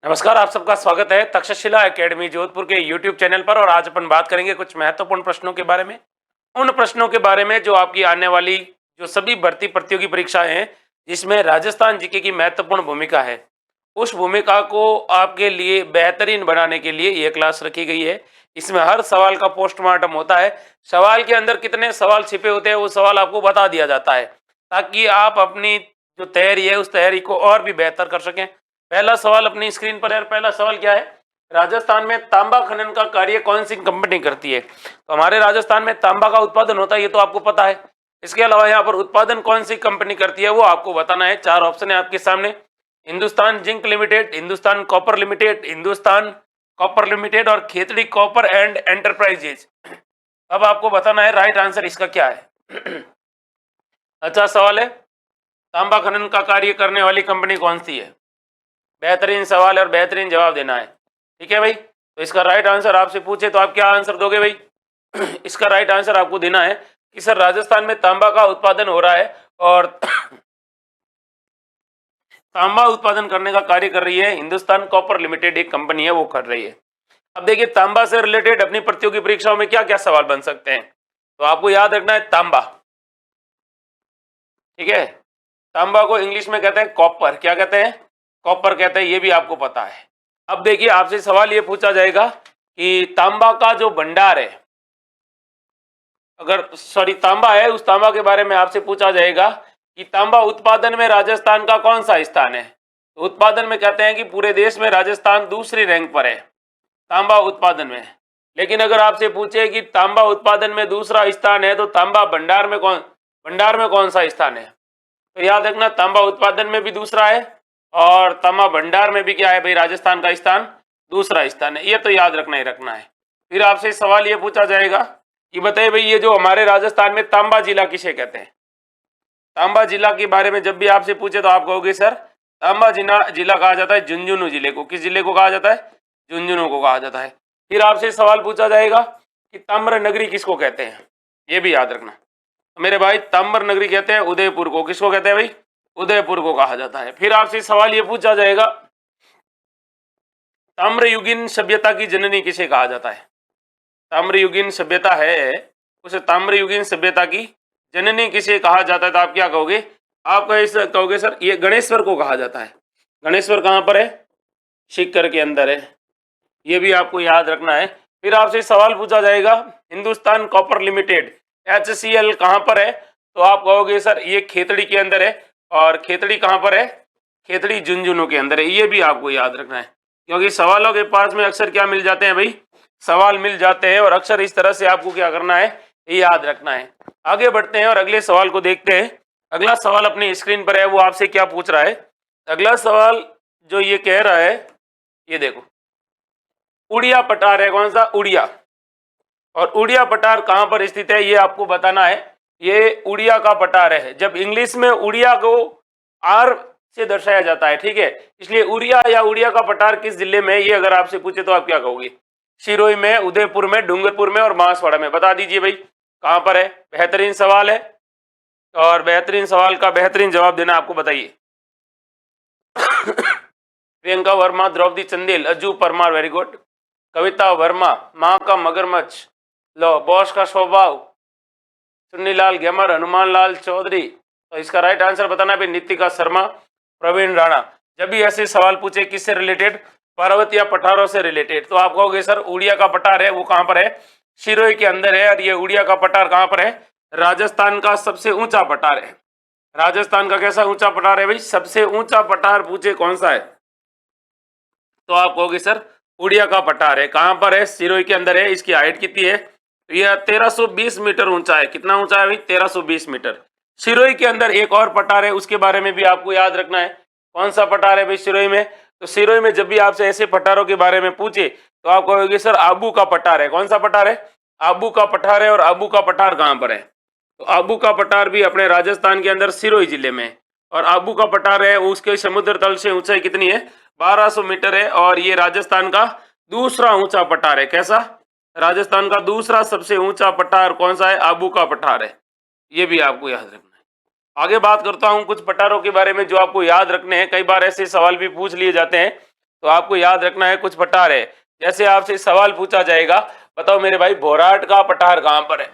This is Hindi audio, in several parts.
नमस्कार, आप सबका स्वागत है तक्षशिला एकेडमी जोधपुर के यूट्यूब चैनल पर। और आज अपन बात करेंगे कुछ महत्वपूर्ण प्रश्नों के बारे में, उन प्रश्नों के बारे में जो आपकी आने वाली जो सभी भर्ती प्रतियोगी परीक्षाएं हैं जिसमें राजस्थान जीके की महत्वपूर्ण भूमिका है, उस भूमिका को आपके लिए बेहतरीन बनाने के लिए ये क्लास रखी गई है। इसमें हर सवाल का पोस्टमार्टम होता है। सवाल के अंदर कितने सवाल छिपे होते हैं वो सवाल आपको बता दिया जाता है, ताकि आप अपनी जो तैयारी है उस तैयारी को और भी बेहतर कर सकें। पहला सवाल अपनी स्क्रीन पर है। पहला सवाल क्या है? राजस्थान में तांबा खनन का कार्य कौन सी कंपनी करती है? तो हमारे राजस्थान में तांबा का उत्पादन होता है, ये तो आपको पता है। इसके अलावा यहाँ पर उत्पादन कौन सी कंपनी करती है वो आपको बताना है। चार ऑप्शन है आपके सामने: Hindustan zinc limited, Hindustan copper limited, Hindustan copper limited और खेतड़ी कॉपर एंड एंटरप्राइजेज। अब आपको बताना है राइट आंसर इसका क्या है। अच्छा सवाल है, तांबा खनन का कार्य करने वाली कंपनी कौन सी है? बेहतरीन सवाल है और बेहतरीन जवाब देना है, ठीक है भाई। तो इसका राइट आंसर आपसे पूछे तो आप क्या आंसर दोगे भाई? इसका राइट आंसर आपको देना है कि सर राजस्थान में तांबा का उत्पादन हो रहा है और तांबा उत्पादन करने का कार्य कर रही है हिंदुस्तान कॉपर लिमिटेड, एक कंपनी है वो कर रही है। अब देखिए तांबा से रिलेटेड अपनी प्रतियोगी परीक्षाओं में क्या क्या सवाल बन सकते हैं, तो आपको याद रखना है तांबा, ठीक है। तांबा को इंग्लिश में कहते हैं कॉपर। क्या कहते हैं? कॉपर कहते हैं, ये भी आपको पता है। अब देखिए आपसे सवाल ये पूछा जाएगा कि तांबा का जो भंडार है, अगर तांबा है, उस तांबा के बारे में आपसे पूछा जाएगा कि तांबा उत्पादन में राजस्थान का कौन सा स्थान है। तो उत्पादन में कहते हैं कि पूरे देश में राजस्थान दूसरी रैंक पर है तांबा उत्पादन में। लेकिन अगर आपसे पूछे कि तांबा उत्पादन में दूसरा स्थान है तो तांबा भंडार में कौन सा स्थान है, तो याद रखना तांबा उत्पादन में भी दूसरा है और तांबा भंडार में भी क्या है भाई? राजस्थान का स्थान दूसरा स्थान है। ये तो याद रखना ही रखना है। फिर आपसे सवाल ये पूछा जाएगा कि बताइए भाई ये जो हमारे राजस्थान में तांबा जिला किसे कहते हैं? तांबा जिला के बारे में जब भी आपसे पूछे तो आप कहोगे सर तांबा जिला कहा जाता है झुंझुनू जिले को। किस जिले को कहा जाता है? झुंझुनू को कहा जाता है। फिर आपसे सवाल पूछा जाएगा कि ताम्र नगरी किसको कहते हैं, ये भी याद रखना मेरे भाई। ताम्र नगरी कहते हैं उदयपुर को। किसको कहते हैं भाई? उदयपुर को कहा जाता है। फिर आपसे सवाल ये पूछा जाएगा ताम्रयुगीन सभ्यता की जननी किसे कहा जाता है? ताम्रयुगीन सभ्यता है, उसे ताम्रयुगीन सभ्यता की जननी किसे कहा जाता है? तो आप क्या कहोगे? आप कहोगे सर ये गणेश्वर को कहा जाता है। गणेश्वर कहाँ पर है? सीकर के अंदर है। ये भी आपको याद रखना है। फिर आपसे सवाल पूछा जाएगा हिंदुस्तान कॉपर लिमिटेड HCL कहाँ पर है? तो आप कहोगे सर ये खेतड़ी के अंदर है। और खेतड़ी कहाँ पर है? खेतड़ी झुंझुनू के अंदर है। ये भी आपको याद रखना है, क्योंकि सवालों के पास में अक्सर क्या मिल जाते हैं भाई? सवाल मिल जाते हैं और अक्सर इस तरह से आपको क्या करना है, ये याद रखना है। आगे बढ़ते हैं और अगले सवाल को देखते हैं। अगला सवाल अपनी स्क्रीन पर है, वो आपसे क्या पूछ रहा है? अगला सवाल जो ये कह रहा है, ये देखो, उड़िया पठार है। कौन सा? उड़िया। और उड़िया पठार कहाँ पर स्थित है ये आपको बताना है। ये उड़िया का पठार है। जब इंग्लिश में उड़िया को आर से दर्शाया जाता है, ठीक है, इसलिए उड़िया या उड़िया का पठार किस जिले में है ये अगर आपसे पूछे तो आप क्या कहोगे? सिरोही में, उदयपुर में, डूंगरपुर में और बांसवाड़ा में। बता दीजिए भाई कहाँ पर है। बेहतरीन सवाल है और बेहतरीन सवाल का बेहतरीन जवाब देना आपको बताइए। Priyanka Verma, Draupadi Chandel, Ajju Parmar, very good. कविता वर्मा, माँ का मगरमच्छ, लो, बॉस का स्वभाव, चुन्नीलाल घेमर, हनुमान लाल चौधरी। तो इसका राइट आंसर बताना है नितिका शर्मा, प्रवीण राणा। जब भी ऐसे सवाल पूछे किससे रिलेटेड, पर्वत या पठारों से रिलेटेड, तो आप कहोगे सर उड़िया का पठार है, वो कहाँ पर है? सिरोही के अंदर है। और ये उड़िया का पठार कहाँ पर है? राजस्थान का सबसे ऊंचा पठार है। राजस्थान का कैसा ऊंचा पठार है भाई? सबसे ऊंचा पठार पूछे कौन सा है, तो आप कहोगे सर उड़िया का पठार है। कहाँ पर है? सिरोही के अंदर है। इसकी हाइट कितनी है? तो यह 1320 मीटर ऊंचा है। कितना ऊंचा है भाई? 1320 मीटर। सिरोही के अंदर एक और पठार है, उसके बारे में भी आपको याद रखना है। कौन सा पठार है भाई सिरोही में? तो सिरोही में जब भी आपसे ऐसे पठारों के बारे में पूछे तो आप कहोगे सर आबू का पठार है। कौन सा पठार है? आबू का पठार है। और आबू का पठार कहाँ पर है? तो आबू का पठार भी अपने राजस्थान के अंदर सिरोही जिले में। और आबू का पठार है उसके समुद्र तल से ऊंचाई कितनी है? 1200 मीटर है। और ये राजस्थान का दूसरा ऊंचा पठार है। कैसा? राजस्थान का दूसरा सबसे ऊंचा पठार कौन सा है? आबू का पठार है। ये भी आपको याद रखना है। आगे बात करता हूं कुछ पठारों के बारे में जो आपको याद रखने हैं। कई बार ऐसे सवाल भी पूछ लिए जाते हैं तो आपको याद रखना है कुछ पठार है। जैसे आपसे सवाल पूछा जाएगा, बताओ मेरे भाई भोराट का पठार कहाँ पर है?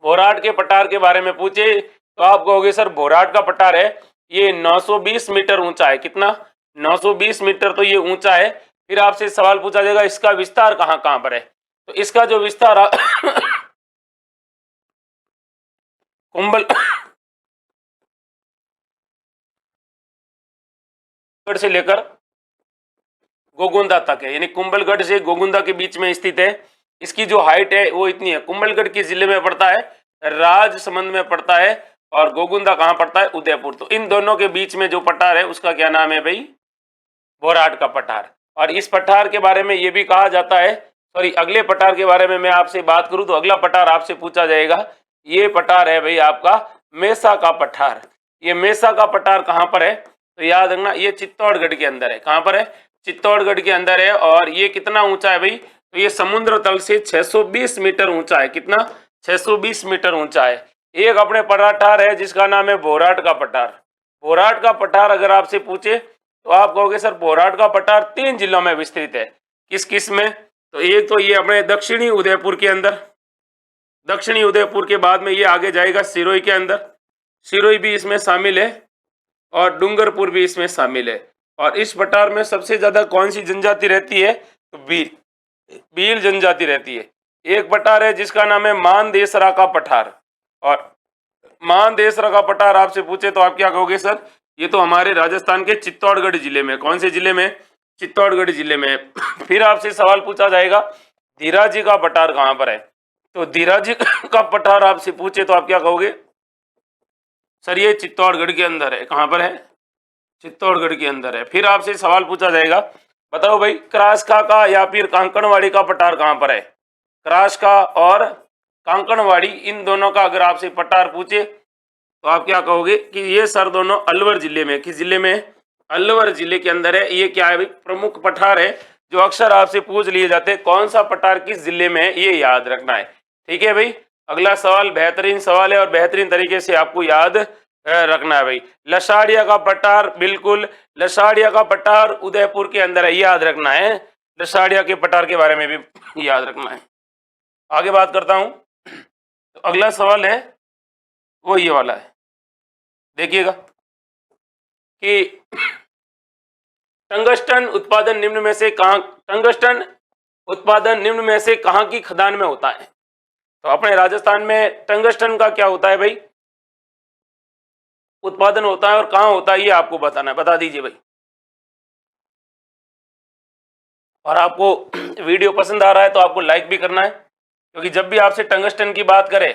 भोराट के पठार के बारे में पूछे तो आप कहोगे सर भोराट का पठार है, ये 920 मीटर ऊंचा है। कितना? 920 मीटर तो ये ऊंचा है। फिर आपसे सवाल पूछा जाएगा इसका विस्तार कहाँ कहाँ पर है? तो इसका जो विस्तार कुंभल से लेकर गोगुंदा तक है, यानी कुंभलगढ़ से गोगुंदा के बीच में स्थित है। इसकी जो हाइट है वो इतनी है। कुंभलगढ़ किस जिले में पड़ता है? राजसमंद में पड़ता है। और गोगुंदा कहाँ पड़ता है? उदयपुर। तो इन दोनों के बीच में जो पठार है उसका क्या नाम है भाई? भोराट का पठार। और इस पठार के बारे में ये भी कहा जाता है, सॉरी अगले पठार के बारे में मैं आपसे बात करूं तो अगला पठार आपसे पूछा जाएगा, ये पठार है भाई आपका मेसा का पठार। ये मेसा का पठार कहाँ पर है? तो याद रखना ये चित्तौड़गढ़ के अंदर है। कहाँ पर है? चित्तौड़गढ़ के अंदर है। और ये कितना ऊंचा है भाई? तो ये समुद्र तल से 620 मीटर ऊंचा है। कितना? 620 मीटर ऊंचा है। एक अपने पठार है जिसका नाम है भोराट का पठार। भोराट का पठार अगर आपसे पूछे तो आप कहोगे सर भोराट का पठार 3 जिलों में विस्तृत है। किस किस में? तो एक तो ये अपने दक्षिणी उदयपुर के अंदर, दक्षिणी उदयपुर के बाद में ये आगे जाएगा सिरोही के अंदर, सिरोही भी इसमें शामिल है और डूंगरपुर भी इसमें शामिल है। और इस पठार में सबसे ज्यादा कौन सी जनजाति रहती है? तो भील जनजाति रहती है। एक पठार है जिसका नाम है मानदेसरा का पठार। और मानदेसरा का पठार आपसे पूछे तो आप क्या कहोगे सर? ये तो हमारे राजस्थान के चित्तौड़गढ़ जिले में। कौन से जिले में? चित्तौड़गढ़ जिले में। फिर आपसे सवाल पूछा जाएगा धीराजी का पठार कहाँ पर है? तो धीराजी का पठार आपसे पूछे तो आप क्या कहोगे? सर ये चित्तौड़गढ़ के अंदर है। कहाँ पर है? चित्तौड़गढ़ के अंदर है। फिर आपसे सवाल पूछा जाएगा, बताओ भाई क्रास्का का या फिर कांकड़वाड़ी का पठार कहाँ पर है? क्रास्का और कांकड़वाड़ी इन दोनों का अगर आपसे पठार पूछे तो आप क्या कहोगे कि ये सर दोनों अलवर जिले में। किस जिले में? अलवर जिले के अंदर है। ये क्या है भाई? प्रमुख पठार है जो अक्सर आपसे पूछ लिए जाते हैं। कौन सा पठार किस जिले में है ये याद रखना है। ठीक है भाई। अगला सवाल बेहतरीन सवाल है और बेहतरीन तरीके से आपको याद रखना है भाई। लसाड़िया का पठार, बिल्कुल लसाड़िया का पठार उदयपुर के अंदर है, याद रखना है। लसाड़िया के पठार के बारे में भी याद रखना है। आगे बात करता हूं। तो अगला सवाल है वो ये वाला है, देखिएगा कि टंगस्टन उत्पादन निम्न में से कहां, टंगस्टन उत्पादन निम्न में से कहां की खदान में होता है? तो अपने राजस्थान में टंगस्टन का क्या होता है भाई? उत्पादन होता है और कहां होता है ये आपको बताना है। बता दीजिए भाई। और आपको वीडियो पसंद आ रहा है तो आपको लाइक भी करना है, क्योंकि जब भी आपसे टंगस्टन की बात करें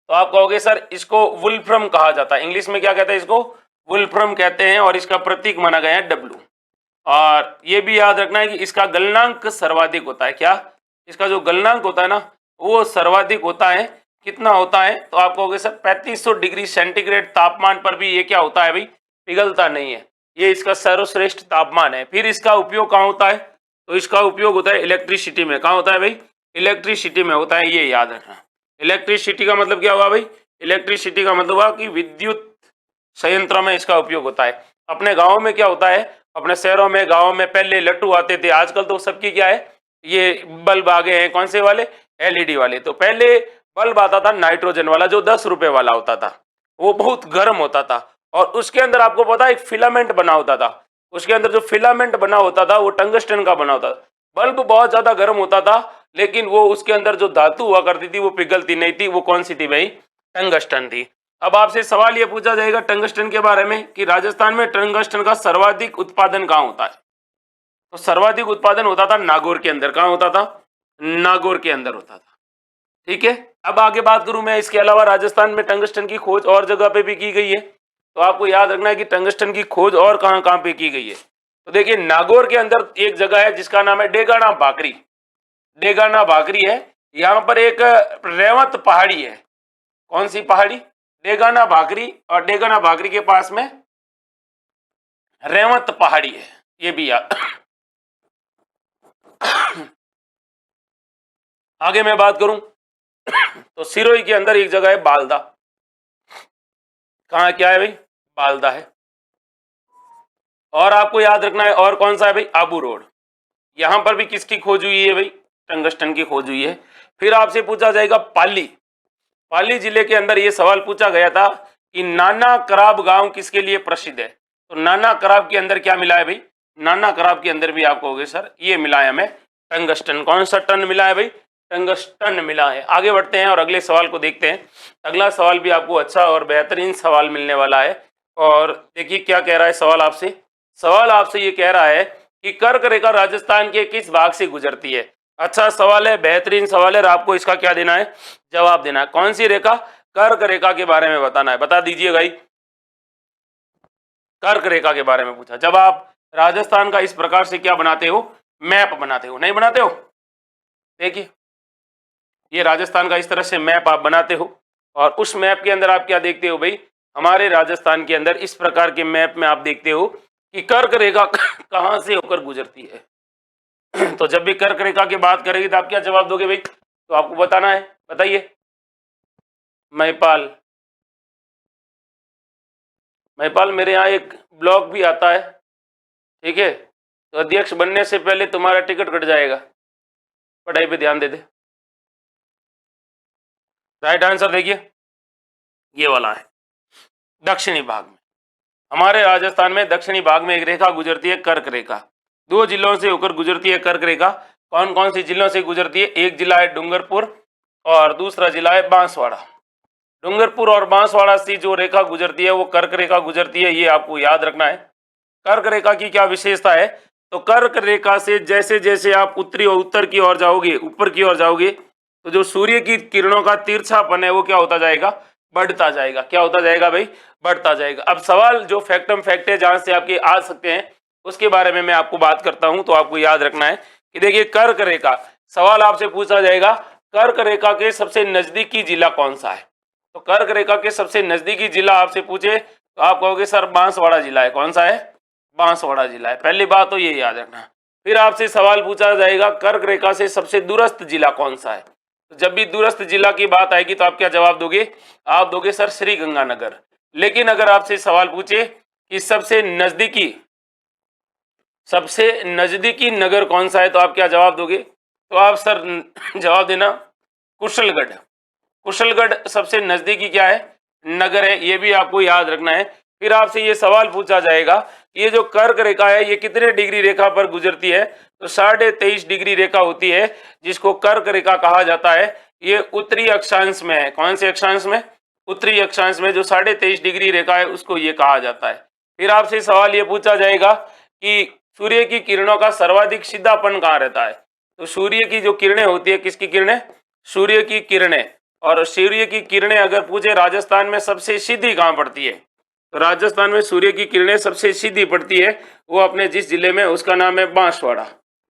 तो आप कहोगे सर इसको वुल्फ्रम कहा जाता है। इंग्लिश में क्या कहते हैं? इसको वुल्फ्रम कहते हैं और इसका प्रतीक माना गया है W। और ये भी याद रखना है कि इसका गलनांक सर्वाधिक होता है। क्या? इसका जो गलनांक होता है ना वो सर्वाधिक होता है। कितना होता है? तो आप कहोगे सर 3500 डिग्री सेंटीग्रेड तापमान पर भी ये क्या होता है भाई? पिघलता नहीं है। ये इसका सर्वश्रेष्ठ तापमान है। फिर इसका उपयोग कहाँ होता है? तो इसका उपयोग होता है इलेक्ट्रिसिटी में। कहाँ होता है भाई? इलेक्ट्रिसिटी में होता है, ये याद रखना। इलेक्ट्रिसिटी का मतलब क्या हुआ भाई? इलेक्ट्रिसिटी का मतलब हुआ कि विद्युत संयंत्र में इसका उपयोग होता है। अपने गाँव में क्या होता है? अपने शहरों में गाँव में पहले लट्टू आते थे, आजकल तो सबकी क्या है, ये बल्ब आ गए हैं। कौन से वाले? LED वाले। तो पहले बल्ब आता था नाइट्रोजन वाला जो 10 रुपए वाला होता था, वो बहुत गर्म होता था और उसके अंदर आपको पता है एक फिलामेंट बना होता था। उसके अंदर जो फिलामेंट बना होता था वो टंगस्टन का बना होता था। बल्ब बहुत ज्यादा गर्म होता था लेकिन वो उसके अंदर जो धातु हुआ करती थी वो पिघलती नहीं थी। वो कौन सी थी भाई? टंगस्टन थी। अब आपसे सवाल ये पूछा जाएगा टंगस्टन के बारे में कि राजस्थान में टंगस्टन का सर्वाधिक उत्पादन कहाँ होता है? तो सर्वाधिक उत्पादन होता था नागौर के अंदर। कहाँ होता था? नागौर के अंदर होता था। ठीक है। अब आगे बात करूं मैं, इसके अलावा राजस्थान में टंगस्टन की खोज और जगह पे भी की गई है। तो आपको याद रखना है कि टंगस्टन की खोज और कहां कहां पे की गई है। तो देखिए नागौर के अंदर एक जगह है जिसका नाम है डेगाना भाकरी। डेगाना भाकरी है। यहाँ पर एक रेवत पहाड़ी है। कौन सी पहाड़ी? डेगाना भाकरी। और डेगाना भाकरी के पास में रेवत पहाड़ी है, ये भी याद। आगे मैं बात करूं तो सिरोही के अंदर एक जगह है बालदा। कहाँ क्या है भाई? बालदा है। और आपको याद रखना है और कौन सा है भाई, आबू रोड। यहां पर भी किसकी खोज हुई है भाई, टंगस्टन की खोज हुई है। फिर आपसे पूछा जाएगा पाली, पाली जिले के अंदर ये सवाल पूछा गया था कि नाना कराब गांव किसके लिए प्रसिद्ध है। तो नाना कराब के अंदर क्या मिला है भाई, नाना कराब के अंदर भी आपको होगे सर ये मिला है हमें टंगस्टन। कौन सा टन मिला है भाई, टंगस्टन मिला है। आगे बढ़ते हैं और अगले सवाल को देखते हैं। अगला सवाल भी आपको अच्छा और बेहतरीन सवाल मिलने वाला है। और देखिए क्या कह रहा है सवाल आपसे, सवाल आपसे ये कह रहा है कि कर्क रेखा राजस्थान के किस भाग से गुजरती है। अच्छा सवाल है, बेहतरीन सवाल है, और आपको इसका क्या देना है, जवाब देना है। कौन सी रेखा, कर्क रेखा के बारे में बताना है, बता दीजिए भाई। कर्क रेखा के बारे में पूछा। जब आप राजस्थान का इस प्रकार से क्या बनाते हो, मैप बनाते हो, नहीं बनाते हो, देखिए ये राजस्थान का इस तरह से मैप आप बनाते हो, और उस मैप के अंदर आप क्या देखते हो भाई, हमारे राजस्थान के अंदर इस प्रकार के मैप में आप देखते हो कि कर्क रेखा कहां से होकर गुजरती है। तो जब भी कर्क रेखा की बात करेगी तो आप क्या जवाब दोगे भाई, तो आपको बताना है, बताइए। महिपाल, महिपाल मेरे यहाँ एक ब्लॉग भी आता है, ठीक है, तो अध्यक्ष बनने से पहले तुम्हारा टिकट कट जाएगा, पढ़ाई पे ध्यान दे दे। राइट आंसर देखिए ये वाला है, दक्षिणी भाग में, हमारे राजस्थान में दक्षिणी भाग में एक रेखा गुजरती है कर्क रेखा, दो जिलों से होकर गुजरती है कर्क रेखा। कौन कौन सी जिलों से गुजरती है, एक जिला है डूंगरपुर और दूसरा जिला है बांसवाड़ा। डूंगरपुर और बांसवाड़ा से जो रेखा गुजरती है वो कर्क रेखा गुजरती है, ये आपको याद रखना है। कर्क रेखा की क्या विशेषता है, तो कर्क रेखा से जैसे जैसे आप उत्तरी और उत्तर की ओर जाओगे, ऊपर की ओर जाओगे, तो जो सूर्य की किरणों का तिरछापन है वो क्या होता जाएगा, बढ़ता जाएगा। क्या होता जाएगा भाई, बढ़ता जाएगा। अब सवाल जो फैक्टम फैक्ट है जहां से आपके आ सकते हैं उसके बारे में मैं आपको बात करता हूं। तो आपको याद रखना है कि देखिए कर्क रेखा, सवाल आपसे पूछा जाएगा कर्क रेखा के सबसे नजदीकी जिला कौन सा है। तो कर्क रेखा के सबसे नजदीकी जिला आपसे पूछे तो आप कहोगे सर बांसवाड़ा जिला है। कौन सा है, बांसवाड़ा जिला है, पहली बात तो ये याद रखना। फिर आपसे सवाल पूछा जाएगा कर्क रेखा से सबसे दूरस्थ जिला कौन सा है। तो जब भी दूरस्थ जिला की बात आएगी तो आप क्या जवाब दोगे, आप दोगे सर श्री गंगानगर। लेकिन अगर आपसे सवाल पूछे कि सबसे नजदीकी नगर कौन सा है तो आप क्या जवाब दोगे, तो आप सर जवाब देना कुशलगढ़। कुशलगढ़ सबसे नजदीकी क्या है, नगर है, ये भी आपको याद रखना है। फिर आपसे ये सवाल पूछा जाएगा ये जो कर्क रेखा है ये कितने डिग्री रेखा पर गुजरती है, तो 23.5 डिग्री रेखा होती है जिसको कर्क रेखा कहा जाता है। ये उत्तरी अक्षांश में है। कौन से अक्षांश में, उत्तरी अक्षांश में जो 23.5 डिग्री रेखा है उसको ये कहा जाता है। फिर आपसे सवाल ये पूछा जाएगा कि सूर्य की किरणों का सर्वाधिक सीधापन कहाँ रहता है। तो सूर्य की जो किरणें होती है, किसकी किरणें, सूर्य की किरणें, और सूर्य की किरणें अगर पूछे राजस्थान में सबसे सीधी कहाँ पड़ती है, तो राजस्थान में सूर्य की किरणें सबसे सीधी पड़ती है, वो अपने जिस जिले में उसका नाम है बांसवाड़ा।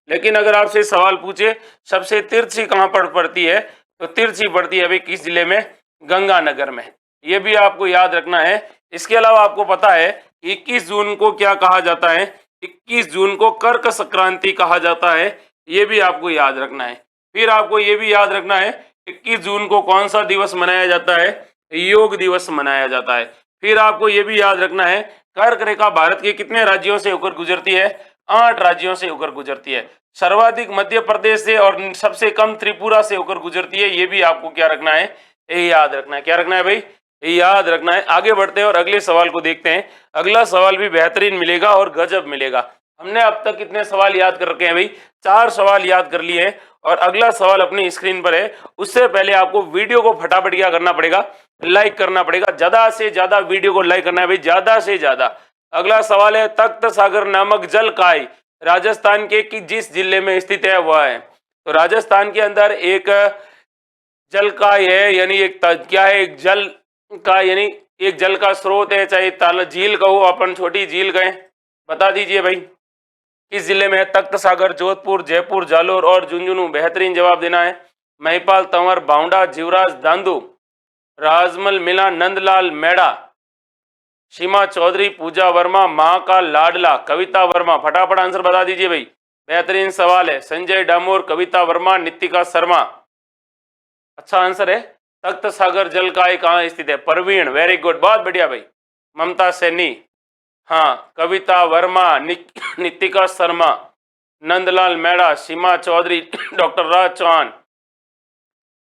लेकिन अगर आपसे सवाल पूछे सबसे तिरछी कहाँ पर पड़ती है, तो तिरछी पड़ती है अभी किस जिले में, गंगानगर में। ये भी आपको याद रखना है। इसके अलावा आपको पता है 21 जून को क्या कहा जाता है, 21 जून को कर्क संक्रांति कहा जाता है, ये भी आपको याद रखना है। फिर आपको ये भी याद रखना है 21 जून को कौन सा दिवस मनाया जाता है, योग दिवस मनाया जाता है। फिर आपको ये भी याद रखना है कर्क रेखा भारत के कितने राज्यों से होकर गुजरती है, 8 राज्यों से होकर गुजरती है। सर्वाधिक मध्य प्रदेश से और सबसे कम त्रिपुरा से होकर गुजरती है, ये भी आपको क्या रखना है, ये याद रखना है। क्या रखना है भाई, ये याद रखना है। आगे बढ़ते हैं और अगले सवाल को देखते हैं। अगला सवाल भी बेहतरीन मिलेगा और गजब मिलेगा। हमने अब तक कितने सवाल याद कर रखे हैं भाई, 4 सवाल याद कर लिए हैं, और अगला सवाल अपनी स्क्रीन पर है। उससे पहले आपको वीडियो को फटाफट क्या करना पड़ेगा, लाइक करना पड़ेगा, ज्यादा से ज्यादा वीडियो को लाइक करना है भाई, ज्यादा से ज्यादा। अगला सवाल है तख्त सागर नामक जल काय राजस्थान के कि जिस जिले में स्थित है वह है। तो राजस्थान के अंदर एक जल काय है, यानी एक क्या है, एक जल का, यानी एक जल का स्रोत है, चाहे ताल झील कहो अपन, छोटी झील कहें, बता दीजिए भाई किस जिले में है। तख्त सागर, जोधपुर, जयपुर, जालोर और झुंझुनू। बेहतरीन जवाब देना है। महिपाल तंवर, बावंडा, जीवराज, दांदू, राजमल मिला, नंदलाल मेड़ा, सीमा चौधरी, पूजा वर्मा, माँ का लाडला, कविता वर्मा। फटाफट आंसर बता दीजिए भाई, बेहतरीन सवाल है। संजय डामोर, कविता वर्मा, नितिका शर्मा। अच्छा आंसर है तख्त सागर जल काय कहाँ स्थित है, परवीन, वेरी गुड, बहुत बढ़िया भाई। ममता सैनी, हाँ, कविता वर्मा, नितिका शर्मा, नंदलाल मेहरा, सीमा चौधरी, डॉक्टर राज चौहान।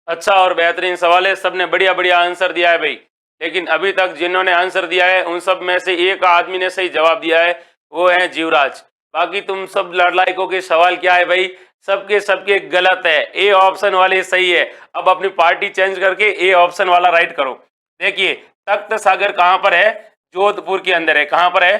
अच्छा और बेहतरीन सवाल है, सबने बढ़िया बढ़िया आंसर दिया है भाई। लेकिन अभी तक जिन्होंने आंसर दिया है उन सब में से एक आदमी ने सही जवाब दिया है, वो है जीवराज। बाकी तुम सब लड़लाइकों के सवाल क्या है भाई, सबके सबके गलत है। ए ऑप्शन वाले सही है। अब अपनी पार्टी चेंज करके ए ऑप्शन वाला राइट करो। देखिए, तख्त सागर कहाँ पर है? जोधपुर के अंदर है। कहाँ पर है?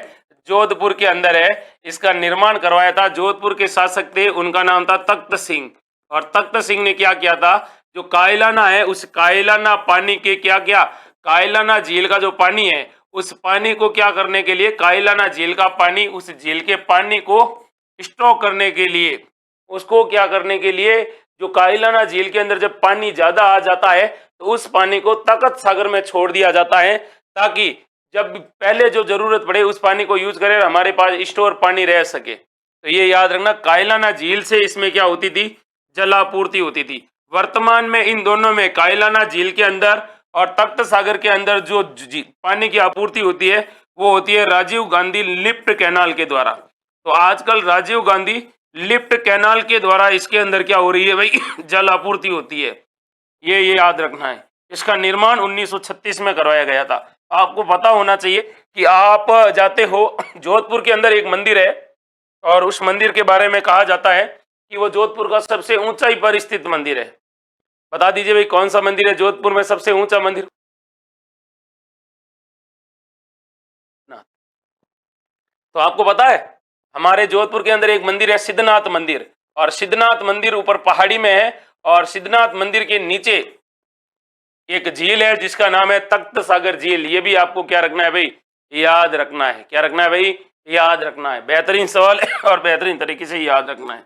जोधपुर के अंदर है। इसका निर्माण करवाया था जोधपुर के शासक थे, उनका नाम था तख्त सिंह। और तख्त सिंह ने क्या किया था, जो कायलाना है उस कायलाना पानी के क्या क्या, कायलाना झील का जो पानी है उस पानी को क्या करने के लिए, कायलाना झील का पानी, उस झील के पानी को स्टॉक करने के लिए, उसको क्या करने के लिए, जो कायलाना झील के अंदर जब पानी ज्यादा आ जाता है तो उस पानी को तख्त सागर में छोड़ दिया जाता है, ताकि जब पहले जो जरूरत पड़े उस पानी को यूज करें, हमारे पास स्टोर पानी रह सके। तो ये याद रखना, कायलाना झील से इसमें क्या होती थी, जलापूर्ति होती थी। वर्तमान में इन दोनों में, कायलाना झील के अंदर और तख्त सागर के अंदर जो पानी की आपूर्ति होती है वो होती है राजीव गांधी लिफ्ट कैनाल के द्वारा। तो आजकल राजीव गांधी लिफ्ट कैनाल के द्वारा इसके अंदर क्या हो रही है भाई, जल आपूर्ति होती है। ये याद रखना है। इसका निर्माण 1936 में करवाया गया था। आपको पता होना चाहिए कि आप जाते हो, जोधपुर के अंदर एक मंदिर है और उस मंदिर के बारे में कहा जाता है कि वो जोधपुर का सबसे ऊंचाई पर स्थित मंदिर है। बता दीजिए भाई कौन सा मंदिर है जोधपुर में सबसे ऊंचा मंदिर ना? तो आपको पता है, हमारे जोधपुर के अंदर एक मंदिर है सिद्धनाथ मंदिर, और सिद्धनाथ मंदिर ऊपर पहाड़ी में है, और सिद्धनाथ मंदिर के नीचे एक झील है जिसका नाम है तख्त सागर झील। ये भी आपको क्या रखना है भाई, याद रखना है। क्या रखना है भाई, याद रखना है। बेहतरीन सवाल है और बेहतरीन तरीके से याद रखना है,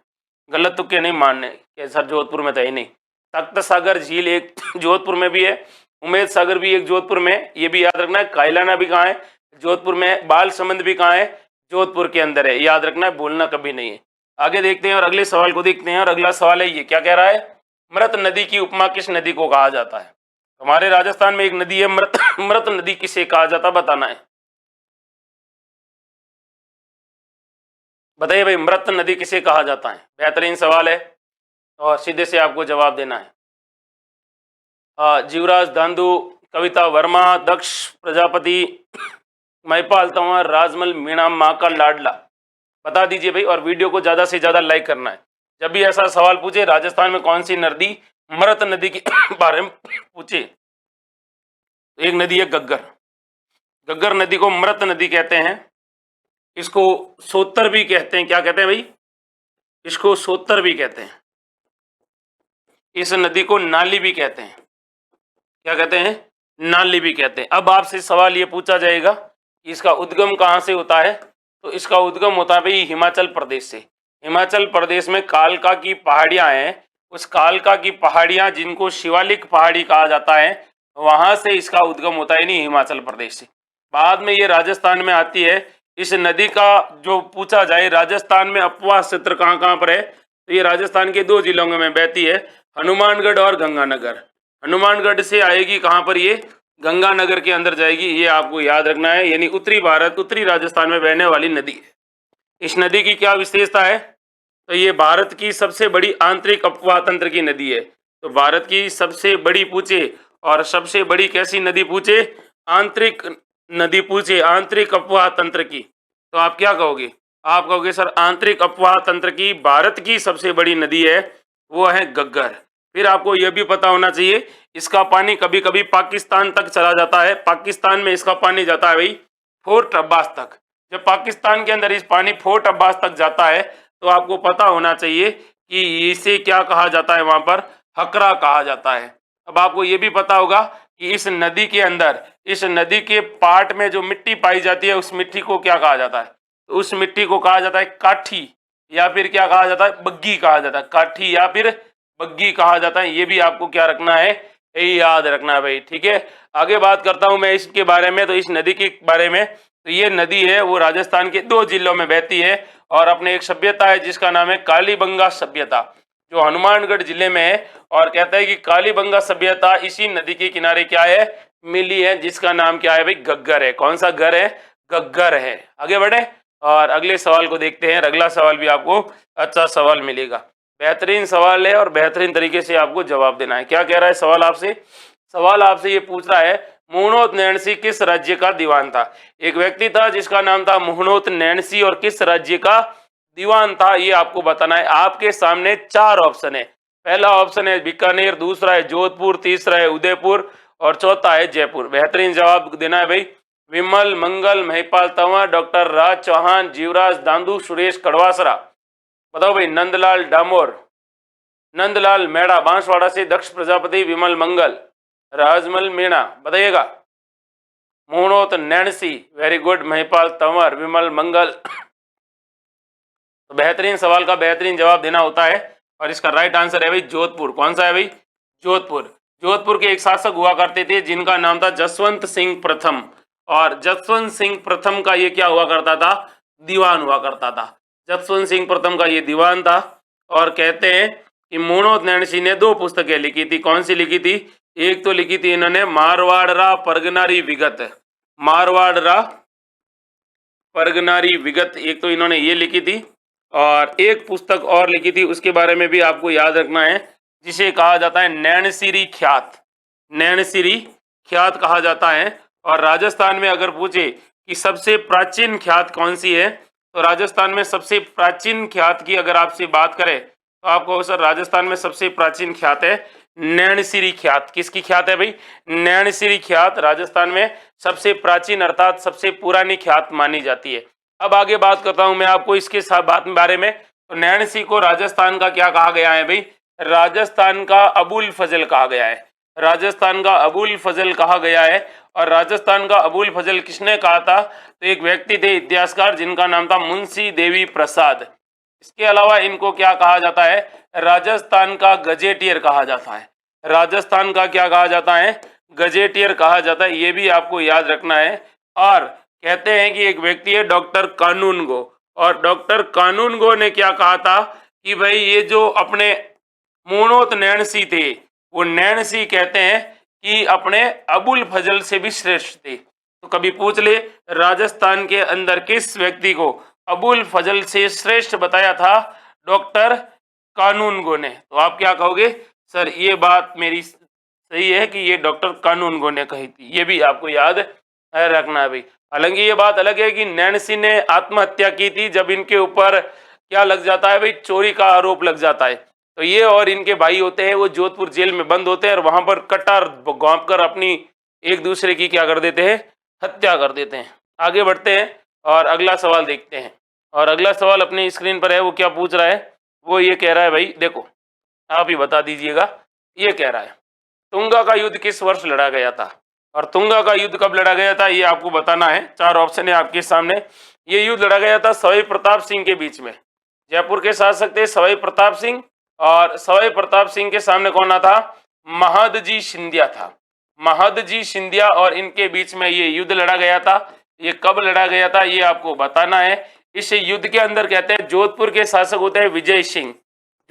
गलत तुक्के नहीं मानने कि सर जोधपुर में तो ही नहीं। तख्त सागर झील एक जोधपुर में भी है, उमेद सागर भी एक जोधपुर में, ये भी याद रखना है। कायलाना भी कहाँ है, जोधपुर में। बाल समंद भी कहाँ है, जोधपुर के अंदर है। याद रखना है, भूलना कभी नहीं है। आगे देखते हैं और अगले सवाल को देखते हैं। और अगला सवाल है, ये क्या कह रहा है, मृत नदी की उपमा किस नदी को कहा जाता है? हमारे राजस्थान में एक नदी है मृत, मृत नदी किसे कहा जाता, बताना है। बताइए भाई, मृत नदी किसे कहा जाता है? बेहतरीन सवाल है और सीधे से आपको जवाब देना है। जीवराज धांधु, कविता वर्मा, दक्ष प्रजापति, महिपाल तंवर, राजमल मीणा, माँ का लाडला। बता दीजिए भाई, और वीडियो को ज्यादा से ज्यादा लाइक करना है। जब भी ऐसा सवाल पूछे राजस्थान में कौन सी नदी मृत नदी के बारे में पूछे, एक नदी है गग्गर। गग्गर नदी को मृत नदी कहते हैं। इसको सोतर भी कहते हैं। क्या कहते हैं भाई, इसको सोतर भी कहते हैं। इस नदी को नाली भी कहते हैं। क्या कहते हैं, नाली भी कहते हैं। अब आपसे सवाल ये पूछा जाएगा कि इसका उद्गम कहाँ से होता है, तो इसका उद्गम होता है भाई हिमाचल प्रदेश से। हिमाचल प्रदेश में कालका की पहाड़ियां हैं, उस कालका की पहाड़ियां जिनको शिवालिक पहाड़ी कहा जाता है, वहां से इसका उद्गम होता है, नहीं हिमाचल प्रदेश से। बाद में ये राजस्थान में आती है। इस नदी का जो पूछा जाए, राजस्थान में अपवास क्षेत्र कहाँ कहाँ पर है, तो ये राजस्थान के 2 जिलों में बहती है, हनुमानगढ़ और गंगानगर। हनुमानगढ़ से आएगी कहाँ पर, ये गंगानगर के अंदर जाएगी। ये आपको याद रखना है, यानी उत्तरी भारत, उत्तरी राजस्थान में बहने वाली नदी है। इस नदी की क्या विशेषता है, तो ये भारत की सबसे बड़ी आंतरिक अपवाह तंत्र की नदी है। तो भारत की सबसे बड़ी पूछे और सबसे बड़ी कैसी नदी पूछे, आंतरिक नदी पूछे, आंतरिक अपवाह तंत्र की, तो आप क्या कहोगे, आप कहोगे सर आंतरिक अपवाह तंत्र की भारत की सबसे बड़ी नदी है वो है गग्गर। फिर आपको यह भी पता होना चाहिए, इसका पानी कभी कभी पाकिस्तान तक चला जाता है। पाकिस्तान में इसका पानी जाता है भाई फोर्ट अब्बास तक। जब पाकिस्तान के अंदर इस पानी फोर्ट अब्बास तक जाता है तो आपको पता होना चाहिए कि इसे क्या कहा जाता है, वहां पर हकरा कहा जाता है। अब आपको ये भी पता होगा कि इस नदी के अंदर, इस नदी के पार्ट में जो मिट्टी पाई जाती है उस मिट्टी को क्या कहा जाता है, तो उस मिट्टी को कहा जाता है काठी, या फिर क्या कहा जाता है, बग्गी कहा जाता है। काठी या फिर बग्गी कहा जाता है। ये भी आपको क्या रखना है, यही याद रखना है भाई। ठीक है, आगे बात करता हूं मैं इसके बारे में। तो इस नदी के बारे में, तो ये नदी है वो राजस्थान के 2 जिलों में बहती है और अपने एक सभ्यता है जिसका नाम है कालीबंगा सभ्यता, जो हनुमानगढ़ जिले में है। और कहता है कि कालीबंगा सभ्यता इसी नदी के किनारे क्या है, मिली है, जिसका नाम क्या है भाई, गग्गर है। कौन सा घर है, गग्गर है। आगे बढ़े और अगले सवाल को देखते हैं। अगला सवाल भी आपको अच्छा सवाल मिलेगा, बेहतरीन सवाल है और बेहतरीन तरीके से आपको जवाब देना है। क्या कह रहा है सवाल आपसे? सवाल आपसे ये पूछ रहा है मुहनोत नैणसी किस राज्य का दीवान था? एक व्यक्ति था जिसका नाम था मुहनोत नैणसी और किस राज्य का दीवान था ये आपको बताना है। आपके सामने 4 ऑप्शन है। पहला ऑप्शन है बीकानेर, दूसरा है जोधपुर, तीसरा है उदयपुर और चौथा है जयपुर। बेहतरीन जवाब देना है भाई। विमल, मंगल, महिपाल तंवर, डॉक्टर राज चौहान, जीवराज दांदू, सुरेश कड़वासरा। बताओ भाई। नंदलाल डामोर, नंदलाल मेड़ा बांसवाड़ा से, दक्ष प्रजापति, विमल मंगल, राजमल मीणा। बताइएगा। मुहनोत नैणसी, वेरी गुड, महिपाल तंवर, विमल मंगल। तो बेहतरीन सवाल का बेहतरीन जवाब देना होता है और इसका राइट आंसर है भाई जोधपुर। कौन सा है भाई? जोधपुर। जोधपुर के एक शासक हुआ करते थे जिनका नाम था जसवंत सिंह प्रथम, और जसवंत सिंह प्रथम का ये क्या हुआ करता था? दीवान हुआ करता था। जसवंत सिंह प्रथम का ये दीवान था। और कहते हैं कि मुहनोत नैणसी ने 2 पुस्तकें लिखी थी। कौन सी लिखी थी? एक तो लिखी थी इन्होंने मारवाड़रा परगनारी विगत, मारवाड़रा परगनारी विगत, एक तो इन्होंने ये लिखी थी। और एक पुस्तक और लिखी थी, उसके बारे में भी आपको याद रखना है, जिसे कहा जाता है नैणसिरी ख्यात। नैणसिरी ख्यात कहा जाता है। और राजस्थान में अगर पूछे कि सबसे प्राचीन ख्यात कौन सी है, तो राजस्थान में सबसे प्राचीन ख्यात की अगर आपसे बात करें तो आपको सर राजस्थान में सबसे प्राचीन ख्यात है नैणसिरी ख्यात। किसकी ख्यात है भाई? नैणसिरी ख्यात राजस्थान में सबसे प्राचीन अर्थात सबसे पुरानी ख्यात मानी जाती है। अब आगे बात करता हूं मैं आपको इसके बारे में। तो नैणसी को राजस्थान का क्या कहा गया है भाई? राजस्थान का अबुल फजल कहा गया है। राजस्थान का अबुल फजल कहा गया है। और राजस्थान का अबुल फजल किसने कहा था? तो एक व्यक्ति थे इतिहासकार जिनका नाम था मुंशी देवी प्रसाद। इसके अलावा इनको क्या कहा जाता है? राजस्थान का गजेटियर कहा जाता है। राजस्थान का क्या कहा जाता है? गजेटियर कहा जाता है। ये भी आपको याद रखना है। और कहते हैं कि एक व्यक्ति है डॉक्टर कानूनगो, और डॉक्टर कानूनगो ने क्या कहा था कि भाई ये जो अपने मुहनोत नैणसी थे, वो नैणसी कहते हैं कि अपने अबुल फजल से भी श्रेष्ठ थे। तो कभी पूछ ले राजस्थान के अंदर किस व्यक्ति को अबुल फजल से श्रेष्ठ बताया था? डॉक्टर कानूनगो ने। तो आप क्या कहोगे? सर ये बात मेरी सही है कि ये डॉक्टर कानूनगो ने कही थी। ये भी आपको याद रखना है भाई। हालांकि ये बात अलग है कि नैणसी ने आत्महत्या की थी जब इनके ऊपर क्या लग जाता है भाई? चोरी का आरोप लग जाता है। तो ये और इनके भाई होते हैं वो जोधपुर जेल में बंद होते हैं और वहां पर कटार घोंप कर अपनी एक दूसरे की क्या कर देते हैं? हत्या कर देते हैं। आगे बढ़ते हैं और अगला सवाल देखते हैं। और अगला सवाल अपनी स्क्रीन पर है। वो क्या पूछ रहा है? वो ये कह रहा है भाई, देखो आप ही बता दीजिएगा। ये कह रहा है तुंगा का युद्ध किस वर्ष लड़ा गया था? और तुंगा का युद्ध कब लड़ा गया था ये आपको बताना है। 4 ऑप्शन है आपके सामने। ये युद्ध लड़ा गया था सवाई प्रताप सिंह के बीच में। जयपुर के शासक थे सवाई प्रताप सिंह, और सवाई प्रताप सिंह के सामने कौन था? महादजी सिंधिया था। महादजी सिंधिया और इनके बीच में ये युद्ध लड़ा गया था। ये कब लड़ा गया था ये आपको बताना है। इस युद्ध के अंदर कहते हैं जोधपुर के शासक होते हैं विजय सिंह।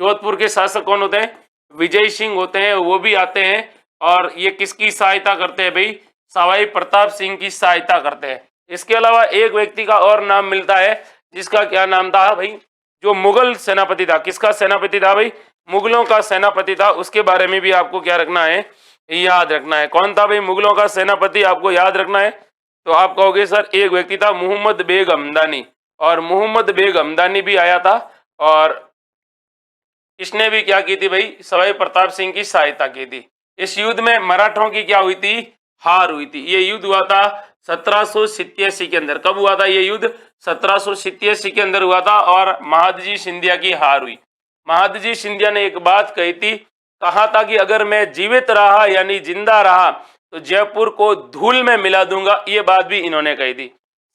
जोधपुर के शासक कौन होते हैं? विजय सिंह होते हैं। वो भी आते हैं और ये किसकी सहायता करते हैं भाई? सवाई प्रताप सिंह की सहायता करते हैं। इसके अलावा एक व्यक्ति का और नाम मिलता है जिसका क्या नाम था भाई? जो मुगल सेनापति था। किसका सेनापति था भाई? मुगलों का सेनापति था। उसके बारे में भी आपको क्या रखना है? याद रखना है। कौन था भाई मुगलों का सेनापति? आपको याद रखना है। तो आप कहोगे सर एक व्यक्ति था मोहम्मद बेग हमदानी, और मोहम्मद बेग हमदानी भी आया था और इसने भी क्या की थी भाई? सवाई प्रताप सिंह की सहायता की थी। इस युद्ध में मराठों की क्या हुई थी? हार हुई थी। ये युद्ध हुआ था 1787 के अंदर। कब हुआ था ये युद्ध? 1787 के अंदर हुआ था और महादजी सिंधिया की हार हुई। महादजी सिंधिया ने एक बात कही थी, कहा था कि अगर मैं जीवित रहा यानी जिंदा रहा तो जयपुर को धूल में मिला दूंगा। ये बात भी इन्होंने कही थी।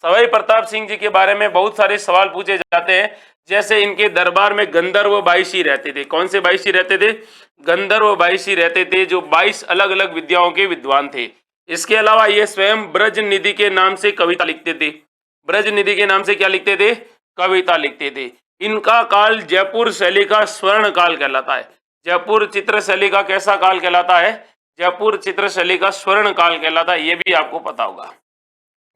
सवाई प्रताप सिंह जी के बारे में बहुत सारे सवाल पूछे जाते हैं। जैसे इनके दरबार में गंधर्व 22 रहते थे। कौन से 22 रहते थे? गंधर्व 22 रहते थे, जो 22 अलग अलग विद्याओं के विद्वान थे। इसके अलावा ये स्वयं ब्रज निधि के नाम से कविता लिखते थे। ब्रज निधि के नाम से क्या लिखते थे? कविता लिखते थे। इनका काल जयपुर शैली का स्वर्ण काल कहलाता है। जयपुर चित्र शैली का कैसा काल कहलाता है? जयपुर चित्र शैली का स्वर्ण काल कहलाता है। ये भी आपको पता होगा।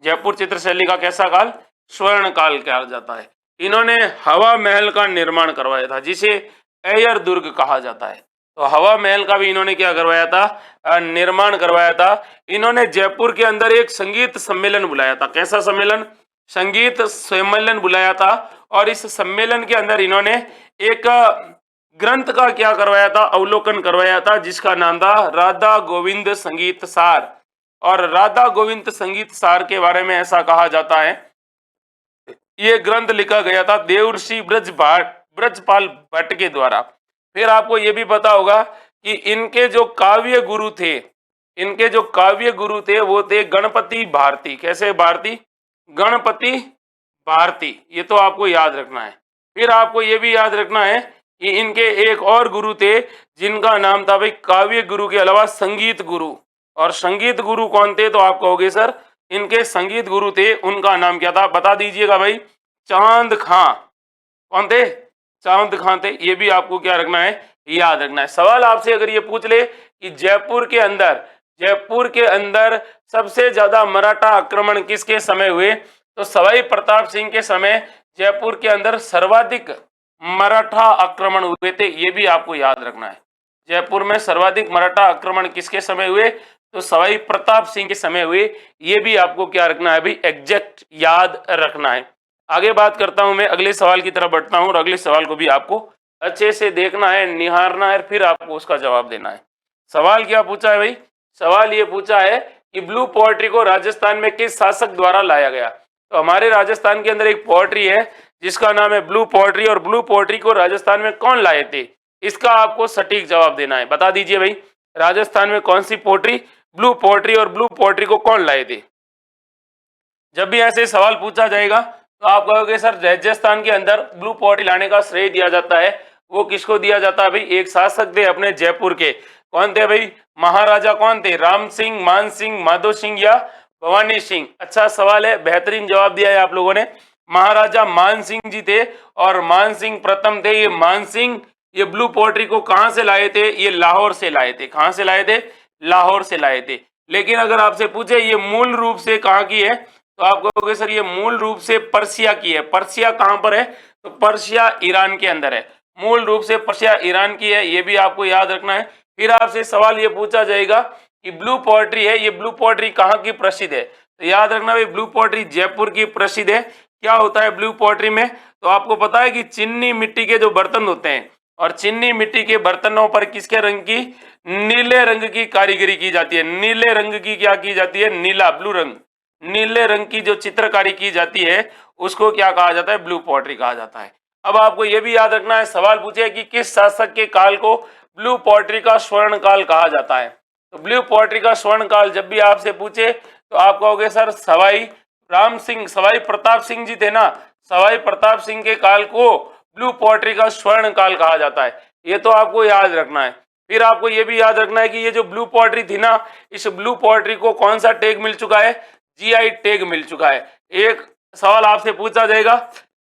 जयपुर चित्रशैली का कैसा काल? स्वर्ण काल कहा जाता है। इन्होंने हवा महल का निर्माण करवाया था, जिसे एयर दुर्ग कहा जाता है। तो हवा महल का भी इन्होंने क्या करवाया था? निर्माण करवाया था। इन्होंने जयपुर के अंदर एक संगीत सम्मेलन बुलाया था। कैसा सम्मेलन? संगीत सम्मेलन बुलाया था। और इस सम्मेलन के अंदर इन्होंने एक ग्रंथ का क्या करवाया था? अवलोकन करवाया था, जिसका नाम था राधा गोविंद संगीत सार। और राधा गोविंद संगीत सार के बारे में ऐसा कहा जाता है, ये ग्रंथ लिखा गया था देवर्षि ब्रजपाल भट्ट के द्वारा। फिर आपको ये भी पता होगा कि इनके जो काव्य गुरु थे, इनके जो काव्य गुरु थे वो थे गणपति भारती। कैसे भारती? गणपति भारती। ये तो आपको याद रखना है। फिर आपको ये भी याद रखना है कि इनके एक और गुरु थे, जिनका नाम था भाई काव्य गुरु के अलावा संगीत गुरु। और संगीत गुरु कौन थे? तो आप कहोगे सर इनके संगीत गुरु थे, उनका नाम क्या था? बता दीजिएगा भाई। चांद खां। कौन थे? चांद खां थे। ये भी आपको क्या रखना है? याद रखना है। सवाल आपसे अगर ये पूछ ले कि जयपुर के अंदर सबसे ज्यादा मराठा आक्रमण किसके समय हुए, तो सवाई प्रताप सिंह के समय जयपुर के अंदर सर्वाधिक मराठा आक्रमण हुए थे। ये भी आपको याद रखना है। जयपुर में सर्वाधिक मराठा आक्रमण किसके समय हुए? तो सवाई प्रताप सिंह के समय हुए। ये भी आपको क्या रखना है भाई? एग्जैक्ट याद रखना है। आगे बात करता हूं मैं, अगले सवाल की तरफ बढ़ता हूं और अगले सवाल को भी आपको अच्छे से देखना है, निहारना है, फिर आपको उसका जवाब देना है। सवाल क्या पूछा है भाई? सवाल ये पूछा है कि ब्लू पोएट्री को राजस्थान में किस शासक द्वारा लाया गया? तो हमारे राजस्थान के अंदर एक पोएट्री है जिसका नाम है ब्लू पोएट्री, और ब्लू पोएट्री को राजस्थान में कौन लाए थे? इसका आपको सटीक जवाब देना है। बता दीजिए भाई, राजस्थान में कौन सी पोएट्री, ब्लू पोएट्री, और ब्लू पोएट्री को कौन लाए थे? जब भी ऐसे सवाल पूछा जाएगा तो आप कहोगे सर राजस्थान के अंदर ब्लू पोएट्री लाने का श्रेय दिया जाता है। वो किसको दिया जाता है भाई? एक शासक थे अपने जयपुर के। कौन थे भाई? महाराजा कौन थे? राम सिंह, मान सिंह, माधो सिंह या भवानी सिंह? अच्छा सवाल है, बेहतरीन जवाब दिया है आप लोगों ने। महाराजा मान सिंह जी थे और मान सिंह प्रथम थे। ये मान सिंह ये ब्लू पोएट्री को कहां से लाए थे? ये लाहौर से लाए थे। कहां से लाए थे? लाहौर से लाए थे। लेकिन अगर आपसे पूछे ये मूल रूप से कहां की है, तो आप कहोगे सर ये मूल रूप से पर्सिया की है। पर्सिया कहां पर है? तो पर्सिया ईरान के अंदर है। मूल रूप से पर्सिया ईरान की है। ये भी आपको याद रखना है। फिर आपसे सवाल ये पूछा जाएगा कि ब्लू पोएट्री है, ये ब्लू पोएट्री कहाँ की प्रसिद्ध है? तो याद रखना भाई ब्लू पोएट्री जयपुर की प्रसिद्ध है। क्या होता है ब्लू पोएट्री में? तो आपको पता है कि चीनी मिट्टी के जो बर्तन होते हैं, और चीनी मिट्टी के बर्तनों पर किसके रंग की? नीले रंग की कारीगरी की जाती है। नीले रंग की क्या की जाती है? नीला, ब्लू रंग। नीले रंग की जो चित्रकारी की जाती है उसको क्या कहा जाता है? ब्लू पोएट्री कहा जाता है। अब आपको यह भी याद रखना है, सवाल पूछे कि किस शासक के काल को ब्लू पोएट्री का स्वर्ण काल कहा जाता है? तो ब्लू पोएट्री का स्वर्ण काल जब भी आपसे पूछे तो आप कहोगे सर सवाई प्रताप सिंह जी थे ना, सवाई प्रताप सिंह के काल को ब्लू पोएट्री का स्वर्ण काल कहा जाता है। ये तो आपको याद रखना है। फिर आपको ये भी याद रखना है कि ये जो ब्लू पोएट्री थी ना, इस ब्लू पोएट्री को कौन सा टैग मिल चुका है? जीआई टैग मिल चुका है। एक सवाल आपसे पूछा जाएगा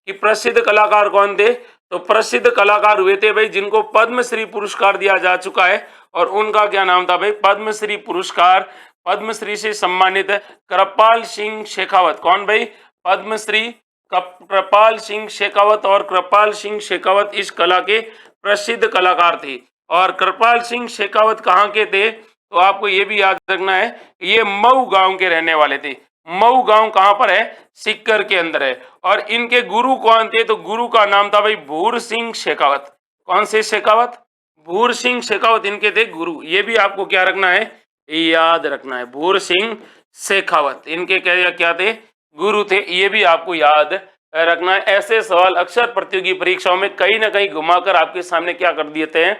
कि प्रसिद्ध कलाकार कौन थे? तो प्रसिद्ध कलाकार हुए थे भाई जिनको पद्मश्री पुरस्कार दिया जा चुका है, और उनका क्या नाम था भाई? पद्मश्री पुरस्कार, पद्मश्री से सम्मानित कृपाल सिंह शेखावत। कौन भाई? पद्मश्री कृपाल सिंह शेखावत। और कृपाल सिंह शेखावत इस कला के प्रसिद्ध कलाकार थे। और कृपाल सिंह शेखावत कहाँ के थे? तो आपको ये भी याद रखना है, ये मऊ गांव के रहने वाले थे। मऊ गांव कहां पर है? सिक्कर के अंदर है। और इनके गुरु कौन थे? तो गुरु का नाम था भाई भूर सिंह शेखावत। कौन से शेखावत? भूर सिंह शेखावत इनके थे गुरु। ये भी आपको क्या रखना है? याद रखना है। भूर सिंह शेखावत इनके क्या थे? गुरु थे। ये भी आपको याद रखना है। ऐसे सवाल अक्सर प्रतियोगी परीक्षाओं में कहीं ना कहीं घुमाकर आपके सामने क्या कर देते हैं?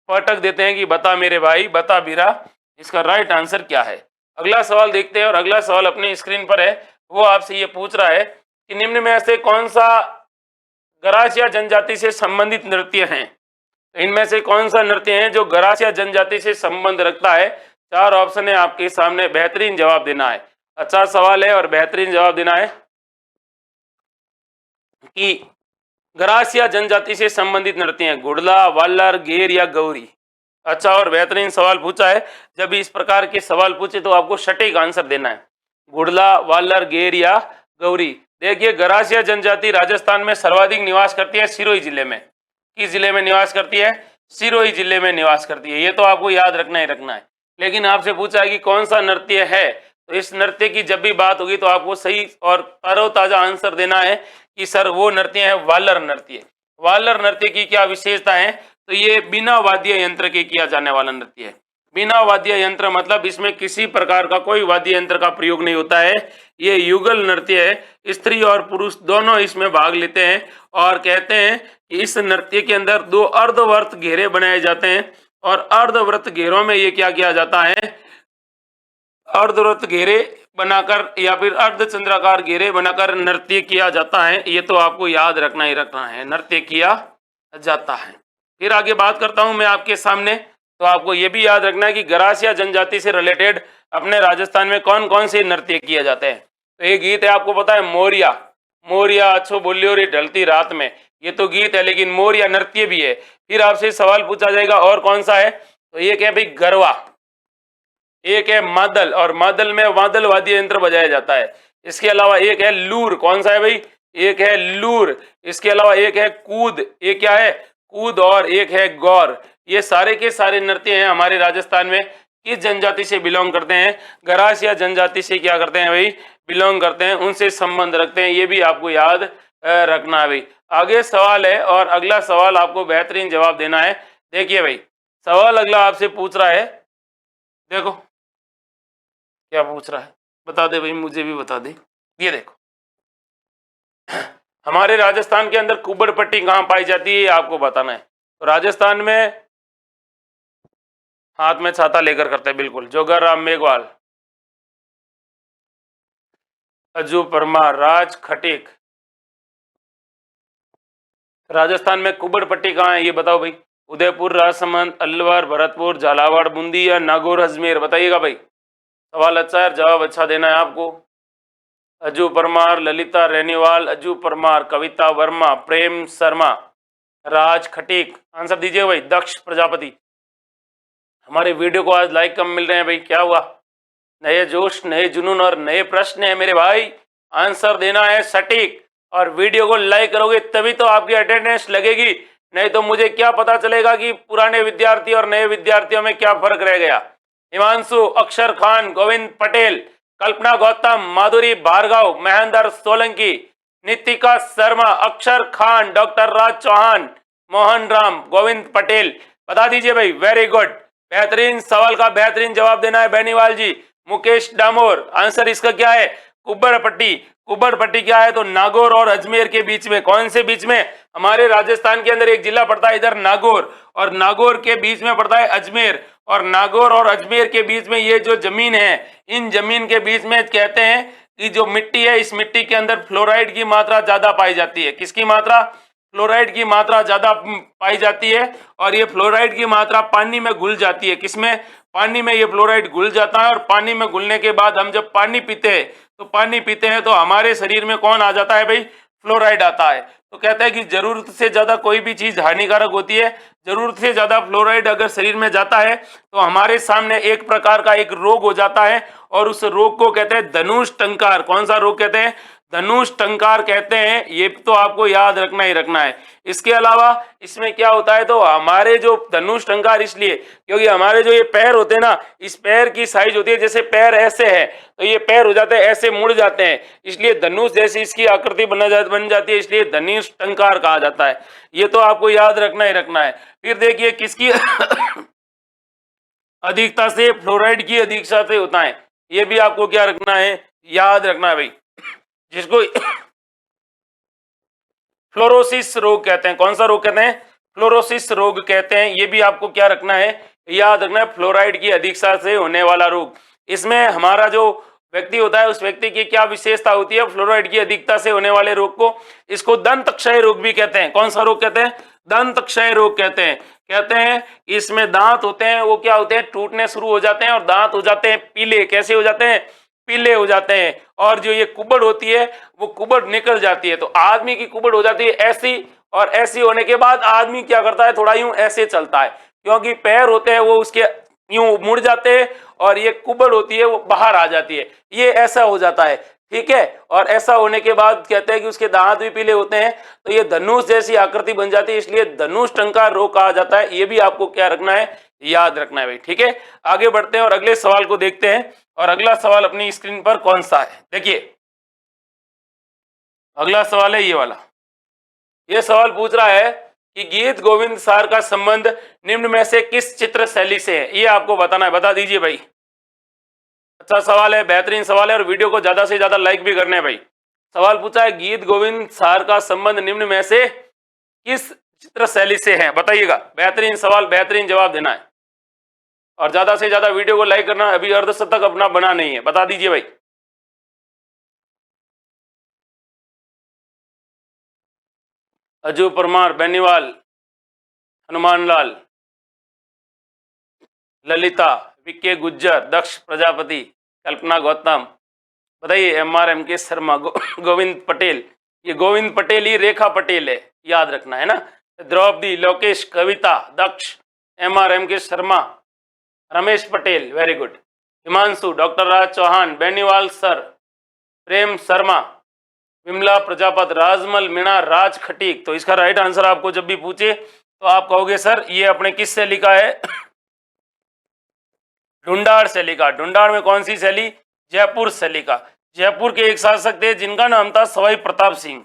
पटक देते हैं कि बता मेरे भाई, बता बीरा, इसका राइट आंसर क्या है। अगला सवाल देखते हैं, और अगला सवाल अपनी स्क्रीन पर है। वो आपसे ये पूछ रहा है कि निम्न में से कौन सा गरासिया जनजाति से संबंधित नृत्य है? तो इनमें से कौन सा नृत्य है जो गरासिया जनजाति से संबंध रखता है? चार ऑप्शन है आपके सामने, बेहतरीन जवाब देना है। अच्छा सवाल है और बेहतरीन जवाब देना है कि गरासिया जनजाति से संबंधित नृत्य है गुड़ला, वालर, गेर या गौरी। अच्छा और बेहतरीन सवाल पूछा है। जब इस प्रकार के सवाल पूछे तो आपको सटीक आंसर देना है। गुड़ला, वालर, गेर या गौरी। देखिए गरासिया जनजाति राजस्थान में सर्वाधिक निवास करती है सिरोही जिले में। किस जिले में निवास करती है? सिरोही जिले में निवास करती है। ये तो आपको याद रखना ही रखना है। लेकिन आपसे पूछा है कि कौन सा नृत्य है, तो इस नृत्य की जब भी बात होगी तो आपको सही और तरोताजा आंसर देना है कि सर वो नृत्य है वालर नृत्य। वालर नृत्य की क्या विशेषता है? तो ये बिना वाद्य यंत्र के किया जाने वाला नृत्य है। बिना वाद्य यंत्र मतलब इसमें किसी प्रकार का कोई वाद्य यंत्र का प्रयोग नहीं होता है। ये युगल नृत्य है। स्त्री और पुरुष दोनों इसमें भाग लेते हैं और कहते हैं कि इस नृत्य के अंदर 2 अर्धवृत्त घेरे बनाए जाते हैं और अर्धवृत्त घेरों में ये क्या किया जाता है? अर्धवृत्त घेरे बनाकर या फिर अर्धचंद्राकार घेरे बनाकर नृत्य किया जाता है। ये तो आपको याद रखना ही रखना है, नृत्य किया जाता है। फिर आगे बात करता हूं मैं आपके सामने, तो आपको ये भी याद रखना है कि गरासिया जनजाति से रिलेटेड अपने राजस्थान में कौन कौन से नृत्य किए जाते हैं। तो एक गीत है, आपको पता है मोरिया। मोरिया अच्छो बोलियो रे ढलती रात में, ये तो गीत है, लेकिन मोरिया नृत्य भी है। फिर आपसे सवाल पूछा जाएगा और कौन सा है, तो ये क्या है भाई? गरबा। एक है मादल, और मादल में वादल वाद्य यंत्र बजाया जाता है। इसके अलावा एक है लूर। कौन सा है भाई? एक है लूर। इसके अलावा एक है कूद। एक क्या है? कूद। और एक है गौर। ये सारे के सारे नृत्य हैं हमारे राजस्थान में। किस जनजाति से बिलोंग करते हैं? गरासिया जनजाति से क्या करते हैं भाई? बिलोंग करते हैं, उनसे संबंध रखते हैं। ये भी आपको याद रखना है भाई। आगे सवाल है और अगला सवाल आपको बेहतरीन जवाब देना है। देखिए भाई, सवाल अगला आपसे पूछ रहा है, देखो क्या पूछ रहा है, बता दे भाई, मुझे भी बता दे। ये देखो, हमारे राजस्थान के अंदर कुबड़ पट्टी कहाँ पाई जाती है, आपको बताना है। तो राजस्थान में हाथ में छाता लेकर करते हैं, बिल्कुल। जोगाराम मेघवाल, अज्जू परमार, राज खटीक। राजस्थान में कुबड़ पट्टी कहाँ है, ये बताओ भाई। उदयपुर, राजसमंद, अलवर, भरतपुर, झालावाड़, बूंदी या नागौर, अजमेर? बताइएगा भाई। सवाल अच्छा है, जवाब अच्छा देना है आपको। अज्जू परमार, ललिता रेनीवाल, अज्जू परमार, कविता वर्मा, प्रेम शर्मा, राज खटीक। आंसर दीजिए भाई। दक्ष प्रजापति। हमारे वीडियो को आज लाइक कम मिल रहे हैं भाई, क्या हुआ? नए जोश, नए जुनून और नए प्रश्न है मेरे भाई। आंसर देना है सटीक, और वीडियो को लाइक करोगे तभी तो आपकी अटेंडेंस लगेगी, नहीं तो मुझे क्या पता चलेगा कि पुराने विद्यार्थी और नए विद्यार्थियों में क्या फर्क रह गया। हिमांशु, अक्षर खान, गोविंद पटेल, कल्पना गौतम, माधुरी भार्गव, महेंद्र सोलंकी, नितिका शर्मा, अक्षर खान, डॉक्टर राज चौहान, मोहन राम, गोविंद पटेल। बता दीजिए भाई। वेरी गुड, बेहतरीन सवाल का बेहतरीन जवाब देना है बेनीवाल जी। मुकेश डामोर, आंसर इसका क्या है? कुब्बड़ पट्टी। कुब्बड़ पट्टी क्या है? तो नागौर और अजमेर के बीच में। कौन से बीच में? हमारे राजस्थान के अंदर एक जिला पड़ता है इधर नागौर, और नागौर के बीच में पड़ता है अजमेर, और नागौर और अजमेर के बीच में ये जो जमीन है, इन जमीन के बीच में कहते हैं कि जो मिट्टी है, इस मिट्टी के अंदर फ्लोराइड की मात्रा ज्यादा पाई जाती है। किसकी मात्रा? फ्लोराइड की मात्रा ज्यादा पाई जाती है, और ये फ्लोराइड की मात्रा पानी में घुल जाती है। किसमें? पानी में ये फ्लोराइड घुल जाता है, और पानी में घुलने के बाद हम जब पानी पीते हैं तो हमारे शरीर में कौन आ जाता है भाई? फ्लोराइड आता है। तो कहते हैं कि जरूरत से ज्यादा कोई भी चीज हानिकारक होती है। जरूरत से ज्यादा फ्लोराइड अगर शरीर में जाता है तो हमारे सामने एक प्रकार का एक रोग हो जाता है, और उस रोग को कहते हैं धनुष टंकार। कौन सा रोग कहते हैं? धनुष टंकार कहते हैं। ये तो आपको याद रखना ही रखना है। इसके अलावा इसमें क्या होता है, तो हमारे जो धनुष टंकार इसलिए क्योंकि हमारे जो ये पैर होते हैं ना, इस पैर की साइज होती है, जैसे पैर ऐसे है तो ये पैर हो जाते हैं ऐसे मुड़ जाते हैं, इसलिए धनुष जैसी इसकी आकृति बन जाती है, इसलिए धनुष टंकार कहा जाता है। ये तो आपको याद रखना ही रखना है। फिर देखिए किसकी अधिकता से, फ्लोराइड की अधिकता से होता है। ये भी आपको क्या रखना है? याद रखना है भाई। जिसको फ्लोरोसिस रोग कहते हैं। कौन सा रोग कहते हैं? फ्लोरोसिस रोग कहते हैं। ये भी आपको क्या रखना है? याद रखना है। फ्लोराइड की अधिकता से होने वाला रोग। इसमें हमारा जो व्यक्ति होता है, उस व्यक्ति की क्या विशेषता होती है? फ्लोराइड की अधिकता से होने वाले रोग को, इसको दंत क्षय रोग भी कहते हैं। कौन सा रोग कहते हैं? दंत क्षय रोग कहते हैं। कहते हैं इसमें दांत होते हैं, वो क्या होते हैं? टूटने शुरू हो जाते हैं, और दांत हो जाते हैं पीले। कैसे हो जाते हैं? पीले हो जाते हैं। और जो ये कुबड़ होती है, वो कुबड़ निकल जाती है। तो आदमी की कुबड़ हो जाती है ऐसी, और ऐसी होने के बाद आदमी क्या करता है? थोड़ा यूं ऐसे चलता है, क्योंकि पैर होते हैं वो उसके यूं मुड़ जाते हैं, और ये कुबड़ होती है वो बाहर आ जाती है, ये ऐसा हो जाता है, ठीक है। और ऐसा होने के बाद कहते हैं कि उसके दांत भी पीले होते हैं, तो ये धनुष जैसी आकृति बन जाती है, इसलिए धनुष टंका रोग कहा जाता है। ये भी आपको क्या रखना है, याद रखना है भाई, ठीक है। आगे बढ़ते हैं और अगले सवाल को देखते हैं। और अगला सवाल अपनी स्क्रीन पर कौन सा है, देखिए अगला सवाल है ये वाला। ये सवाल पूछ रहा है कि गीत गोविंद सार का संबंध निम्न में से किस चित्र शैली से है, ये आपको बताना है, बता दीजिए भाई। अच्छा सवाल है, बेहतरीन सवाल है, और वीडियो को ज्यादा से ज्यादा लाइक भी करने हैं भाई। सवाल पूछा है गीत गोविंद सार का संबंध निम्न में से किस चित्र शैली से है, बताइएगा। बेहतरीन सवाल, बेहतरीन जवाब देना है, और ज्यादा से ज्यादा वीडियो को लाइक करना। अभी अर्धशतक अपना बना नहीं है, बता दीजिए भाई। अजू परमार, बेनीवाल, हनुमान लाल, ललिता, विके गुज्जर, दक्ष प्रजापति, कल्पना गौतम, बताइए। MRM के शर्मा, गोविंद पटेल, ये गोविंद पटेल ही रेखा पटेल है, याद रखना है ना। द्रौपदी, लोकेश, कविता, दक्ष, MRM के Sharma, Ramesh Patel, very good. Himanshu, doctor Raj Chauhan, Beniwal sir, Prem Sharma, Vimla Prajapat, Rajmal Meena, Raj Khatik. तो इसका राइट आंसर आपको जब भी पूछे तो आप कहोगे सर ये अपने किस से लिखा है, ढूंढाड़ से लिखा। ढूंढाड़ में कौन सी शैली, जयपुर से लिखा। जयपुर के एक शासक थे जिनका नाम था सवाई प्रताप सिंह।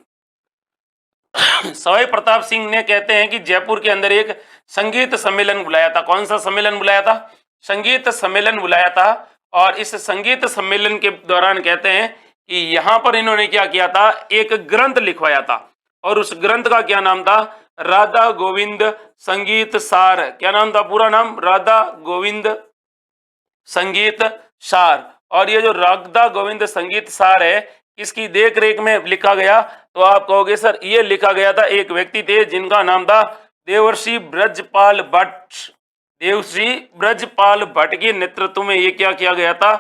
सवाई प्रताप सिंह ने कहते हैं कि जयपुर के अंदर एक संगीत सम्मेलन बुलाया था। कौन सा सम्मेलन बुलाया था, संगीत सम्मेलन बुलाया था। और इस संगीत सम्मेलन के दौरान कहते हैं कि यहाँ पर इन्होंने क्या किया था, एक ग्रंथ लिखवाया था, और उस ग्रंथ का क्या नाम था, राधा गोविंद संगीत सार। क्या नाम था, पूरा नाम, राधा गोविंद संगीत सार। और ये जो राधा गोविंद संगीत सार है, किसकी देख रेख में लिखा गया, तो आप कहोगे सर ये लिखा गया था, एक व्यक्ति थे जिनका नाम था देवर्षि ब्रजपाल भट्ट। देवर्षि ब्रजपाल भट्ट के नेतृत्व में ये क्या किया गया था,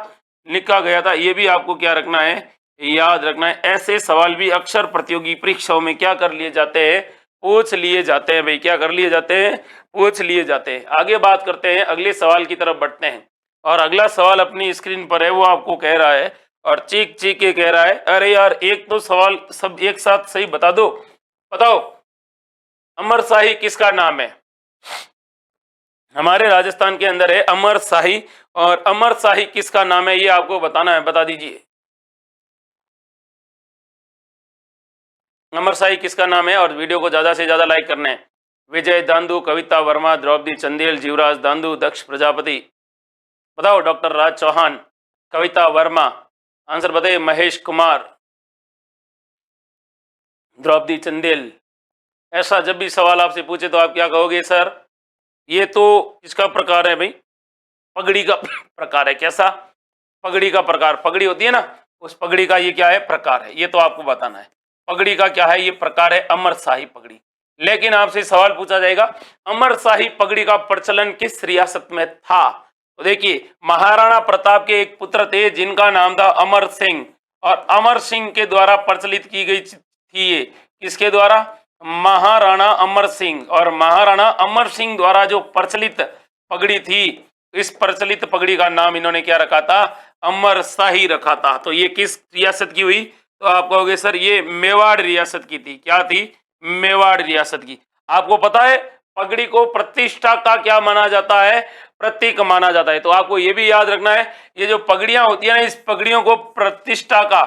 लिखा गया था। ये भी आपको क्या रखना है, याद रखना है। ऐसे सवाल भी अक्सर प्रतियोगी परीक्षाओं में क्या कर लिए जाते हैं, पूछ लिए जाते हैं भाई। क्या कर लिए जाते हैं, पूछ लिए जाते हैं। आगे बात करते हैं, अगले सवाल की तरफ बढ़ते हैं। और अगला सवाल अपनी स्क्रीन पर है, वो आपको कह रहा है और चीख चीख के कह रहा है, अरे यार एक तो सवाल सब एक साथ सही बता दो। बताओ अमर शाही किसका नाम है, हमारे राजस्थान के अंदर है अमर शाही, और अमर शाही किसका नाम है ये आपको बताना है, बता दीजिए। अमर शाही किसका नाम है, और वीडियो को ज्यादा से ज्यादा लाइक करना है। विजय दांदू, कविता वर्मा, द्रौपदी चंदेल, जीवराज दांदू, दक्ष प्रजापति, बताओ। डॉक्टर राज चौहान, कविता वर्मा, आंसर बताइए। महेश कुमार, द्रौपदी चंदेल। ऐसा जब भी सवाल आपसे पूछे तो आप क्या कहोगे, सर ये तो इसका प्रकार है भाई, पगड़ी का प्रकार है। कैसा, पगड़ी का प्रकार, पगड़ी होती है ना, उस पगड़ी का ये क्या है, प्रकार है। ये तो आपको बताना है पगड़ी का क्या है, ये प्रकार है अमर शाही पगड़ी। लेकिन आपसे सवाल पूछा जाएगा अमर शाही पगड़ी का प्रचलन किस रियासत में था, तो देखिए महाराणा प्रताप के एक पुत्र थे जिनका नाम था अमर सिंह, और अमर सिंह के द्वारा प्रचलित की गई थी ये, किसके द्वारा, महाराणा अमर सिंह। और महाराणा अमर सिंह द्वारा जो प्रचलित पगड़ी थी, इस प्रचलित पगड़ी का नाम इन्होंने क्या रखा था, अमर शाही रखा था। तो ये किस रियासत की हुई, तो आप कहोगे सर ये मेवाड़ रियासत की थी। क्या थी, मेवाड़ रियासत की। आपको पता है पगड़ी को प्रतिष्ठा का क्या माना जाता है, प्रतीक माना जाता है। तो आपको ये भी याद रखना है, ये जो पगड़ियां होती है ना, इस पगड़ियों को प्रतिष्ठा का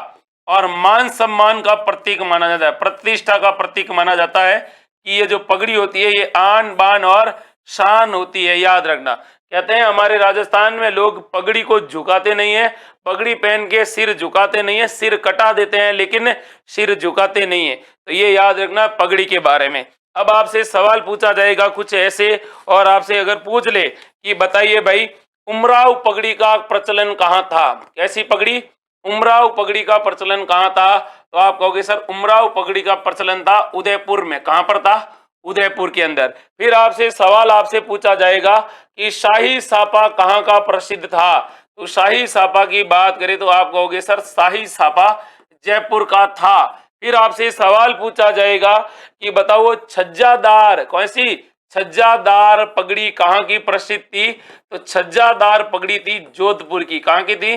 और मान सम्मान का प्रतीक माना जाता है। प्रतिष्ठा का प्रतीक माना जाता है कि ये जो पगड़ी होती है ये आन बान और शान होती है, याद रखना। कहते हैं हमारे राजस्थान में लोग पगड़ी को झुकाते नहीं है, पगड़ी पहन के सिर झुकाते नहीं है, सिर कटा देते हैं लेकिन सिर झुकाते नहीं है। तो ये याद रखना पगड़ी के बारे में। अब आपसे सवाल पूछा जाएगा कुछ ऐसे, और आपसे अगर पूछ ले कि बताइए भाई उमराव पगड़ी का प्रचलन कहाँ था, कैसी पगड़ी, उमराव पगड़ी का प्रचलन कहाँ था, तो आप कहोगे सर उमराव पगड़ी का प्रचलन था उदयपुर में। कहाँ पर था, उदयपुर के अंदर। फिर आपसे सवाल आपसे पूछा जाएगा कि शाही सापा कहाँ का प्रसिद्ध था, तो शाही सापा की बात करें तो आप कहोगे सर शाही सापा जयपुर का था। फिर आपसे सवाल पूछा जाएगा कि बताओ छज्जादार, कौन सी, छज्जादार पगड़ी कहाँ की प्रसिद्ध थी? तो छज्जादार पगड़ी थी जोधपुर की। कहाँ की थी?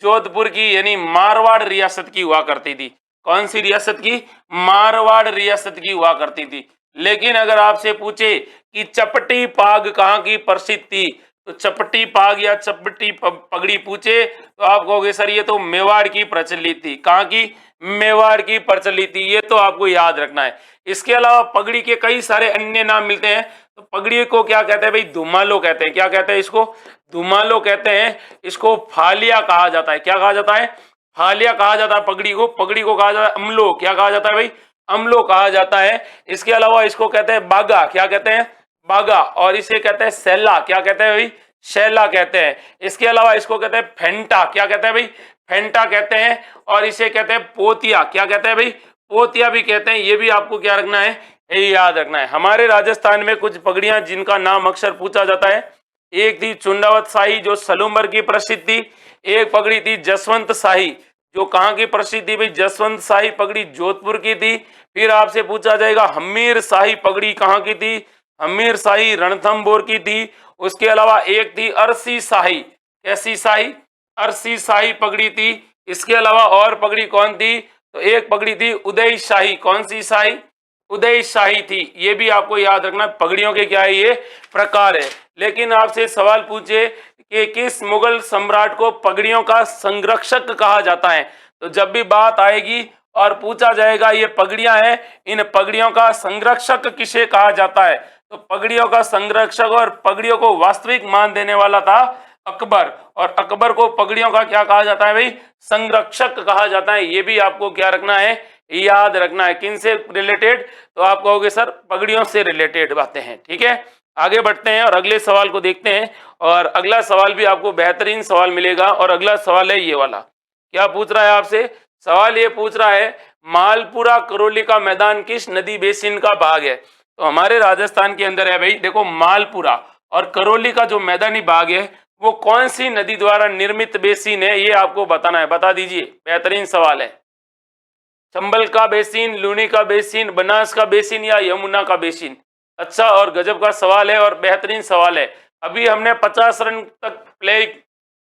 जोधपुर की, यानी मारवाड़ रियासत की हुआ करती थी। कौन सी रियासत की? मारवाड़ रियासत की हुआ करती थी। लेकिन अगर आपसे पूछे कि चपटी पाग कहाँ की प्रसिद्ध थी, तो चपटी पाग या चपटी पगड़ी पूछे तो आप कहोगे सर ये तो मेवाड़ की प्रचलित थी। कहाँ की? मेवाड़ की प्रचलित थी। ये तो आपको याद रखना है। इसके अलावा पगड़ी के कई सारे अन्य नाम मिलते हैं। तो पगड़ी को क्या कहते हैं भाई? धुमालो कहते हैं। क्या कहते हैं इसको? धुमालो कहते हैं। इसको फालिया कहा जाता है। क्या कहा जाता है? फालिया कहा जाता है पगड़ी को। पगड़ी को कहा जाता है अमलो। क्या कहा जाता है भाई? अमलो कहा जाता है। इसके अलावा इसको कहते हैं बागा। क्या कहते हैं? बागा। और इसे कहते हैं सैला। क्या कहते हैं भाई? शैला कहते हैं। इसके अलावा इसको कहते हैं फेंटा। क्या कहते हैं भाई? फेंटा कहते हैं। और इसे कहते हैं पोतिया। क्या कहते हैं भाई? पोतिया भी कहते हैं। ये भी आपको क्या रखना है? यही याद रखना है। हमारे राजस्थान में कुछ पगड़ियां जिनका नाम अक्सर पूछा जाता है। एक थी चुंडावत शाही जो सलूमर की प्रसिद्ध थी। एक पगड़ी थी जसवंत शाही जो कहाँ की प्रसिद्ध थी भाई? जसवंत शाही पगड़ी जोधपुर की थी। फिर आपसे पूछा जाएगा हमीर शाही पगड़ी कहाँ की थी? हमीर शाही रणथंभौर की थी। उसके अलावा एक थी अरसी शाही। कैसी शाही? अरसी शाही पगड़ी थी। इसके अलावा और पगड़ी कौन थी? तो एक पगड़ी थी उदय शाही। कौन सी शाही? उदय शाही थी। ये भी आपको याद रखना। पगड़ियों के क्या है? ये प्रकार है। लेकिन आपसे सवाल पूछे कि किस मुगल सम्राट को पगड़ियों का संरक्षक कहा जाता है, तो जब भी बात आएगी और पूछा जाएगा ये पगड़ियां हैं, इन पगड़ियों का संरक्षक किसे कहा जाता है, तो पगड़ियों का संरक्षक और पगड़ियों को वास्तविक मान देने वाला था अकबर। और अकबर को पगड़ियों का क्या कहा जाता है भाई? संरक्षक कहा जाता है। ये भी आपको क्या रखना है? याद रखना है। किन से रिलेटेड? तो आप कहोगे सर पगड़ियों से रिलेटेड बातें हैं। ठीक है, आगे बढ़ते हैं और अगले सवाल को देखते हैं। और अगला सवाल भी आपको बेहतरीन सवाल मिलेगा। और अगला सवाल है ये वाला। क्या पूछ रहा है आपसे? सवाल ये पूछ रहा है मालपुरा करौली का मैदान किस नदी बेसिन का भाग है? तो हमारे राजस्थान के अंदर है भाई। देखो मालपुरा और करौली का जो मैदानी भाग है वो कौन सी नदी द्वारा निर्मित बेसिन है, ये आपको बताना है। बता दीजिए, बेहतरीन सवाल है। चंबल का बेसिन, लूनी का बेसिन, बनास का बेसिन या यमुना का बेसिन? अच्छा और गजब का सवाल है और बेहतरीन सवाल है। अभी हमने 50 रन तक प्ले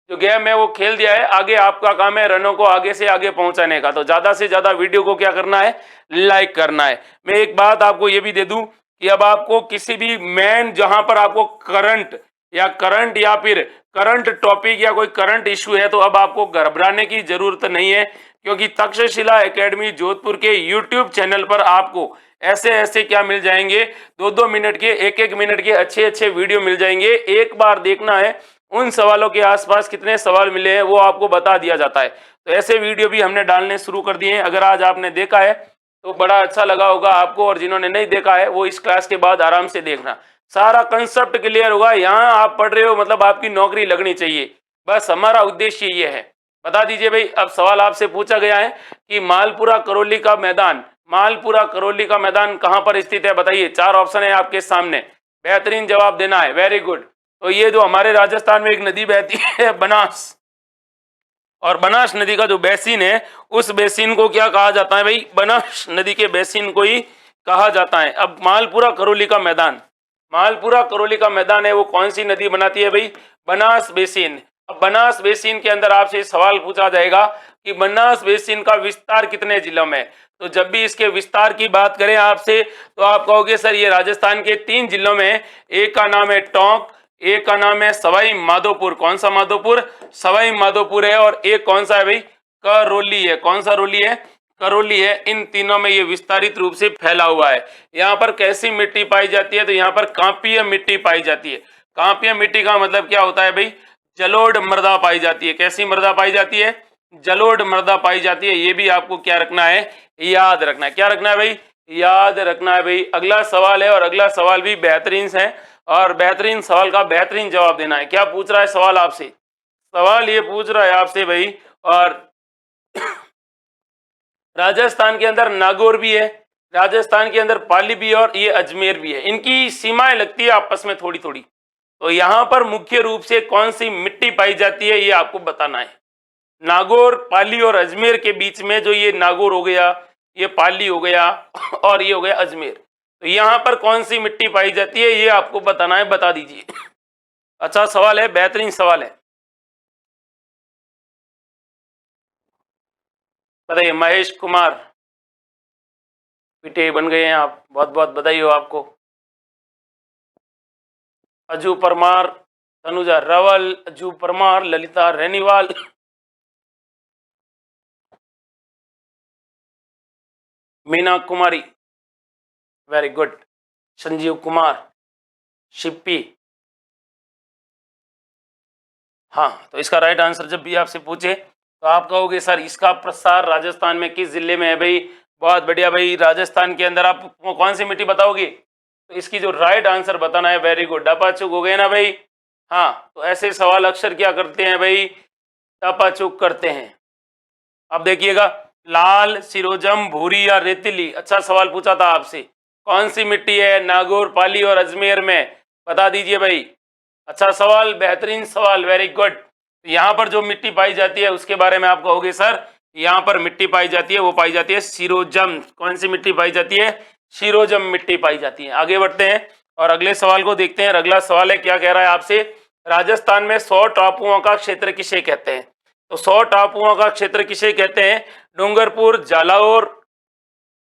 जो गेम है वो खेल दिया है। आगे आपका काम है रनों को आगे से आगे पहुंचाने का। तो ज्यादा से ज्यादा वीडियो को क्या करना है? लाइक करना है। मैं एक बात आपको ये भी दे दूं कि अब आपको किसी भी मेन जहां पर आपको करंट या फिर करंट टॉपिक या कोई करंट इश्यू है, तो अब आपको घबराने की जरूरत नहीं है, क्योंकि तक्षशिला एकेडमी जोधपुर के यूट्यूब चैनल पर आपको ऐसे ऐसे क्या मिल जाएंगे, 2-2 मिनट के, 1-1 मिनट के अच्छे अच्छे वीडियो मिल जाएंगे। एक बार देखना है, उन सवालों के आसपास कितने सवाल मिले हैं वो आपको बता दिया जाता है। तो ऐसे वीडियो भी हमने डालने शुरू कर दिए हैं। अगर आज आपने देखा है तो बड़ा अच्छा लगा होगा आपको, और जिन्होंने नहीं देखा है वो इस क्लास के बाद आराम से देखना। सारा कंसेप्ट क्लियर होगा। यहाँ आप पढ़ रहे हो मतलब आपकी नौकरी लगनी चाहिए, बस हमारा उद्देश्य ये है। बता दीजिए भाई, अब सवाल आपसे पूछा गया है कि मालपुरा करौली का मैदान कहाँ पर स्थित है? बताइए। 4 ऑप्शन है आपके सामने, बेहतरीन जवाब देना है। Very good. तो ये जो हमारे राजस्थान में एक नदी बहती है बनास, और बनास नदी का जो बेसिन है उस बेसिन को क्या कहा जाता है भाई? बनास नदी के बेसिन को ही कहा जाता है। अब मालपुरा करौली का मैदान है वो कौन सी नदी बनाती है भाई? बनास बेसिन। अब बनास बेसिन के अंदर आपसे सवाल पूछा जाएगा कि बनास बेसिन का विस्तार कितने जिलों में? तो जब भी इसके विस्तार की बात करें आपसे तो आप कहोगे सर ये राजस्थान के 3 जिलों में। एक का नाम है टोंक, एक का नाम है सवाई माधोपुर। कौन सा माधोपुर? सवाई माधोपुर है। और एक कौन सा है भाई? करौली है। कौन सा रोली है? करौली है। इन तीनों में ये विस्तारित रूप से फैला हुआ है। यहाँ पर कैसी मिट्टी पाई जाती है? तो यहाँ पर कांपीय मिट्टी पाई जाती है। कांपीय मिट्टी का मतलब क्या होता है भाई? जलोढ़ मृदा पाई जाती है। कैसी मृदा पाई जाती है? जलोढ़ मृदा पाई जाती है। ये भी आपको क्या रखना है? याद रखना है। क्या रखना है भाई? याद रखना है भाई। अगला सवाल है और अगला सवाल भी बेहतरीन है, और बेहतरीन सवाल का बेहतरीन जवाब देना है। क्या पूछ रहा है सवाल आपसे? सवाल ये पूछ रहा है आपसे भाई, और राजस्थान के अंदर नागौर भी है, राजस्थान के अंदर पाली भी है, और ये अजमेर भी है। इनकी सीमाएं लगती है आपस में थोड़ी थोड़ी। तो यहाँ पर मुख्य रूप से कौन सी मिट्टी पाई जाती है ये आपको बताना है। नागौर, पाली और अजमेर के बीच में जो ये नागौर हो गया, ये पाली हो गया और ये हो गया अजमेर, तो यहाँ पर कौन सी मिट्टी पाई जाती है ये आपको बताना है, बता दीजिए। अच्छा सवाल है, बेहतरीन सवाल है। बताइए। महेश कुमार पीटे बन गए हैं आप, बहुत बहुत बधाई हो आपको। अजू परमार, तनुजा रावल, अजू परमार, ललिता रेनीवाल, मीना कुमारी, वेरी गुड। संजीव कुमार, शिप्पी। हाँ, तो इसका राइट आंसर जब भी आपसे पूछे तो आप कहोगे सर इसका प्रसार राजस्थान में किस जिले में है भाई। बहुत बढ़िया भाई, राजस्थान के अंदर आप कौन सी मिट्टी बताओगे, तो इसकी जो राइट आंसर बताना है, वेरी गुड। डपाचुक हो गए ना भाई। हाँ, तो ऐसे सवाल अक्सर क्या करते हैं भाई, डपाचुक करते हैं। अब देखिएगा, लाल, सिरोजम, भूरी या रेतीली। अच्छा सवाल पूछा था आपसे, कौन सी मिट्टी है नागौर, पाली और अजमेर में, बता दीजिए भाई। अच्छा सवाल, बेहतरीन सवाल, वेरी गुड। यहाँ पर जो मिट्टी पाई जाती है उसके बारे में आप कहोगे सर, यहाँ पर मिट्टी पाई जाती है वो पाई जाती है सिरोजम। कौन सी मिट्टी पाई जाती है, सिरोजम मिट्टी पाई जाती है। आगे बढ़ते हैं और अगले सवाल को देखते हैं। अगला सवाल है, क्या कह रहा है आपसे, राजस्थान में 100 टापुओं का क्षेत्र किसे कहते हैं। तो 100 टापुओं का क्षेत्र किसे कहते हैं, डूंगरपुर, जालौर,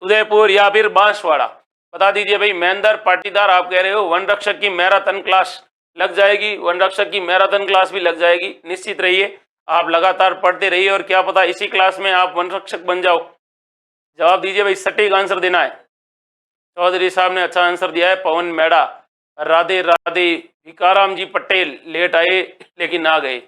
उदयपुर या फिर बांसवाड़ा, बता दीजिए भाई। महेंद्र पाटीदार आप कह रहे हो वन रक्षक की मैराथन क्लास लग जाएगी, वन रक्षक की मैराथन क्लास भी लग जाएगी, निश्चित रहिए। आप लगातार पढ़ते रहिए और क्या पता इसी क्लास में आप वन रक्षक बन जाओ। जवाब दीजिए भाई, सटीक आंसर देना है। चौधरी साहब ने अच्छा आंसर दिया है, पवन मेड़ा। राधे राधे, भिकाराम जी पटेल लेट आए लेकिन आ गए।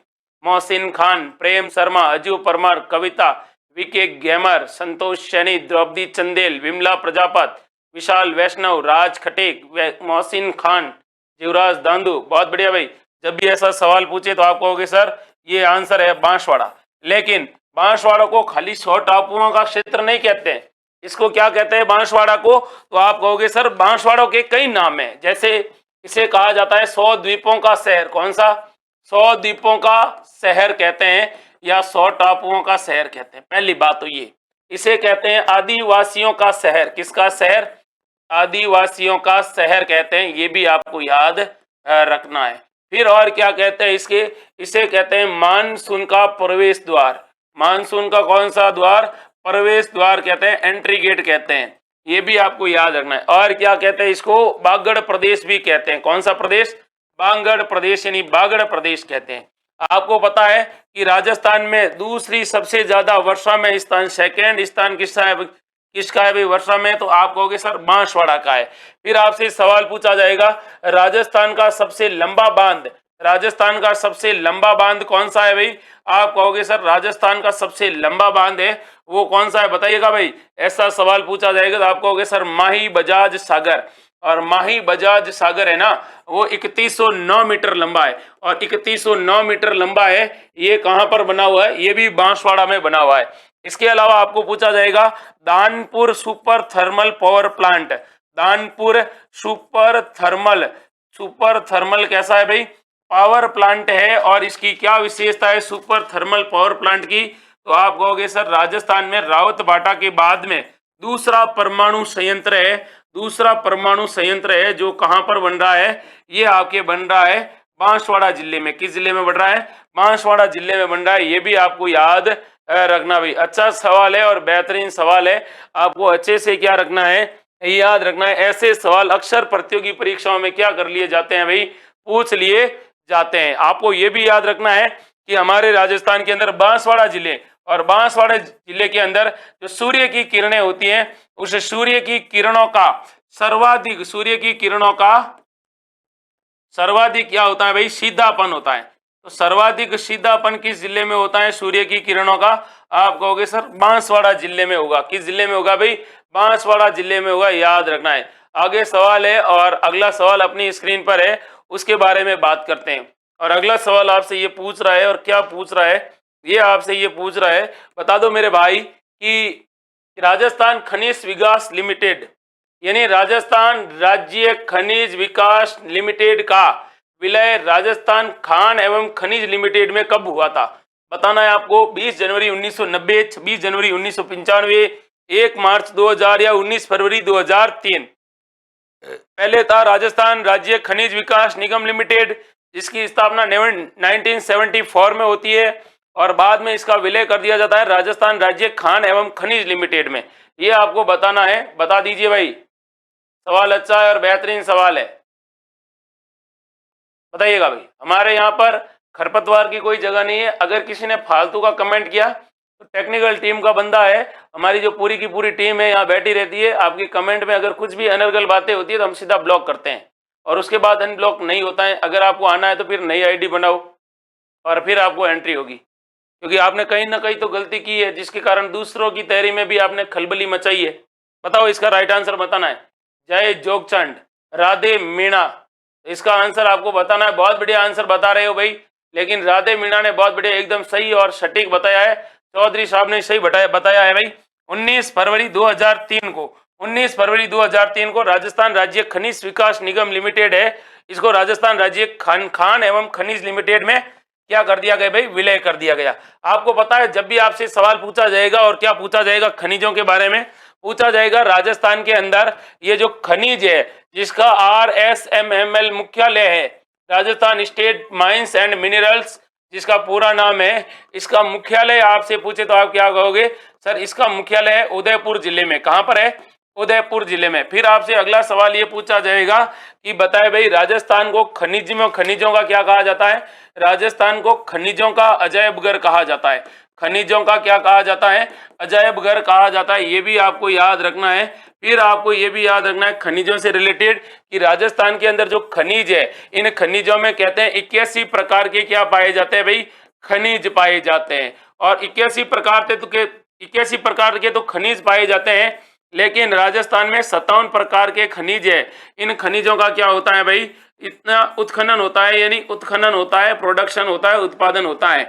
मोहसिन खान, प्रेम शर्मा, अजू परमार, कविता, विके गेमर, संतोष सैनी, द्रौपदी चंदेल, विमला प्रजापत, विशाल वैष्णव, राज खटेक, मोहसिन खान, जीवराज दांदू। बहुत बढ़िया भाई। जब भी ऐसा सवाल पूछे तो आप कहोगे सर ये आंसर है बांसवाड़ा। लेकिन बांसवाड़ा को खाली 100 टापुओं का क्षेत्र नहीं कहते हैं, इसको क्या कहते हैं बांसवाड़ा को, तो आप कहोगे सर बांसवाड़ा के कई नाम हैं। जैसे इसे कहा जाता है 100 द्वीपों का शहर। कौन सा, 100 द्वीपों का शहर कहते हैं या 100 टापुओं का शहर कहते हैं। पहली बात तो ये, इसे कहते हैं आदिवासियों का शहर। किसका शहर, आदिवासियों का शहर कहते हैं, ये भी आपको याद रखना है। फिर और क्या कहते हैं इसके, इसे कहते हैं मानसून का प्रवेश द्वार। मानसून का कौन सा द्वार, प्रवेश द्वार कहते हैं, एंट्री गेट कहते हैं, ये भी आपको याद रखना है। और क्या कहते हैं इसको, बागड़ प्रदेश भी कहते हैं। कौन सा प्रदेश, बागड़ प्रदेश यानी बागड़ प्रदेश कहते हैं। आपको पता है कि राजस्थान में दूसरी सबसे ज्यादा वर्षा में स्थान, सेकेंड स्थान किसका है भाई वर्षा में, तो आप कहोगे सर बांसवाड़ा का है। फिर आपसे सवाल पूछा जाएगा, राजस्थान का सबसे लंबा बांध, राजस्थान का सबसे लंबा बांध कौन सा है भाई, आप कहोगे सर राजस्थान का सबसे लंबा बांध है वो कौन सा है, बताइएगा भाई। ऐसा सवाल पूछा जाएगा तो आप कहोगे सर माही बजाज सागर। और माही बजाज सागर है ना, वो 3109 मीटर लंबा है। और 3109 मीटर लंबा है, ये कहां पर बना हुआ है, ये भी बांसवाड़ा में बना हुआ है। इसके अलावा आपको पूछा जाएगा Danpur super thermal power plant. Danpur super thermal कैसा है भाई, पावर प्लांट है। और इसकी क्या विशेषता है सुपर थर्मल पावर प्लांट की, तो आप कहोगे सर राजस्थान में रावतबाटा के बाद में दूसरा परमाणु संयंत्र है। दूसरा परमाणु संयंत्र है जो कहां पर बन रहा है, ये आपके बन रहा है बांसवाड़ा जिले में। किस जिले में बन रहा है, बांसवाड़ा जिले में बन रहा है, ये भी आपको याद रखना भाई। अच्छा सवाल है और बेहतरीन सवाल है, आपको अच्छे से क्या रखना है, याद रखना है। ऐसे सवाल अक्सर प्रतियोगी परीक्षाओं में क्या कर लिए जाते हैं भाई, पूछ लिए जाते हैं। आपको ये भी याद रखना है कि हमारे राजस्थान के अंदर बांसवाड़ा जिले और बांसवाड़ा जिले के अंदर जो सूर्य की किरणें होती हैं, उस सूर्य की किरणों का सर्वाधिक, सूर्य की किरणों का सर्वाधिक क्या होता है भाई, सीधापन होता है। तो सर्वाधिक सीधापन किस जिले में होता है सूर्य की किरणों का, आप कहोगे सर बांसवाड़ा जिले में होगा। किस जिले में होगा भाई, बांसवाड़ा जिले में होगा, याद रखना है। आगे सवाल है और अगला सवाल अपनी स्क्रीन पर है, उसके बारे में बात करते हैं। और अगला सवाल आपसे ये पूछ रहा है, और क्या पूछ रहा है, ये आपसे ये पूछ रहा है, बता दो मेरे भाई कि राजस्थान खनिज विकास लिमिटेड यानी राजस्थान राज्य खनिज विकास लिमिटेड का विलय राजस्थान खान एवं खनिज लिमिटेड में कब हुआ था, बताना है आपको। 20 जनवरी 1990, 26 जनवरी 1995, 1 मार्च 2000 या 19 फरवरी 2003। पहले था राजस्थान राज्य खनिज विकास निगम लिमिटेड, जिसकी स्थापना 1974 में होती है और बाद में इसका विलय कर दिया जाता है राजस्थान राज्य खान एवं खनिज लिमिटेड में। ये आपको बताना है, बता दीजिए भाई। सवाल अच्छा है और बेहतरीन सवाल है, बताइएगा भाई। हमारे यहाँ पर खरपतवार की कोई जगह नहीं है। अगर किसी ने फालतू का कमेंट किया तो टेक्निकल टीम का बंदा है, हमारी जो पूरी की पूरी टीम है यहाँ बैठी रहती है। आपकी कमेंट में अगर कुछ भी अनर्गल बातें होती है तो हम सीधा ब्लॉक करते हैं और उसके बाद अनब्लॉक नहीं होता है। अगर आपको आना है तो फिर नई आईडी बनाओ और फिर आपको एंट्री होगी, क्योंकि आपने कहीं ना कहीं तो गलती की है जिसके कारण दूसरों की तैयारी में भी आपने खलबली मचाई है। बताओ इसका राइट आंसर बताना है। जय जोगचंद, राधे मीणा, इसका आंसर आपको बताना है। बहुत बढ़िया आंसर बता रहे हो भाई, लेकिन राधे मीणा ने बहुत बढ़िया एकदम सही और सटीक बताया है। चौधरी साहब ने सही बताया है भाई। 19 फरवरी 2003 को 19 फरवरी 2003 को राजस्थान राज्य खनिज विकास निगम लिमिटेड है, इसको राजस्थान राज्य खान एवं खनिज लिमिटेड में क्या कर दिया गया भाई, विलय कर दिया गया। आपको पता है जब भी आपसे सवाल पूछा जाएगा और क्या पूछा जाएगा, खनिजों के बारे में पूछा जाएगा। राजस्थान के अंदर ये जो खनिज है जिसका RSMML मुख्यालय है, Rajasthan state mines and minerals जिसका पूरा नाम है, इसका मुख्यालय आपसे पूछे तो आप क्या कहोगे, सर इसका मुख्यालय है उदयपुर जिले में। कहां पर है, उदयपुर जिले में। फिर आपसे अगला सवाल ये पूछा जाएगा कि बताए भाई राजस्थान को खनिजों का क्या कहा जाता है। राजस्थान को खनिजों का अजैब घर कहा जाता है। खनिजों का क्या कहा जाता है, अजैब घर कहा जाता है। ये भी आपको याद रखना है। फिर आपको ये भी याद रखना है खनिजों से रिलेटेड कि राजस्थान के अंदर जो खनिज है, इन खनिजों में कहते हैं 81 प्रकार के क्या पाए जाते हैं भाई, खनिज पाए जाते हैं। और 81 प्रकार के तो खनिज पाए जाते हैं, लेकिन राजस्थान में 57 प्रकार के खनिज है। इन खनिजों का क्या होता है भाई, इतना उत्खनन होता है, यानी उत्खनन होता है, प्रोडक्शन होता है, उत्पादन होता है।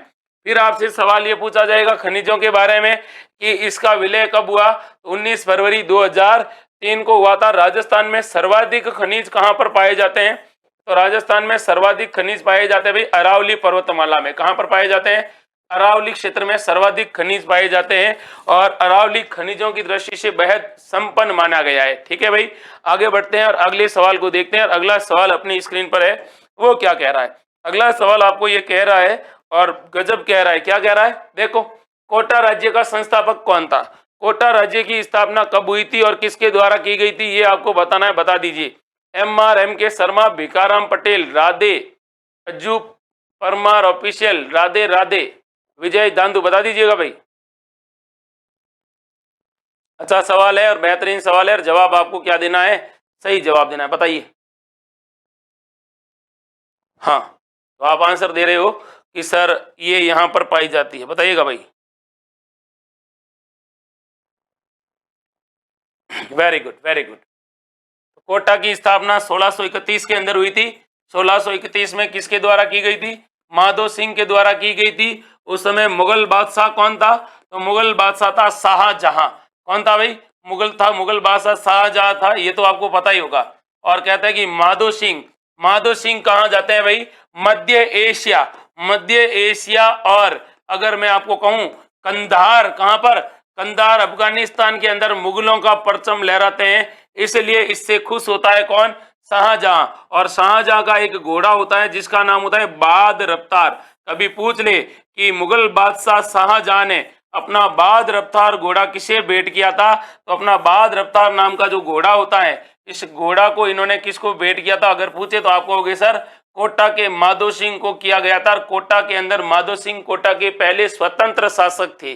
फिर आपसे सवाल ये पूछा जाएगा खनिजों के बारे में कि इसका विलय कब हुआ। 19 फरवरी 2003 को हुआ था। राजस्थान में सर्वाधिक खनिज कहां पर पाए जाते हैं, तो राजस्थान में सर्वाधिक खनिज पाए जाते हैं भाई अरावली पर्वतमाला में। कहां पर पाए जाते हैं, अरावली क्षेत्र में सर्वाधिक खनिज पाए जाते हैं और अरावली खनिजों की दृष्टि से बेहद संपन्न माना गया है। ठीक है भाई, आगे बढ़ते हैं और अगले सवाल को देखते हैं। और अगला सवाल अपनी स्क्रीन पर है, वो क्या कह रहा है। अगला सवाल आपको ये कह रहा है और गजब कह रहा है। क्या कह रहा है, देखो, कोटा राज्य का संस्थापक कौन था। कोटा राज्य की स्थापना कब हुई थी और किसके द्वारा की गई थी, ये आपको बताना है, बता दीजिए। MRMK शर्मा, भिकाराम पटेल, राधे, अज्जू परमार ऑफिशियल, राधे राधे, विजय दांदू, बता दीजिएगा भाई। अच्छा सवाल है और बेहतरीन सवाल है और जवाब आपको क्या देना है, सही जवाब देना है, बताइए। हाँ, तो आप आंसर दे रहे हो कि सर ये यहां पर पाई जाती है, बताइएगा भाई। Very good, very good. Kota की स्थापना 1631 के अंदर हुई थी। 1631 में किसके द्वारा की गई थी, माधो सिंह के द्वारा की गई थी। उस समय मुगल बादशाह कौन था, तो मुगल बादशाह था शाहजहां। कौन था भाई, मुगल बादशाह शाहजहां था, ये तो आपको पता ही होगा। और कहता है कि माधो सिंह कहाँ जाते हैं भाई, मध्य एशिया। और अगर मैं आपको कहूं कंधार, कहां पर, कंधार अफगानिस्तान के अंदर मुगलों का परचम लहराते हैं, इसलिए इससे खुश होता है कौन, शाहजहां। और शाहजहां का एक घोड़ा होता है जिसका नाम होता है बाद रफ्तार। कभी पूछ ले कि मुगल बादशाह शाहजहां ने अपना बाद रफ्तार घोड़ा किसे भेंट किया था, तो अपना बाद रफ्तार नाम का जो घोड़ा होता है, इस घोड़ा को इन्होंने किसको भेंट किया था, अगर पूछे तो आप कहोगे सर कोटा के माधो सिंह को किया गया था। कोटा के अंदर माधो सिंह कोटा के पहले स्वतंत्र शासक थे।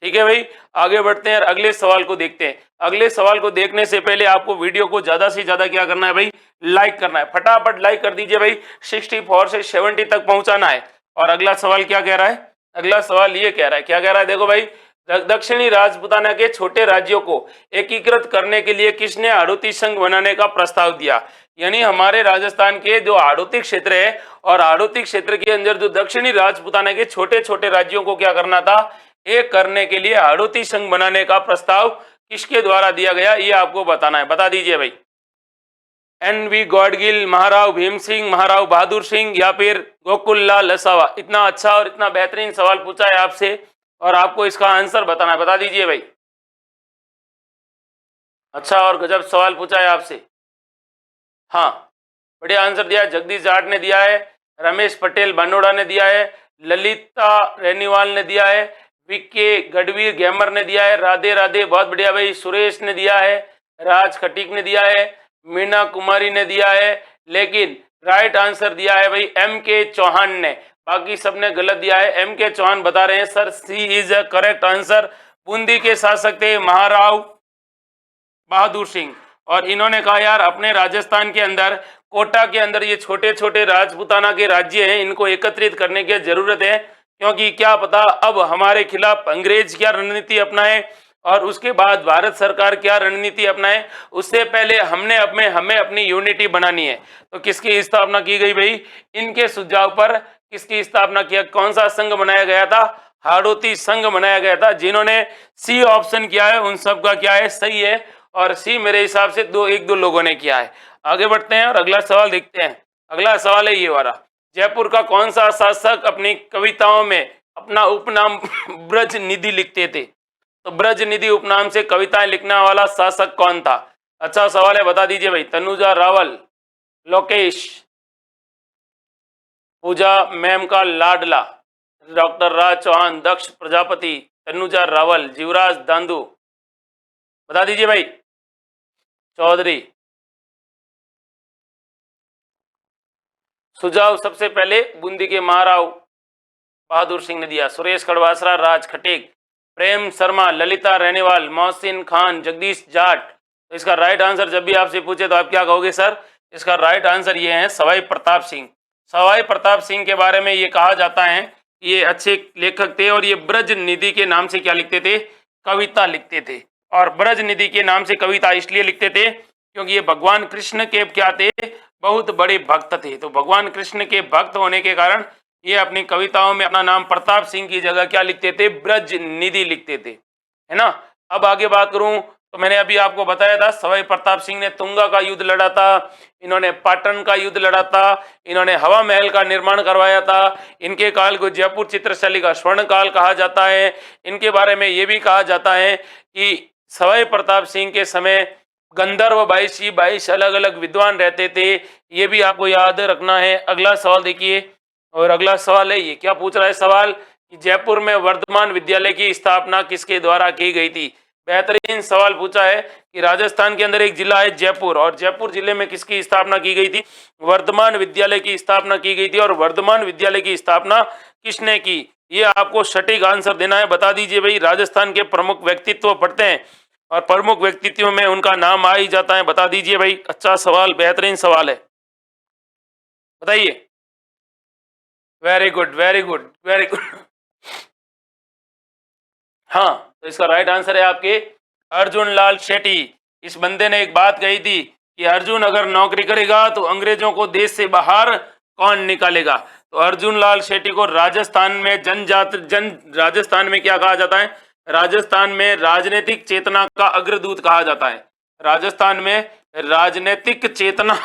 ठीक है भाई, आगे बढ़ते हैं और अगले सवाल को देखते हैं। अगले सवाल को देखने से पहले आपको वीडियो को ज्यादा से ज्यादा क्या करना है भाई, लाइक करना है। फटाफट लाइक कर दीजिए भाई, 64 से 70 तक पहुंचाना है। और अगला सवाल क्या कह रहा है, अगला सवाल ये कह रहा है, क्या कह रहा है, देखो भाई, दक्षिणी राजपुताना के छोटे राज्यों को एकीकृत करने के लिए किसने हाड़ौती संघ बनाने का प्रस्ताव दिया। यानी हमारे राजस्थान के जो हाड़ौती क्षेत्र है और हाड़ौती क्षेत्र के अंदर जो दक्षिणी राजपुताना के छोटे छोटे राज्यों को क्या करना था, एक करने के लिए हाड़ौती संघ बनाने का प्रस्ताव किसके द्वारा दिया गया, ये आपको बताना है, बता दीजिए भाई। NV गॉडगिल, महाराव भीम सिंह, महाराव बहादुर सिंह या फिर गोकुल लाल लसावा। इतना अच्छा और इतना बेहतरीन सवाल पूछा है आपसे और आपको इसका आंसर बताना है, बता दीजिए भाई। अच्छा और गजब सवाल पूछा है आपसे। हाँ, बढ़िया आंसर दिया है। जगदीश जाट ने दिया है, रमेश पटेल बनोड़ा ने दिया है, ललिता रेनीवाल ने दिया है, वीके गढ़वीर गैमर ने दिया है, राधे राधे बहुत बढ़िया भाई, सुरेश ने दिया है, राज खटीक ने दिया है, मीना कुमारी ने दिया है, लेकिन राइट आंसर दिया है भाई एम के चौहान ने। बाकी सबने गलत दिया है। एम के चौहान बता रहे हैं sir she is a correct answer. Bundi के शासक थे महाराव बहादुर सिंह, और इन्होंने कहा यार अपने राजस्थान के अंदर कोटा के अंदर ये छोटे छोटे राजपूताना के राज्य हैं, इनको एकत्रित करने की जरूरत है, क्योंकि क्या पता अब हमारे खिलाफ अंग्रेज क्या रणनीति अपनाए और उसके बाद भारत सरकार क्या रणनीति अपनाए, उससे पहले हमें अपनी यूनिटी बनानी है। तो किसकी स्थापना की गई भाई? इनके सुझाव पर किसकी स्थापना किया? कौन सा संघ बनाया गया था? हाड़ौती संघ बनाया गया था। जिन्होंने सी ऑप्शन किया है उन सब का क्या है? सही है, और सी मेरे हिसाब से एक दो लोगों ने किया है। आगे बढ़ते हैं और अगला सवाल देखते हैं। अगला सवाल है ये वाला, जयपुर का कौन सा शासक अपनी कविताओं में अपना उपनाम ब्रज निधि लिखते थे? तो ब्रज निधि उपनाम से कविताएं लिखने वाला शासक कौन था? अच्छा सवाल है, बता दीजिए भाई। तनुजा रावल, लोकेश, पूजा मैम का लाडला, डॉक्टर राज चौहान, दक्ष प्रजापति, तनुजा रावल, जीवराज दांदू, बता दीजिए भाई। चौधरी। सुझाव सबसे पहले बूंदी के महाराव बहादुर सिंह ने दिया, सुरेश कड़वासरा, राज खटीक, प्रेम शर्मा, ललिता रेनीवाल, मोहसिन खान, जगदीश जाट। तो इसका राइट आंसर जब भी आपसे पूछे तो आप क्या कहोगे सर? इसका राइट आंसर ये है सवाई प्रताप सिंह। सवाई प्रताप सिंह के बारे में ये कहा जाता है ये अच्छे लेखक थे, और ये ब्रज निधि के नाम से क्या लिखते थे? कविता लिखते थे। और ब्रज निधि के नाम से कविता इसलिए लिखते थे क्योंकि ये भगवान कृष्ण के क्या थे? बहुत बड़े भक्त थे। तो भगवान कृष्ण के भक्त होने के कारण ये अपनी कविताओं में अपना नाम प्रताप सिंह की जगह क्या लिखते थे? ब्रज निधि लिखते थे, है ना। अब आगे बात करूं तो मैंने अभी आपको बताया था सवाई प्रताप सिंह ने तुंगा का युद्ध लड़ा था, इन्होंने पाटन का युद्ध लड़ा था, इन्होंने हवा महल का निर्माण करवाया था, इनके काल को जयपुर चित्रशैली का स्वर्ण काल कहा जाता है। इनके बारे में ये भी कहा जाता है कि सवाई प्रताप सिंह के समय गंधर्व 22 अलग अलग विद्वान रहते थे, ये भी आपको याद रखना है। अगला सवाल देखिए, और अगला सवाल है ये क्या पूछ रहा है सवाल कि जयपुर में वर्धमान विद्यालय की स्थापना किसके द्वारा की गई थी? बेहतरीन सवाल पूछा है कि राजस्थान के अंदर एक जिला है जयपुर, और जयपुर जिले में किसकी स्थापना की गई थी? वर्धमान विद्यालय की स्थापना की गई थी। और वर्धमान विद्यालय की स्थापना किसने की? ये आपको सटीक आंसर देना है। बता दीजिए भाई। राजस्थान के प्रमुख व्यक्तित्व पढ़ते हैं और प्रमुख व्यक्तित्व में उनका नाम आ ही जाता है। बता दीजिए भाई। अच्छा सवाल, बेहतरीन सवाल है, बताइए। Very good, very good, very good. हाँ, तो इसका राइट आंसर है आपके अर्जुन लाल शेट्टी। इस बंदे ने एक बात कही थी कि अर्जुन अगर नौकरी करेगा तो अंग्रेजों को देश से बाहर कौन निकालेगा? तो अर्जुन लाल शेट्टी को राजस्थान में राजस्थान में क्या कहा जाता है? राजस्थान में राजनीतिक चेतना का अग्रदूत कहा जाता है। राजस्थान में राजनीतिक चेतना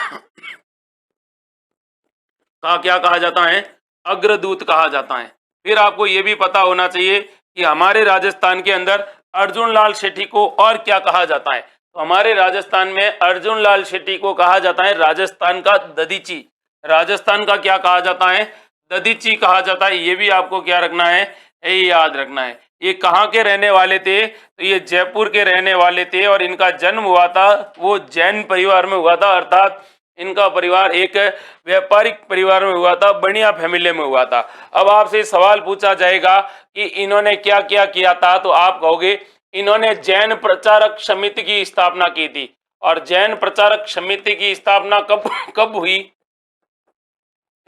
का क्या कहा जाता है? अग्रदूत कहा जाता है। फिर आपको यह भी पता होना चाहिए कि हमारे राजस्थान के अंदर अर्जुन लाल शेट्टी को और क्या कहा जाता है। तो हमारे राजस्थान में अर्जुन लाल शेट्टी को कहा जाता है राजस्थान का दधीची। राजस्थान का क्या कहा जाता है? दधीची कहा जाता है। ये भी आपको क्या रखना है? यही याद रखना है। ये कहाँ के रहने वाले थे? तो ये जयपुर के रहने वाले थे, और इनका जन्म हुआ था वो जैन परिवार में हुआ था, अर्थात इनका परिवार एक व्यापारिक परिवार में हुआ था, बढ़िया फैमिली में हुआ था। अब आपसे सवाल पूछा जाएगा कि इन्होंने क्या क्या किया था, तो आप कहोगे इन्होंने जैन प्रचारक समिति की स्थापना की थी। और जैन प्रचारक समिति की स्थापना कब कब हुई?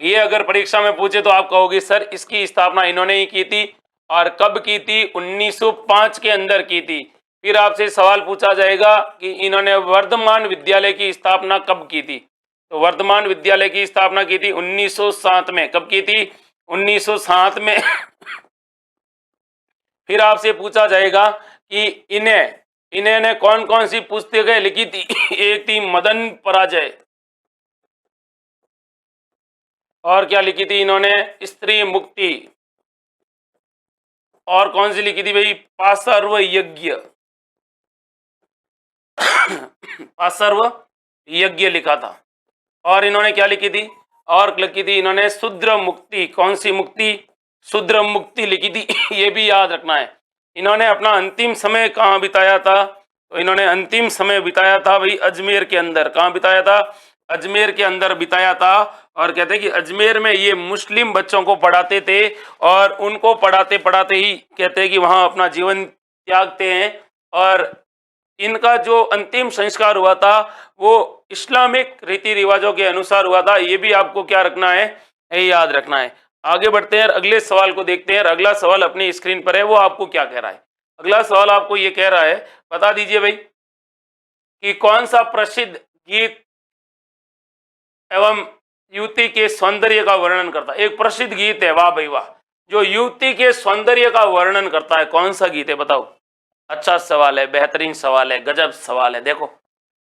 ये अगर परीक्षा में पूछे तो आप कहोगे सर इसकी स्थापना इन्होंने ही की थी। और कब की थी? 1905 के अंदर की थी। फिर आपसे सवाल पूछा जाएगा कि इन्होंने वर्धमान विद्यालय की स्थापना कब की थी? तो वर्धमान विद्यालय की स्थापना की थी 1907 में। कब की थी? 1907 में। फिर आपसे पूछा जाएगा कि इन्हें कौन कौन सी पुस्तकें लिखी थी? एक थी मदन पराजय, और क्या लिखी थी इन्होंने? स्त्री मुक्ति, और कौन सी लिखी थी भाई? पार्श्व यज्ञ। पार्श्व यज्ञ लिखा था। और इन्होंने क्या लिखी थी, और लिखी थी इन्होंने शूद्र मुक्ति। कौन सी मुक्ति? शूद्र मुक्ति लिखी थी। ये भी याद रखना है। इन्होंने अपना अंतिम समय कहाँ बिताया था? तो इन्होंने अंतिम समय बिताया था भाई अजमेर के अंदर। कहाँ बिताया था? अजमेर के अंदर बिताया था। और कहते हैं कि अजमेर में ये मुस्लिम बच्चों को पढ़ाते थे, और उनको पढ़ाते पढ़ाते ही कहते हैं कि वहाँ अपना जीवन त्यागते हैं। और इनका जो अंतिम संस्कार हुआ था वो इस्लामिक रीति रिवाजों के अनुसार हुआ था। ये भी आपको क्या रखना है, यही याद रखना है। आगे बढ़ते हैं, अगले सवाल को देखते हैं। अगला सवाल अपनी स्क्रीन पर है, वो आपको क्या कह रहा है। अगला सवाल आपको ये कह रहा है, बता दीजिए भाई कि कौन सा प्रसिद्ध गीत एवं युवती के सौंदर्य का वर्णन करता है। एक प्रसिद्ध गीत है, वाह भाई वाह, जो युवती के सौंदर्य का वर्णन करता है। कौन सा गीत है बताओ? अच्छा सवाल है, बेहतरीन सवाल है, गजब सवाल है। देखो,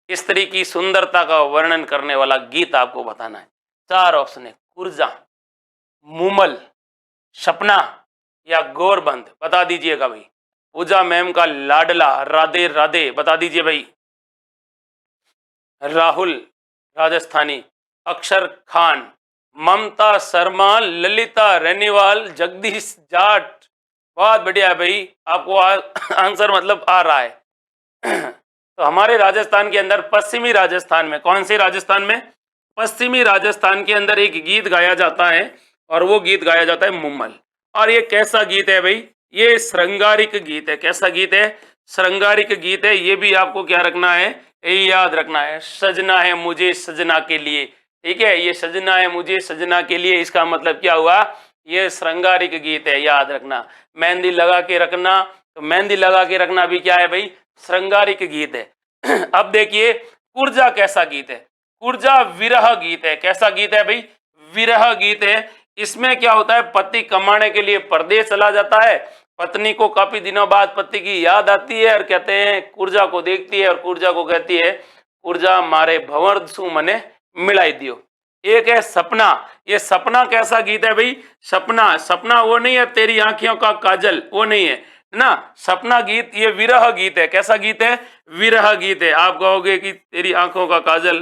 स्त्री की सुंदरता का वर्णन करने वाला गीत आपको बताना है। 4 ऑप्शन है, कुर्जा, मुमल, सपना या गोरबंद। बता दीजिएगा भाई। पूजा मैम का लाडला राधे राधे, बता दीजिए भाई। राहुल राजस्थानी, अक्षर खान, ममता शर्मा, ललिता रेनीवाल, जगदीश जाट। बहुत बढ़िया है भाई, आपको आंसर मतलब आ रहा है। तो हमारे राजस्थान के अंदर, पश्चिमी राजस्थान में, कौन से राजस्थान में? पश्चिमी राजस्थान के अंदर एक गीत गाया जाता है, और वो गीत गाया जाता है मुम्मल। और ये कैसा गीत है भाई? ये श्रृंगारिक गीत है। कैसा गीत है? श्रृंगारिक गीत है। ये भी आपको क्या रखना है, यही याद रखना है। सजना है मुझे सजना के लिए, ठीक है, ये सजना है मुझे सजना के लिए, इसका मतलब क्या हुआ? ये श्रृंगारिक गीत है, याद रखना। मेहंदी लगा के रखना, तो मेहंदी लगा के रखना भी क्या है भाई? श्रृंगारिक गीत है। अब देखिए, कुर्जा कैसा गीत है? कुर्जा विरह गीत है। कैसा गीत है भाई? विरह गीत है। इसमें क्या होता है, पति कमाने के लिए परदेश चला जाता है, पत्नी को काफी दिनों बाद पति की याद आती है, और कहते हैं कुर्जा को देखती है और कुर्जा को कहती है, कुर्जा मारे भंवर सु मने मिलाई दियो। एक है सपना। ये सपना कैसा गीत है भाई? सपना, सपना वो नहीं है तेरी आंखों का काजल, वो नहीं है ना। सपना गीत ये विरह गीत है। कैसा गीत है? विरह गीत है। आप कहोगे कि तेरी आंखों का काजल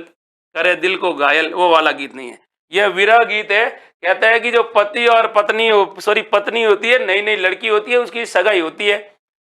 करे दिल को घायल, वो वाला गीत नहीं है, यह विरह गीत है। कहता है कि जो पति और पत्नी पत्नी होती है, नई नई लड़की होती है, उसकी सगाई होती है,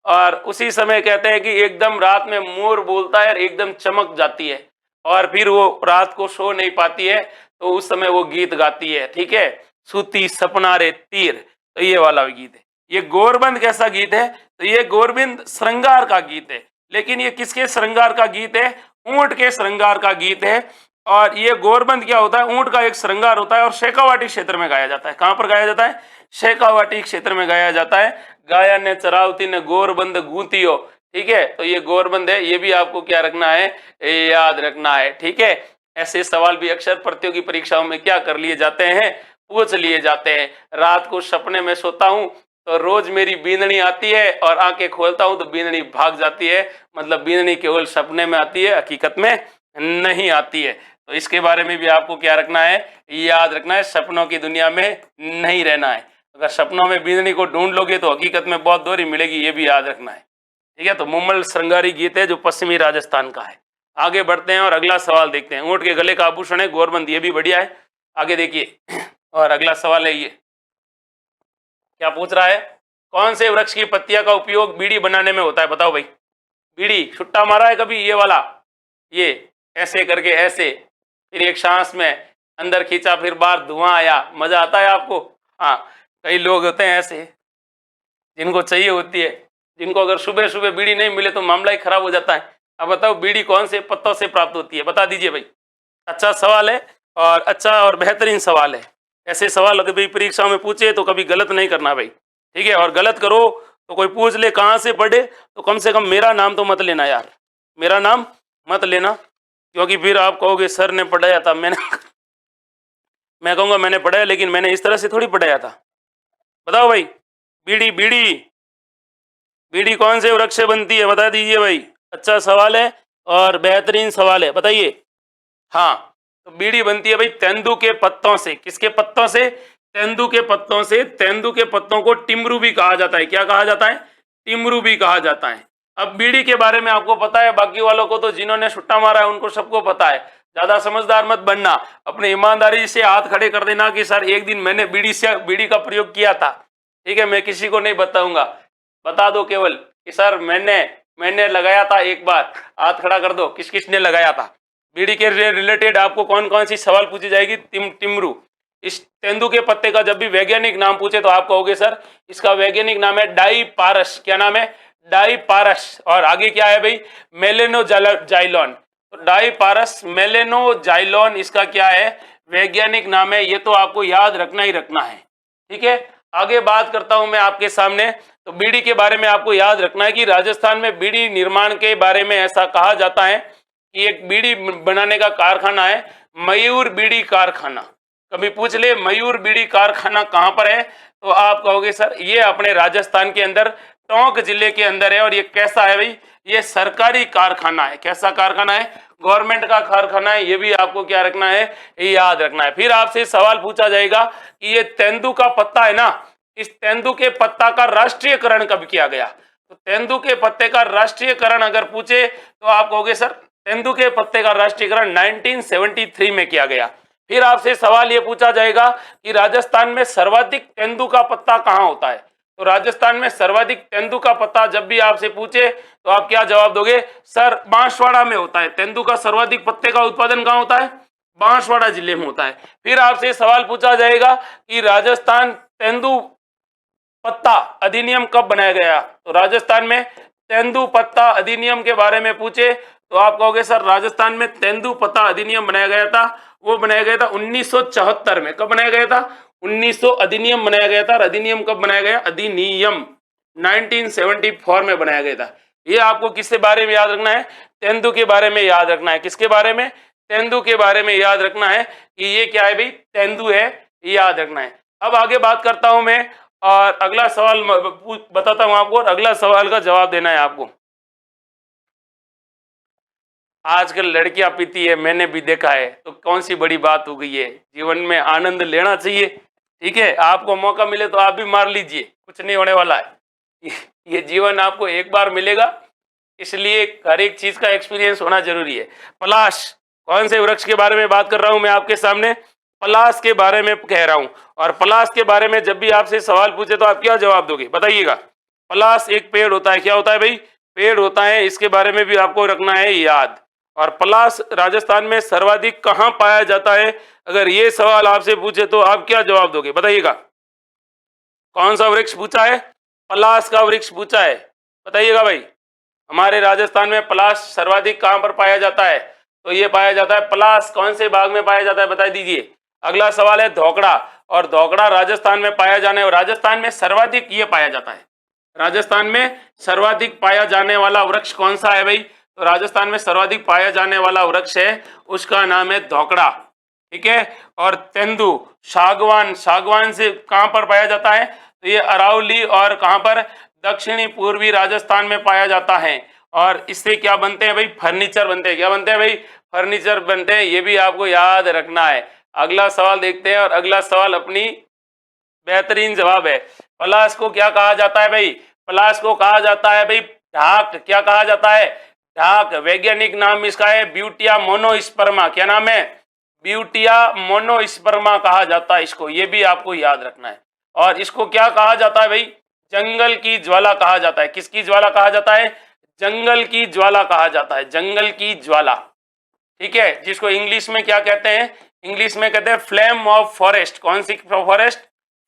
और उसी समय कहते हैं कि एकदम रात में मोर बोलता है और एकदम चमक जाती है, और फिर वो रात को सो नहीं पाती है, तो उस समय वो गीत गाती है, ठीक है, सूती सपना रे तीर। तो ये वाला गीत है। ये गोरबंद कैसा गीत है? तो ये गोरबंद श्रृंगार का गीत है। लेकिन ये किसके श्रृंगार का गीत है? ऊंट के श्रृंगार का गीत है। और ये गोरबंद क्या होता है? ऊंट का एक श्रृंगार होता है, और शेखावाटी क्षेत्र में गाया जाता है। कहां पर गाया जाता है? शेखावाटी क्षेत्र में गाया जाता है। गाया ने चरावती ने गोरबंद गूंतियो, ठीक है। तो ये गोरबंद है, ये भी आपको क्या रखना है, याद रखना है, ठीक है। ऐसे सवाल भी अक्सर प्रतियोगी परीक्षाओं में क्या कर लिए जाते हैं, पूछ लिए जाते हैं। रात को सपने में सोता हूं तो रोज मेरी बींदनी आती है, और आंखें खोलता हूं तो बींदनी भाग जाती है। मतलब बींदनी केवल सपने में आती है, हकीकत में नहीं आती है। तो इसके बारे में भी आपको क्या रखना है, याद रखना है। सपनों की दुनिया में नहीं रहना है। अगर सपनों में बींदनी को ढूंढ लोगे तो हकीकत में बहुत दूरी मिलेगी, ये भी याद रखना है, ठीक है। तो मुम्मल श्रृंगारी गीत है जो पश्चिमी राजस्थान का है। आगे बढ़ते हैं और अगला सवाल देखते हैं। ऊंट के गले का आभूषण है गोरबंद, ये भी बढ़िया है। आगे देखिए, और अगला सवाल है ये, क्या पूछ रहा है, कौन से वृक्ष की पत्तियां का उपयोग बीड़ी बनाने में होता है? बताओ भाई। बीड़ी छुट्टा मारा है कभी? ये वाला, ये ऐसे करके ऐसे, फिर एक सांस में अंदर खींचा, फिर बाहर धुआं आया, मजा आता है आपको? हाँ, कई लोग होते हैं ऐसे जिनको चाहिए होती है, जिनको अगर सुबह सुबह बीड़ी नहीं मिले तो मामला ही खराब हो जाता है। अब बताओ बीड़ी कौन से पत्तों से प्राप्त होती है? बता दीजिए भाई। अच्छा सवाल है, और अच्छा और बेहतरीन सवाल है। ऐसे सवाल कभी परीक्षाओं में पूछे तो कभी गलत नहीं करना भाई, ठीक है। और गलत करो तो कोई पूछ ले कहाँ से पढ़े, तो कम से कम मेरा नाम तो मत लेना यार, मेरा नाम मत लेना, क्योंकि फिर आप कहोगे सर ने पढ़ाया था। मैं कहूँगा मैंने पढ़ाया, लेकिन मैंने इस तरह से थोड़ी पढ़ाया था। बताओ भाई, बीड़ी बीड़ी बीड़ी कौन से वृक्ष से बनती है? बता दीजिए भाई। अच्छा सवाल है और बेहतरीन सवाल है, बताइए। हाँ, तो बीड़ी बनती है भाई तेंदू के पत्तों से। किसके पत्तों से? तेंदू के पत्तों से। तेंदू के पत्तों को टिमरू भी कहा जाता है। क्या कहा जाता है? टिमरू भी कहा जाता है। अब बीड़ी के बारे में आपको पता है, बाकी वालों को तो जिन्होंने छुट्टा मारा है उनको सबको पता है। ज्यादा समझदार मत बनना, अपने ईमानदारी से हाथ खड़े कर देना कि सर एक दिन मैंने बीड़ी का प्रयोग किया था, ठीक है, मैं किसी को नहीं बताऊंगा, बता दो केवल कि सर मैंने लगाया था एक बार, हाथ खड़ा कर दो किस किसने लगाया था। बीड़ी के रिलेटेड आपको कौन कौन सी सवाल पूछी जाएगी, टिमरू। इस तेंदू के पत्ते का जब भी वैज्ञानिक नाम पूछे तो आप कहोगे सर इसका वैज्ञानिक नाम है डाईपारस। क्या नाम है, डाईपारस। और आगे क्या है भाई, मेलेनोजाइलॉन। तो डाईपारस मेलेनोजाइलॉन इसका क्या है, वैज्ञानिक नाम है। ये तो आपको याद रखना ही रखना है, ठीक है। आगे बात करता हूं मैं आपके सामने। तो बीड़ी के बारे में आपको याद रखना है कि राजस्थान में बीड़ी निर्माण के बारे में ऐसा कहा जाता है कि एक बीड़ी बनाने का कारखाना है मयूर बीड़ी कारखाना। कभी पूछ ले मयूर बीड़ी कारखाना कहां पर है, तो आप कहोगे सर ये अपने राजस्थान के अंदर टोंक जिले के अंदर है। और ये कैसा है भाई, ये सरकारी कारखाना है। कैसा कारखाना है, गवर्नमेंट का कारखाना है। ये भी आपको क्या रखना है, ये याद रखना है। फिर आपसे सवाल पूछा जाएगा कि ये तेंदू का पत्ता है ना, इस तेंदू के पत्ता का राष्ट्रीयकरण कब किया गया। तो तेंदू के पत्ते का राष्ट्रीयकरण अगर पूछे तो आप कहोगे सर तेंदू के पत्ते का राष्ट्रीयकरण 1973 में किया गया। फिर आपसे सवाल ये पूछा जाएगा कि राजस्थान में सर्वाधिक तेंदू का पत्ता कहाँ होता है। तो राजस्थान में सर्वाधिक तेंदू का पत्ता जब भी आपसे पूछे तो आप क्या जवाब दोगे, सर बांसवाड़ा में होता है। तेंदू का सर्वाधिक पत्ते का उत्पादन कहाँ होता है, बांसवाड़ा जिले में होता है। फिर आपसे सवाल पूछा जाएगा कि राजस्थान तेंदू पत्ता अधिनियम कब बनाया गया। तो राजस्थान में तेंदू पत्ता अधिनियम के बारे में पूछे तो आप कहोगे सर राजस्थान में तेंदू पत्ता अधिनियम बनाया गया था, वो बनाया गया था 1974 में। कब बनाया गया था, 1900 अधिनियम बनाया गया था। और अधिनियम कब बनाया गया, अधिनियम 1974 में बनाया गया था। ये आपको किसके बारे में याद रखना है, तेंदू के बारे में याद रखना है। किसके बारे में, तेंदू के बारे में याद रखना है कि ये क्या है भाई, तेंदू है, याद रखना है। अब आगे बात करता हूं मैं और अगला सवाल बताता हूं आपको और अगला सवाल का जवाब देना है आपको। आजकल लड़कियां पीती है, मैंने भी देखा है, तो कौन सी बड़ी बात हो गई है, जीवन में आनंद लेना चाहिए, ठीक है। आपको मौका मिले तो आप भी मार लीजिए, कुछ नहीं होने वाला है। ये जीवन आपको एक बार मिलेगा, इसलिए हर एक चीज का एक्सपीरियंस होना जरूरी है। पलाश, कौन से वृक्ष के बारे में बात कर रहा हूं मैं आपके सामने, पलाश के बारे में कह रहा हूं। और पलाश के बारे में जब भी आपसे सवाल पूछे तो आप क्या जवाब दोगे, बताइएगा। पलाश एक पेड़ होता है, क्या होता है भाई, पेड़ होता है। इसके बारे में भी आपको रखना है याद। और पलाश राजस्थान में सर्वाधिक कहां पाया जाता है, अगर ये सवाल आपसे पूछे तो आप क्या जवाब दोगे, बताइएगा। कौन सा वृक्ष पूछा है, पलाश का वृक्ष पूछा है, बताइएगा भाई। हमारे राजस्थान में पलाश सर्वाधिक कहां पर पाया जाता है, तो ये पाया जाता है पलाश कौन से बाग में पाया जाता है, बता दीजिए। अगला सवाल है धोकड़ा, और धोकड़ा राजस्थान में पाया जाने, और राजस्थान में सर्वाधिक ये पाया जाता है। राजस्थान में सर्वाधिक पाया जाने वाला वृक्ष कौन सा है भाई, तो राजस्थान में सर्वाधिक पाया जाने वाला वृक्ष है, उसका नाम है धोकड़ा, ठीक है। और तेंदू, सागवान, सागवान से कहां पर पाया जाता है, तो ये अरावली और कहां पर, दक्षिणी पूर्वी राजस्थान में पाया जाता है। और इससे क्या बनते हैं भाई, फर्नीचर बनते हैं। क्या बनते हैं भाई, फर्नीचर बनते हैं। ये भी आपको याद रखना है। अगला सवाल देखते हैं और अगला सवाल अपनी बेहतरीन जवाब है। पलाश को क्या कहा जाता है भाई, पलाश को कहा जाता है भाई ढाक। क्या कहा जाता है, ढाक। वैज्ञानिक नाम इसका है ब्यूटिया मोनोस्पर्मा। क्या नाम है, ब्यूटिया मोनोस्पर्मा कहा जाता है इसको, ये भी आपको याद रखना है। और इसको क्या कहा जाता है भाई, जंगल की ज्वाला कहा जाता है। किसकी ज्वाला कहा जाता है, जंगल की ज्वाला कहा जाता है, जंगल की ज्वाला, ठीक है। जिसको इंग्लिश में क्या कहते हैं, इंग्लिश में कहते हैं फ्लेम ऑफ फॉरेस्ट। कौन सी फॉरेस्ट,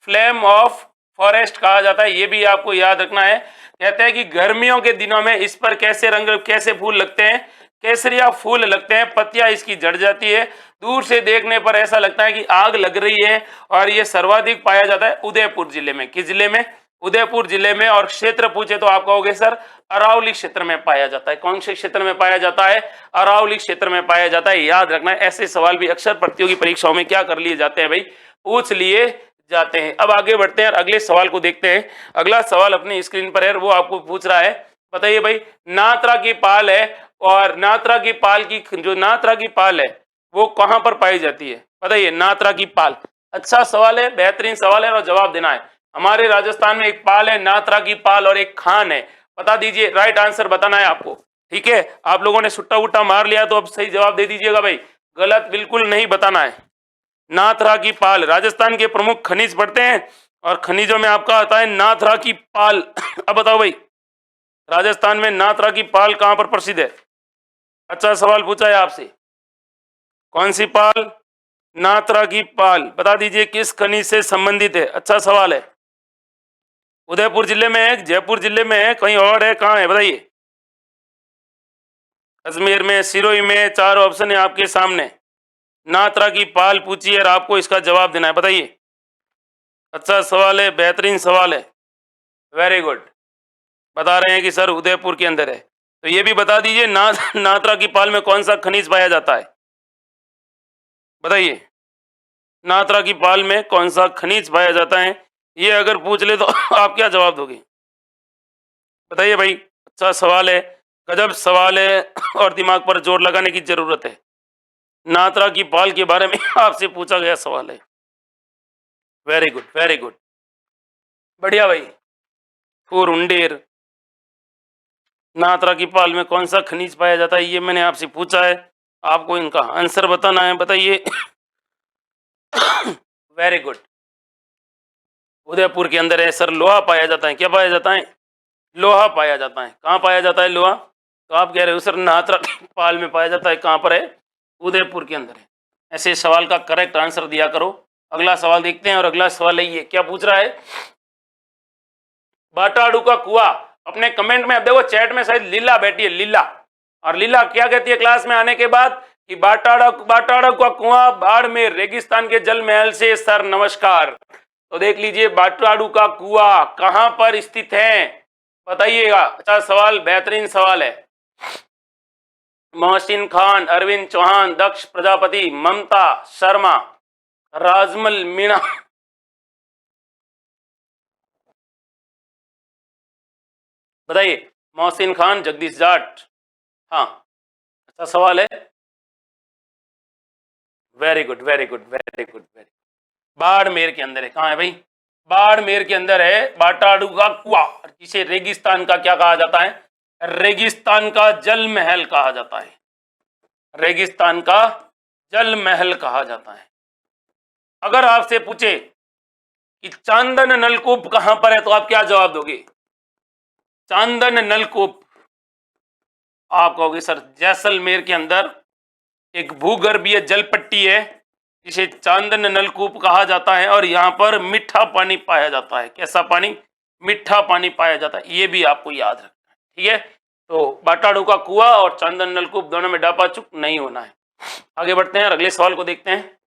फ्लेम ऑफ फॉरेस्ट कहा जाता है। ये भी आपको याद रखना है। कहते हैं कि गर्मियों के दिनों में इस पर कैसे रंग, कैसे फूल लगते हैं, केसरिया फूल लगते हैं, पत्तियां इसकी झड़ जाती है, दूर से देखने पर ऐसा लगता है कि आग लग रही है। और ये सर्वाधिक पाया जाता है उदयपुर जिले में। किस जिले में, उदयपुर जिले में। और क्षेत्र पूछे तो आप कहोगे सर अरावली क्षेत्र में पाया जाता है। कौन से क्षेत्र में पाया जाता है, अरावली क्षेत्र में पाया जाता है, याद रखना है। ऐसे सवाल भी अक्सर प्रतियोगी परीक्षाओं में क्या कर लिए जाते हैं भाई, पूछ लिए जाते हैं। अब आगे बढ़ते हैं और अगले सवाल को देखते हैं। अगला सवाल अपनी स्क्रीन पर है, वो आपको पूछ रहा है, बताइए भाई नात्रा की पाल है, और नात्रा की पाल की, जो नात्रा की पाल है वो कहां पर पाई जाती है, बताइए। नात्रा की पाल, अच्छा सवाल है, बेहतरीन सवाल है और जवाब देना है। हमारे राजस्थान में एक पाल है, नात्रा की पाल, और एक खान है, बता दीजिए। राइट आंसर बताना है आपको, ठीक है। आप लोगों ने सुट्टा वुट्टा मार लिया तो अब सही जवाब दे दीजिएगा भाई। गलत बिल्कुल नहीं बताना है। नाथरा की पाल, राजस्थान के प्रमुख खनिज पढ़ते हैं और खनिजों में आपका आता है नाथरा की पाल। अब बताओ भाई, राजस्थान में नाथरा की पाल कहां पर प्रसिद्ध है? अच्छा सवाल पूछा है आपसे। कौन सी पाल? नाथरा की पाल। बता दीजिए किस खनिज से संबंधित है? अच्छा सवाल है। उदयपुर जिले में है, जयपुर जिले में है, कहीं और है, कहां है बताइए? अजमेर में, सिरोही में, चार ऑप्शन है आपके सामने। नाथरा की पाल पूछिए और आपको इसका जवाब देना है, बताइए। अच्छा सवाल है, बेहतरीन सवाल है, वेरी गुड। बता रहे हैं कि सर उदयपुर के अंदर है, तो ये भी बता दीजिए नाथरा की पाल में कौन सा खनिज पाया जाता है? बताइए, नाथरा की पाल में कौन सा खनिज पाया जाता है? ये अगर पूछ ले तो आप क्या जवाब दोगे? बताइए भाई। अच्छा सवाल है, गजब सवाल है और दिमाग पर जोर लगाने की जरूरत है। नाथरा की पाल के बारे में आपसे पूछा गया सवाल है। वेरी गुड, वेरी गुड, बढ़िया भाई। उंडेर, नाथरा की पाल में कौन सा खनिज पाया जाता है, ये मैंने आपसे पूछा है, आपको इनका आंसर बताना है, बताइए। Very good. उदयपुर के अंदर है सर, लोहा पाया जाता है। क्या पाया जाता है? लोहा पाया जाता है। कहाँ पाया जाता है लोहा? तो आप कह रहे हो सर नाथरा की पाल में पाया जाता है, कहाँ पर है? उदयपुर के अंदर है। ऐसे सवाल का करेक्ट आंसर दिया करो। अगला सवाल देखते हैं, और अगला सवाल है ये, क्या पूछ रहा है? बाटाडू का कुआं। अपने कमेंट में, अब देखो चैट में शायद लीला बैठी है, लीला, और लीला क्या कहती है क्लास में आने के बाद कि बाटाडा का कुआं बाड़मेर रेगिस्तान के जल महल से सर नमस्कार। तो देख लीजिए बाटाडू का कुआं कहां पर स्थित है, बताइएगा। अच्छा सवाल, बेहतरीन सवाल है। मोहसिन खान, अरविंद चौहान, दक्ष प्रजापति, ममता शर्मा, राजमल मीणा। बताइए। मोहसिन खान, जगदीश जाट। हाँ, अच्छा सवाल है, very good, very good, very good, very. Barmer के अंदर है। कहाँ है भाई? बाड़मेर के अंदर है बाटाडू का कुआं, जिसे रेगिस्तान का क्या कहा जाता है? रेगिस्तान का जल महल कहा जाता है। रेगिस्तान का जल महल कहा जाता है। अगर आपसे पूछे कि चांदन नलकूप कहां पर है, तो आप क्या जवाब दोगे? चांदन नलकूप, आप कहोगे सर जैसलमेर के अंदर एक भूगर्भीय जल पट्टी है जिसे चांदन नलकूप कहा जाता है, और यहाँ पर मीठा पानी पाया जाता है। कैसा पानी? मीठा पानी पाया जाता है। ये भी आपको याद रखना है, ठीक है। तो बाटाडू का कुआं और चांदन नलकूप दोनों में डापा चुक नहीं होना है। आगे बढ़ते हैं और अगले सवाल को देखते हैं।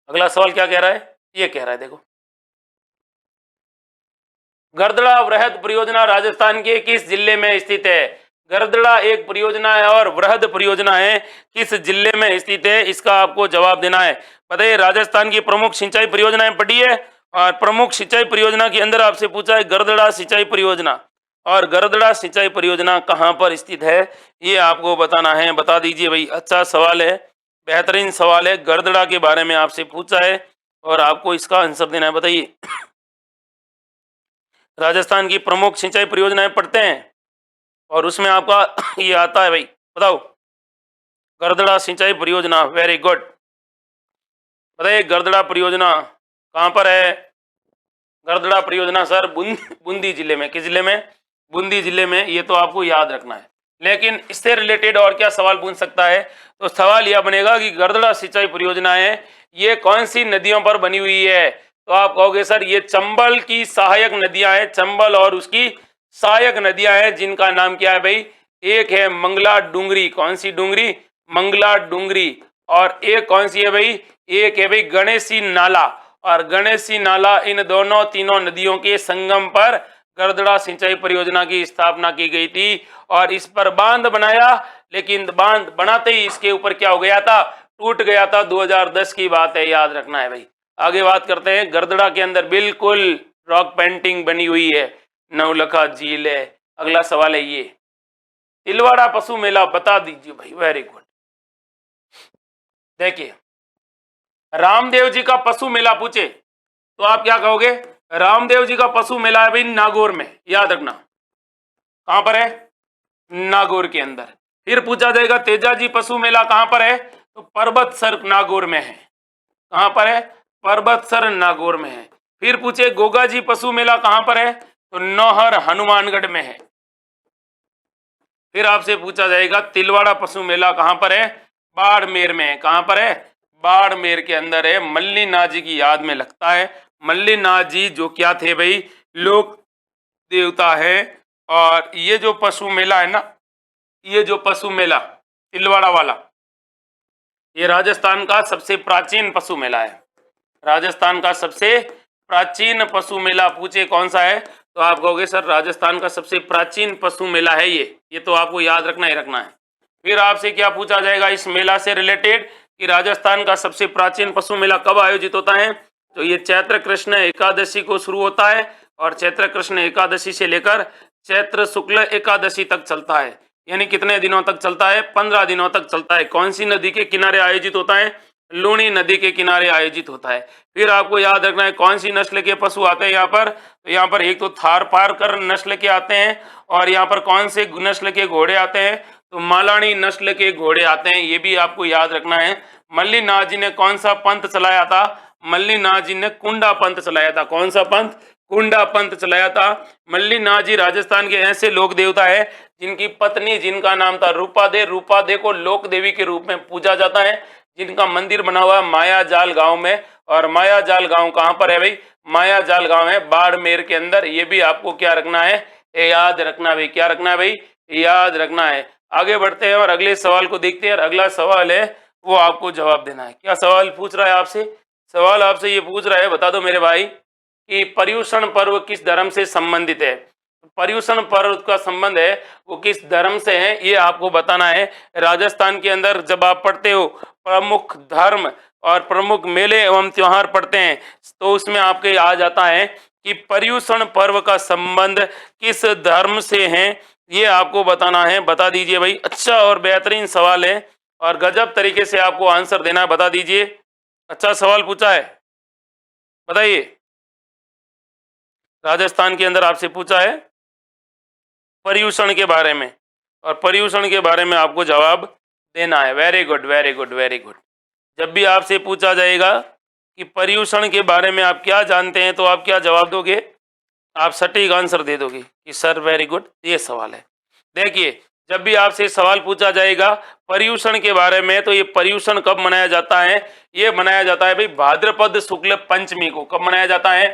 अगला सवाल क्या कह रहा है? ये कह रहा है, देखो, गरदड़ा वृहद परियोजना राजस्थान के किस जिले में स्थित है? गरदड़ा एक परियोजना है और वृहद परियोजना है, किस जिले में स्थित है, इसका आपको जवाब देना है। बताइए, राजस्थान की प्रमुख सिंचाई परियोजनाएं पढ़ी है, और प्रमुख सिंचाई परियोजना के अंदर आपसे पूछा है गरदड़ा सिंचाई परियोजना, और गरदड़ा सिंचाई परियोजना कहाँ पर स्थित है, ये आपको बताना है। बता दीजिए भाई। अच्छा सवाल है, बेहतरीन सवाल है, गरदड़ा के बारे में आपसे पूछा है और आपको इसका आंसर देना है। बताइए, राजस्थान की प्रमुख सिंचाई परियोजनाएं पढ़ते हैं और उसमें आपका ये आता है भाई, बताओ। गरदड़ा सिंचाई परियोजना, वेरी गुड। बताइए गरदड़ा परियोजना कहाँ पर है? गरदड़ा परियोजना सर बूंदी जिले में। किस जिले में? बूंदी जिले में। ये तो आपको याद रखना है। लेकिन इससे रिलेटेड और क्या सवाल पूछ सकता है? तो सवाल यह बनेगा कि गरदड़ा सिंचाई परियोजना है, ये कौन सी नदियों पर बनी हुई है? तो आप कहोगे सर ये चंबल की सहायक नदियां हैं, चंबल और उसकी सहायक नदियां हैं, जिनका नाम क्या है भाई? एक है मंगला डूंगरी। कौन सी डूंगरी? मंगला डूंगरी। और एक कौन सी है भाई? एक है भाई गणेशी नाला। और गणेशी नाला, इन दोनों तीनों नदियों के संगम पर गरदड़ा सिंचाई परियोजना की स्थापना की गई थी और इस पर बांध बनाया, लेकिन बांध बनाते ही इसके ऊपर क्या हो गया था? टूट गया था। 2010 की बात है, याद रखना है भाई। आगे बात करते हैं। गरदड़ा के अंदर बिल्कुल रॉक पेंटिंग बनी हुई है, नवलखा झील है। अगला सवाल है ये, तिलवाड़ा पशु मेला बता दीजिए भाई। Very good. देखिए, रामदेव जी का पशु मेला पूछे तो आप क्या कहोगे? रामदेव जी का पशु मेला है भाई नागौर में, याद रखना। कहां पर है? नागौर के अंदर। फिर पूछा जाएगा तेजा जी पशु मेला कहां पर है, तो परबतसर नागौर में है। कहाँ पर है? परबतसर नागौर में है। फिर पूछे गोगाजी पशु मेला कहाँ पर है? तो नौहर हनुमानगढ़ में है। फिर आपसे पूछा जाएगा तिलवाड़ा पशु मेला कहाँ पर है? बाड़मेर में है। कहाँ पर है? बाड़मेर के अंदर है। मल्लीनाथ जी की याद में लगता है। मल्लीनाथ जी जो क्या थे भाई? लोक देवता है। और ये जो पशु मेला है ना, ये जो पशु मेला तिलवाड़ा वाला, ये राजस्थान का सबसे प्राचीन पशु मेला है। राजस्थान का सबसे प्राचीन पशु मेला पूछे कौन सा है, तो आप कहोगे सर राजस्थान का सबसे प्राचीन पशु मेला है ये तो आपको याद रखना ही रखना है। फिर आपसे क्या पूछा जाएगा इस मेला से रिलेटेड कि राजस्थान का सबसे प्राचीन पशु मेला कब आयोजित होता है? तो ये चैत्र कृष्ण एकादशी को शुरू होता है और चैत्र कृष्ण एकादशी से लेकर चैत्र शुक्ल एकादशी तक चलता है। यानी कितने दिनों तक चलता है? 15 दिनों तक चलता है। कौन सी नदी के किनारे आयोजित होता है? लूणी नदी के किनारे आयोजित होता है। फिर आपको याद रखना है कौन सी नस्ल के पशु आते हैं यहाँ पर। तो यहाँ पर एक तो थार पारकर नस्ल के आते हैं और यहाँ पर कौन से नस्ल के घोड़े आते हैं? तो मालानी नस्ल के घोड़े आते हैं। ये भी आपको याद रखना है। मल्लीनाथ जी ने कौन सा पंथ चलाया था? मल्लीनाथ जी ने कुंडा पंथ चलाया था। कौन सा पंथ? कुंडा पंथ चलाया था। मल्लीनाथ जी राजस्थान के ऐसे लोक देवता है जिनकी पत्नी जिनका नाम था रूपादे। रूपादे को लोक देवी के रूप में पूजा जाता है, जिनका मंदिर बना हुआ है मायाजाल गांव में। और मायाजाल गांव कहाँ पर है भाई? मायाजाल गांव है बाड़मेर के अंदर। ये भी आपको क्या रखना है? याद रखना भाई। क्या रखना है भाई? याद रखना है। आगे बढ़ते हैं और अगले सवाल को देखते हैं। और अगला सवाल है वो आपको जवाब देना है। क्या सवाल पूछ रहा है आपसे? सवाल आपसे ये पूछ रहा है, बता दो मेरे भाई कि पर्युषण पर्व किस धर्म से संबंधित है। पर्युषण पर्व का संबंध है वो किस धर्म से है, ये आपको बताना है। राजस्थान के अंदर जब आप पढ़ते हो प्रमुख धर्म और प्रमुख मेले एवं त्योहार पढ़ते हैं तो उसमें आपके आ जाता है कि पर्युषण पर्व का संबंध किस धर्म से है, ये आपको बताना है। बता दीजिए भाई। अच्छा और बेहतरीन सवाल है और गजब तरीके से आपको आंसर देना है। बता दीजिए। अच्छा सवाल पूछा है, बताइए। राजस्थान के अंदर आपसे पूछा है पर्युषण के बारे में और पर्युषण के बारे में आपको जवाब देना है। Very good very good very good. जब भी आपसे पूछा जाएगा कि पर्युषण के बारे में आप क्या जानते हैं तो आप क्या जवाब दोगे? आप सटीक आंसर दे दोगे कि सर वेरी गुड, ये सवाल है। देखिए जब भी आपसे सवाल पूछा जाएगा पर्युषण के बारे में तो ये पर्युषण कब मनाया जाता है? ये मनाया जाता है भाई भाद्रपद शुक्ल पंचमी को। कब मनाया जाता है?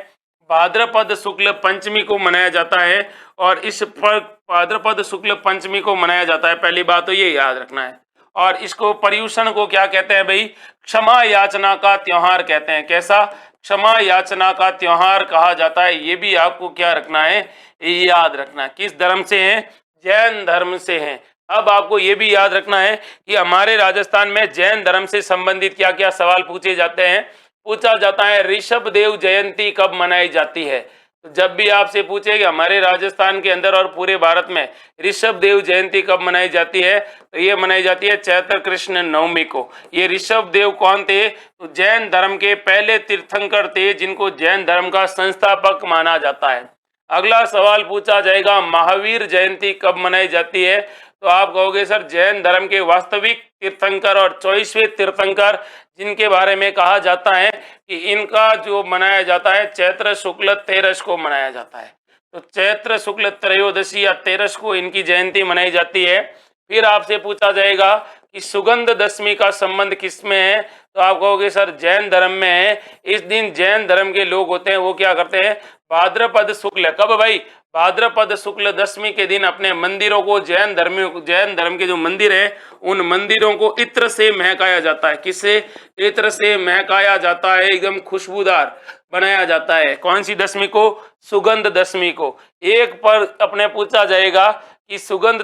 भाद्रपद शुक्ल पंचमी को मनाया जाता है। और इस पर भाद्रपद शुक्ल पंचमी को मनाया जाता है। पहली बात तो ये याद रखना है। और इसको पर्युषण को क्या कहते हैं भाई? क्षमा याचना का त्योहार कहते हैं। कैसा? क्षमा याचना का त्योहार कहा जाता है। ये भी आपको क्या रखना है? याद रखना है। किस धर्म से है? जैन धर्म से है। अब आपको ये भी याद रखना है कि हमारे राजस्थान में जैन धर्म से संबंधित क्या क्या सवाल पूछे जाते हैं। पूछा जाता है ऋषभ देव जयंती कब मनाई जाती है। तो जब भी आपसे पूछे कि हमारे राजस्थान के अंदर और पूरे भारत में ऋषभ देव जयंती कब मनाई जाती है, तो ये मनाई जाती है चैत्र कृष्ण नवमी को। ये ऋषभ देव कौन थे? तो जैन धर्म के पहले तीर्थंकर थे जिनको जैन धर्म का संस्थापक माना जाता है। अगला सवाल पूछा जाएगा महावीर जयंती कब मनाई जाती है। तो आप कहोगे सर जैन धर्म के वास्तविक तीर्थंकर और 24वें तीर्थंकर जिनके बारे में कहा जाता है कि इनका जो मनाया जाता है चैत्र शुक्ल 13 को मनाया जाता है। तो चैत्र शुक्ल त्रयोदशी या 13 को इनकी जयंती मनाई जाती है। फिर आपसे पूछा जाएगा कि सुगंध दशमी का संबंध किसमें है। तो आप कहोगे सर जैन धर्म में है। इस दिन जैन धर्म के लोग होते हैं वो क्या करते हैं? भाद्रपद शुक्ल, कब भाई? भाद्रपद शुक्ल दशमी के दिन अपने मंदिरों को जैन धर्म के जो मंदिर है उन मंदिरों को इत्र से महकाया जाता है। किससे? इत्र से महकाया जाता है, एकदम खुशबूदार बनाया जाता है। कौन सी दशमी को? सुगंध दशमी को। एक पर अपने पूछा जाएगा कि सुगंध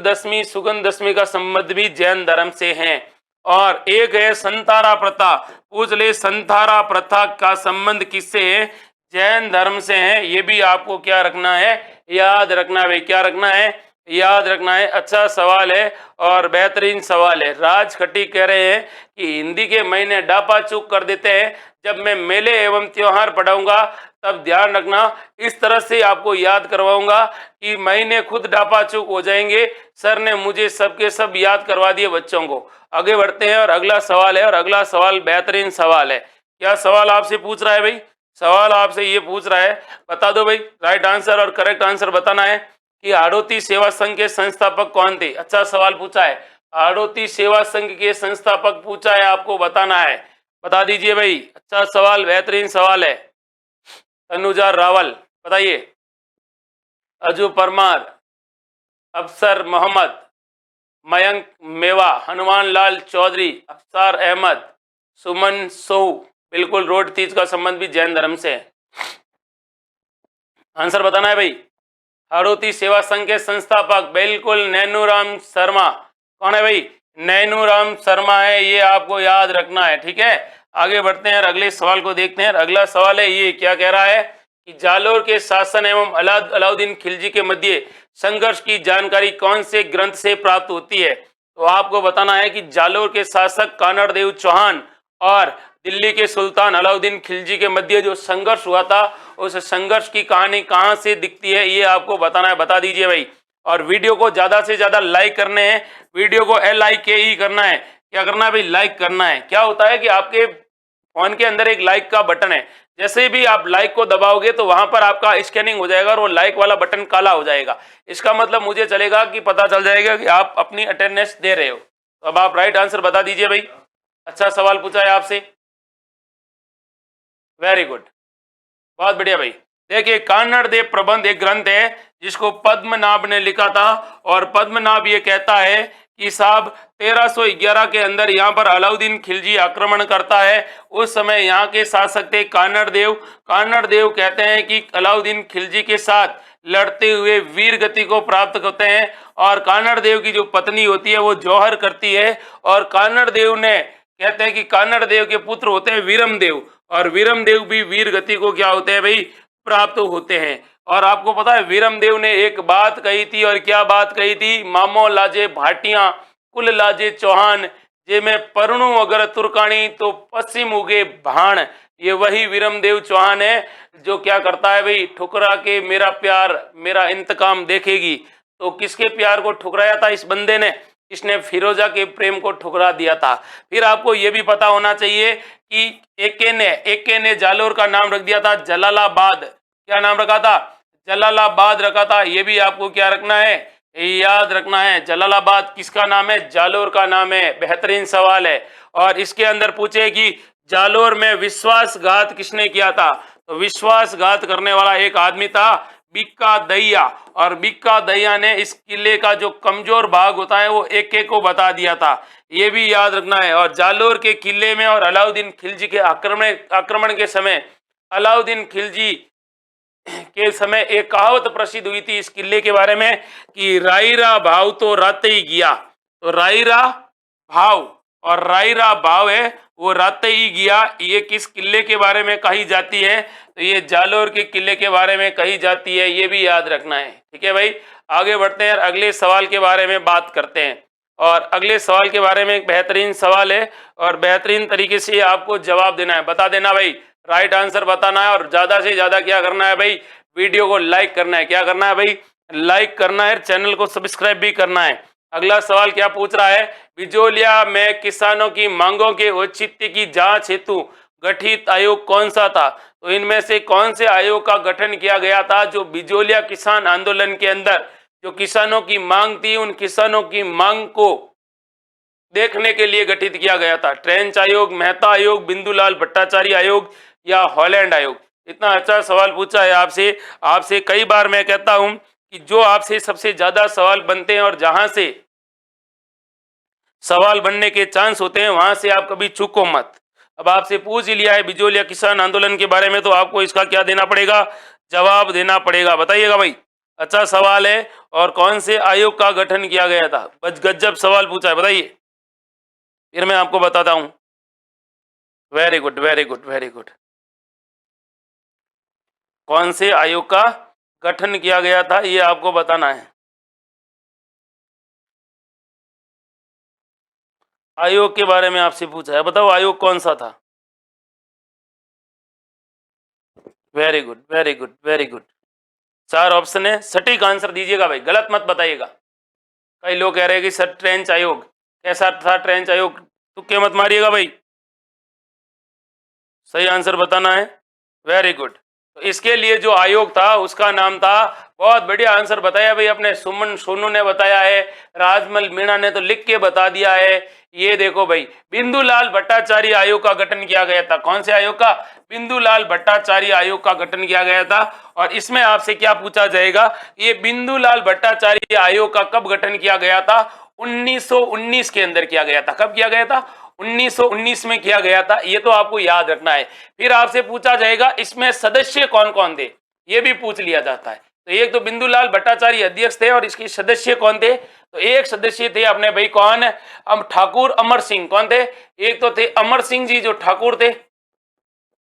दशमी का संबंध भी जैन धर्म से है। और एक है संतारा प्रथा। पूछ ले संतारा प्रथा का संबंध किससे है? जैन धर्म से है। ये भी आपको क्या रखना है? याद रखना है। क्या रखना है? याद रखना है। अच्छा सवाल है और बेहतरीन सवाल है। राज खट्टी कह रहे हैं कि हिंदी के महीने डापा चूक कर देते हैं। जब मैं मेले एवं त्योहार पढ़ाऊंगा तब ध्यान रखना, इस तरह से आपको याद करवाऊंगा कि महीने खुद डापा चूक हो जाएंगे। सर ने मुझे सबके सब याद करवा दिए बच्चों को। आगे बढ़ते हैं और अगला सवाल है, और अगला सवाल बेहतरीन सवाल है। क्या सवाल आपसे पूछ रहा है भाई? सवाल आपसे ये पूछ रहा है, बता दो भाई राइट आंसर और करेक्ट आंसर बताना है कि हाड़ौती सेवा संघ के संस्थापक कौन थे। अच्छा सवाल पूछा है, हाड़ौती सेवा संघ के संस्थापक पूछा है, आपको बताना है, बता दीजिए भाई। अच्छा सवाल, बेहतरीन सवाल है। तनुजा रावल बताइए। अजू परमार, अफसर मोहम्मद, मयंक मेवा, हनुमान लाल चौधरी, अफसार अहमद, सुमन सोहू। बिल्कुल, रोड तीज का संबंध भी जैन धर्म से है। आंसर बताना है भाई। हाड़ौती सेवा संघ के संस्थापक बिल्कुल नैनूराम शर्मा। कौन है भाई? नैनूराम शर्मा है, ये आपको याद रखना है। ठीक है, आगे बढ़ते हैं और अगले सवाल को देखते हैं। अगला सवाल है, ये क्या कह रहा है कि जालोर के शासन एवं अलाउद्दीन खिलजी के मध्य संघर्ष की जानकारी कौन से ग्रंथ से प्राप्त होती है। तो आपको बताना है कि जालोर के शासक कानड़ देव चौहान और दिल्ली के सुल्तान अलाउद्दीन खिलजी के मध्य जो संघर्ष हुआ था, उस संघर्ष की कहानी कहाँ से दिखती है, ये आपको बताना है। बता दीजिए भाई। और वीडियो को ज्यादा से ज्यादा लाइक करने हैं। वीडियो को LIKE करना है। क्या करना है भाई? लाइक करना है। क्या होता है कि आपके फोन के अंदर एक लाइक का बटन है, जैसे भी आप लाइक को दबाओगे तो वहां पर आपका स्कैनिंग हो जाएगा और वो लाइक वाला बटन काला हो जाएगा। इसका मतलब मुझे चलेगा कि पता चल जाएगा कि आप अपनी अटेंडेंस दे रहे हो। तो अब आप राइट आंसर बता दीजिए भाई। अच्छा सवाल पूछा है आपसे, वेरी गुड, बहुत बढ़िया भाई। देखिए, कान्नड़ देव प्रबंध एक ग्रंथ है जिसको पद्मनाभ ने लिखा था, और पद्मनाभ ये कहता है कि साहब 1311 के अंदर यहाँ पर अलाउद्दीन खिलजी आक्रमण करता है। उस समय यहाँ के शासक थे कान्नड़ देव। कान्नड़ देव कहते हैं कि अलाउद्दीन खिलजी के साथ लड़ते हुए वीर गति को प्राप्त करते हैं, और कान्नड़ देव की जो पत्नी होती है वो जौहर करती है। और कान्नड़ देव ने कहते हैं कि कान्नड़ देव के पुत्र होते हैं वीरम देव, और वीरम देव भी वीर गति को क्या होते हैं भाई? प्राप्त होते हैं। और आपको पता है वीरम देव ने एक बात कही थी, और क्या बात कही थी? मामो लाजे भाटियां कुल लाजे चौहान, जे में परणु अगर तुर्कानी तो पश्चिम उगे भाण। ये वही वीरम देव चौहान है जो क्या करता है भाई? ठुकरा के मेरा प्यार मेरा इंतकाम देखेगी। तो किसके प्यार को ठुकराया था इस बंदे ने? इसने फिरोजा के प्रेम को ठुकरा दिया था। फिर आपको यह भी पता होना चाहिए कि एके ने जालोर का नाम रख दिया था जलालाबाद। क्या नाम रखा था? जलालाबाद रखा था। ये भी आपको क्या रखना है? याद रखना है। जलालाबाद किसका नाम है? जालोर का नाम है। बेहतरीन सवाल है। और इसके अंदर पूछे कि जालोर में विश्वासघात किसने किया था? तो विश्वासघात करने वाला एक आदमी था, बिक्का दहिया। और बिक्का दहिया ने इस किले का जो कमजोर भाग होता है वो एक को बता दिया था। ये भी याद रखना है। और जालोर के किले में और अलाउद्दीन खिलजी के आक्रमण के समय अलाउद्दीन खिलजी के समय एक कहावत प्रसिद्ध हुई थी इस किले के बारे में कि राईरा भाव तो राते ही गया। तो राईरा भाव, और राईरा भाव है वो राते ही गया। ये किस किले के बारे में कही जाती है? तो ये जालोर के किले के बारे में कही जाती है। ये भी याद रखना है। ठीक है भाई, आगे बढ़ते हैं, अगले सवाल के बारे में बात करते हैं। और अगले सवाल के बारे में एक बेहतरीन सवाल है, और बेहतरीन तरीके से आपको जवाब देना है। बता देना भाई, राइट आंसर बताना है। और ज्यादा से ज्यादा क्या करना है भाई? वीडियो को लाइक करना है। क्या करना है भाई? लाइक करना है। चैनल को सब्सक्राइब भी करना है। अगला सवाल क्या पूछ रहा है? बिजोलिया में किसानों की मांगों के औचित्य की जांच हेतु गठित आयोग कौन सा था? तो इनमें से कौन से आयोग का गठन किया गया था जो बिजोलिया किसान आंदोलन के अंदर जो किसानों की मांग थी, उन किसानों की मांग को देखने के लिए गठित किया गया था? ट्रेंच आयोग, मेहता आयोग, बिंदुलाल भट्टाचार्य आयोग, या हॉलैंड आयोग? इतना अच्छा सवाल पूछा है आपसे। आपसे कई बार मैं कहता हूं कि जो आपसे सबसे ज्यादा सवाल बनते हैं और जहां से सवाल बनने के चांस होते हैं वहां से आप कभी चूको मत। अब आपसे पूछ ही लिया है बिजोलिया किसान आंदोलन के बारे में, तो आपको इसका क्या देना पड़ेगा? जवाब देना पड़ेगा। बताइएगा भाई। अच्छा सवाल है। और कौन से आयोग का गठन किया गया था? गजब सवाल पूछा है, बताइए। फिर मैं आपको बताता हूं। Very good, very good, very good. कौन से आयोग का गठन किया गया था ये आपको बताना है। आयोग के बारे में आपसे पूछा है, बताओ आयोग कौन सा था? Very good, very good, very good. 4 option है, सटीक आंसर दीजिएगा भाई, गलत मत बताइएगा। कई लोग कह रहे हैं कि सर ट्रेंच आयोग कैसा था, ट्रेंच आयोग, तुक्के मत मारिएगा भाई, सही आंसर बताना है। Very good. तो इसके लिए जो आयोग था उसका नाम था, बहुत बढ़िया आंसर बताया भाई अपने सुमन सोनू ने बताया है, राजमल मीणा ने तो लिख के बता दिया है। ये देखो भाई, बिंदुलाल भट्टाचार्य आयोग का गठन किया गया था। कौन से आयोग का? बिंदुलाल भट्टाचार्य आयोग का गठन किया गया था। और इसमें आपसे क्या पूछा जाएगा, ये बिंदुलाल भट्टाचार्य आयोग का कब गठन किया गया था? 1919 के अंदर किया गया था। कब किया गया था? 1919 में किया गया था, ये तो आपको याद रखना है। फिर आपसे पूछा जाएगा इसमें सदस्य कौन कौन थे, ये भी पूछ लिया जाता है। तो एक तो बिंदुलाल भट्टाचार्य अध्यक्ष थे और इसके सदस्य कौन थे? तो एक सदस्य थे अपने भाई कौन? हम ठाकुर अमर सिंह। कौन थे? एक तो थे अमर सिंह जी जो ठाकुर थे,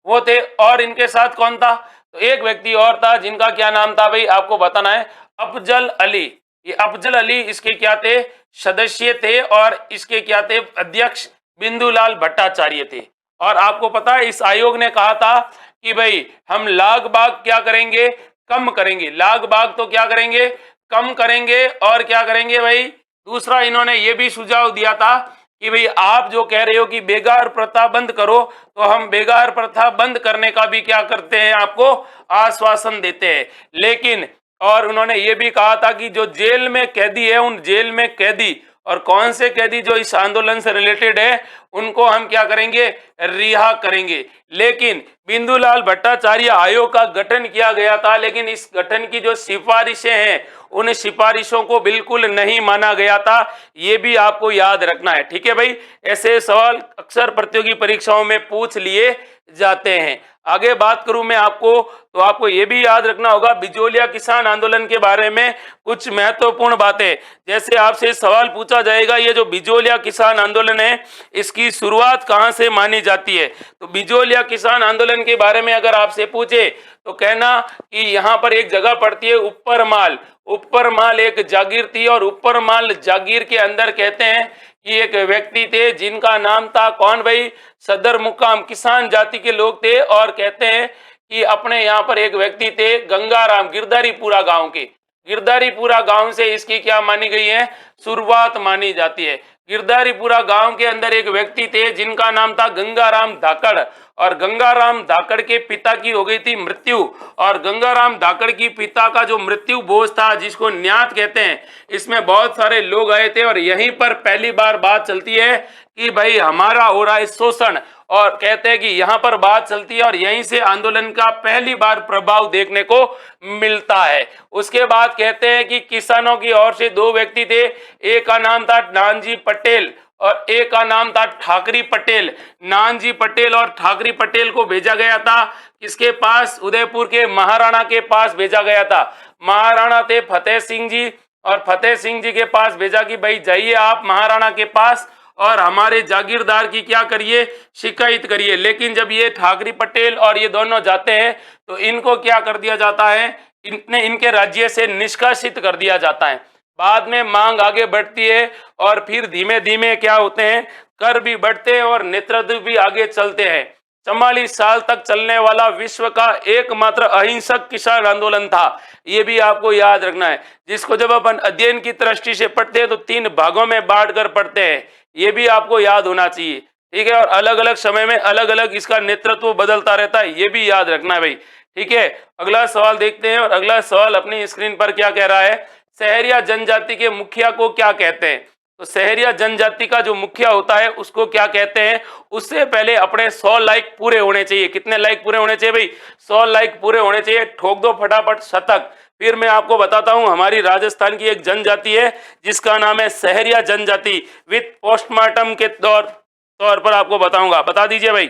वो थे। और इनके साथ कौन था? तो एक व्यक्ति और था जिनका क्या नाम था भाई, आपको बताना है, अफजल अली। ये अफजल अली इसके क्या थे? सदस्य थे। और इसके क्या थे? अध्यक्ष बिंदुलाल भट्टाचार्य थे। और आपको पता है इस आयोग ने कहा था कि भाई हम लाग बाग क्या करेंगे? कम करेंगे। लाग बाग तो क्या करेंगे? कम करेंगे। और क्या करेंगे भाई? दूसरा इन्होंने ये भी सुझाव दिया था कि भाई आप जो कह रहे हो कि बेगार प्रथा बंद करो, तो हम बेगार प्रथा बंद करने का भी क्या करते हैं, आपको आश्वासन देते हैं। लेकिन और उन्होंने ये भी कहा था कि जो जेल में कैदी है, उन जेल में कैदी, और कौन से कैदी जो इस आंदोलन से रिलेटेड है, उनको हम क्या करेंगे? रिहा करेंगे। लेकिन बिंदुलाल भट्टाचार्य आयोग का गठन किया गया था, लेकिन इस गठन की जो सिफारिशें हैं उन सिफारिशों को बिल्कुल नहीं माना गया था। ये भी आपको याद रखना है, ठीक है भाई। ऐसे सवाल अक्सर प्रतियोगी परीक्षाओं में पूछ लिए जाते हैं। आगे बात करूं मैं आपको, तो आपको ये भी याद रखना होगा बिजोलिया किसान आंदोलन के बारे में कुछ महत्वपूर्ण बातें। जैसे आपसे सवाल पूछा जाएगा ये जो बिजोलिया किसान आंदोलन है इसकी शुरुआत कहां से मानी जाती है? तो बिजोलिया किसान आंदोलन के बारे में अगर आपसे पूछे तो कहना कि यहाँ पर एक जगह पड़ती है ऊपर माल। ऊपर माल एक जागीर थी, और ऊपर माल जागीर के अंदर कहते हैं कि एक व्यक्ति थे जिनका नाम था कौन भाई? सदर मुकाम किसान जाति के लोग थे। और कहते हैं कि अपने यहाँ पर एक व्यक्ति थे गंगाराम, गिरधारीपुरा गांव के। गिरधारीपुरा गांव से इसकी क्या मानी गई है? शुरुआत मानी जाती है। गिरधारीपुरा गांव के अंदर एक व्यक्ति थे जिनका नाम था गंगाराम धाकड़। और गंगाराम धाकड़ के पिता की हो गई थी मृत्यु। और गंगाराम धाकड़ की पिता का जो मृत्यु भोज था, जिसको न्यात कहते हैं, इसमें बहुत सारे लोग आए थे। और यहीं पर पहली बार बात चलती है कि भाई हमारा हो रहा है शोषण, और कहते हैं कि यहाँ पर बात चलती है, और यहीं से आंदोलन का पहली बार प्रभाव देखने को मिलता है। उसके बाद कहते हैं कि किसानों की ओर से 2 व्यक्ति थे, एक का नाम था नानजी पटेल और एक का नाम था ठाकरी पटेल। नानजी पटेल और ठाकरी पटेल को भेजा गया था किसके पास? उदयपुर के महाराणा के पास भेजा गया था। महाराणा थे फतेह सिंह जी, और फतेह सिंह जी के पास भेजा कि भाई जाइए आप महाराणा के पास और हमारे जागीरदार की क्या करिए? शिकायत करिए। लेकिन जब ये ठाकरी पटेल और ये दोनों जाते हैं तो इनको क्या कर दिया जाता है? इनके राज्य से निष्कासित कर दिया जाता है। बाद में मांग आगे बढ़ती है और फिर धीमे धीमे क्या होते हैं? कर भी बढ़ते हैं और नेतृत्व भी आगे चलते हैं। 44 साल तक चलने वाला विश्व का एकमात्र अहिंसक किसान आंदोलन था, ये भी आपको याद रखना है। जिसको जब अपन अध्ययन की दृष्टि से पढ़ते हैं तो 3 भागों में बांट कर पढ़ते हैं, ये भी आपको याद होना चाहिए, ठीक है। और अलग अलग समय में अलग अलग इसका नेतृत्व बदलता रहता है, ये भी याद रखना है भाई, ठीक है। अगला सवाल देखते हैं, और अगला सवाल अपनी स्क्रीन पर क्या कह रहा है? सहरिया जनजाति के मुखिया को क्या कहते हैं? तो सहरिया जनजाति का जो मुखिया होता है उसको क्या कहते हैं? उससे पहले अपने 100 लाइक पूरे होने चाहिए। कितने लाइक पूरे होने चाहिए भाई? 100 लाइक पूरे होने चाहिए। ठोक दो फटाफट शतक। फिर मैं आपको बताता हूं, हमारी राजस्थान की एक जनजाति है जिसका नाम है सहरिया जनजाति। विथ पोस्टमार्टम के तौर पर आपको बताऊंगा, बता दीजिए भाई।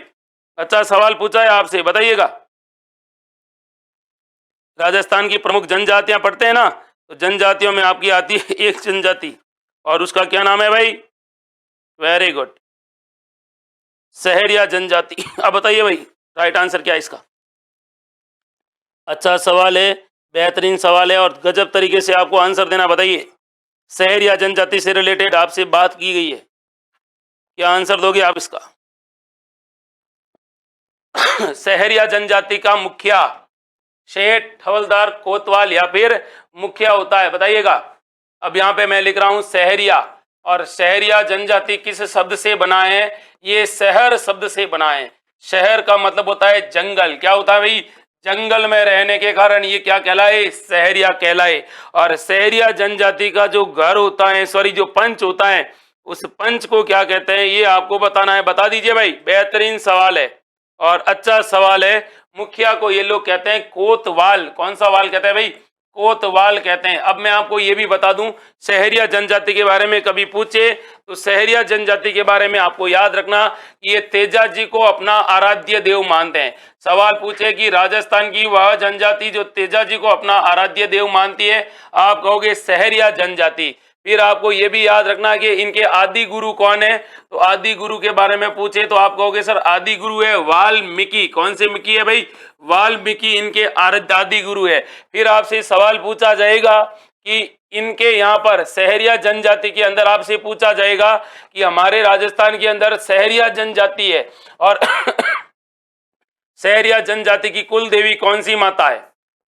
अच्छा सवाल पूछा है आपसे, बताइएगा। राजस्थान की प्रमुख जनजातियां पढ़ते हैं ना, तो जनजातियों में आपकी आती है एक जनजाति, और उसका क्या नाम है भाई? वेरी गुड, सहरिया जनजाति। अब बताइए भाई राइट आंसर क्या है इसका? अच्छा सवाल है, बेहतरीन सवाल है, और गजब तरीके से आपको आंसर देना। बताइए, सहरिया जनजाति से रिलेटेड आपसे बात की गई है। क्या आंसर दोगे आप इसका? सहरिया जनजाति का मुखिया शेठ, हवलदार, कोतवाल या फिर मुखिया होता है, बताइएगा। अब यहाँ पे मैं लिख रहा हूं सहरिया, और सहरिया जनजाति किस शब्द से बना है? ये शहर शब्द से बना है। शहर का मतलब होता है जंगल। क्या होता है भाई? जंगल में रहने के कारण ये क्या कहलाए? सहरिया कहलाए। और सहरिया जनजाति का जो घर होता है, सॉरी जो पंच होता है, उस पंच को क्या कहते हैं ये आपको बताना है। बता दीजिए भाई, बेहतरीन सवाल है और अच्छा सवाल है। मुखिया को ये लोग कहते हैं कोतवाल। कौन सा वाल कहते हैं भाई? कोतवाल कहते हैं। अब मैं आपको ये भी बता दूं, सहरिया जनजाति के बारे में कभी पूछे तो सहरिया जनजाति के बारे में आपको याद रखना कि ये तेजा जी को अपना आराध्य देव मानते हैं। सवाल पूछे कि राजस्थान की वह जनजाति जो तेजा जी को अपना आराध्य देव मानती है, आप कहोगे सहरिया जनजाति। फिर आपको ये भी याद रखना कि इनके आदि गुरु कौन है, तो आदि गुरु के बारे में पूछे तो आप कहोगे सर आदि गुरु है वाल्मीकि। कौन से मिकी है भाई? वाल्मीकि इनके आदि गुरु है। फिर आपसे सवाल पूछा जाएगा कि इनके यहाँ पर सहरिया जनजाति के अंदर आपसे पूछा जाएगा कि हमारे राजस्थान के अंदर सहरिया जनजाति है और सहरिया जनजाति की कुल देवी कौन सी माता है?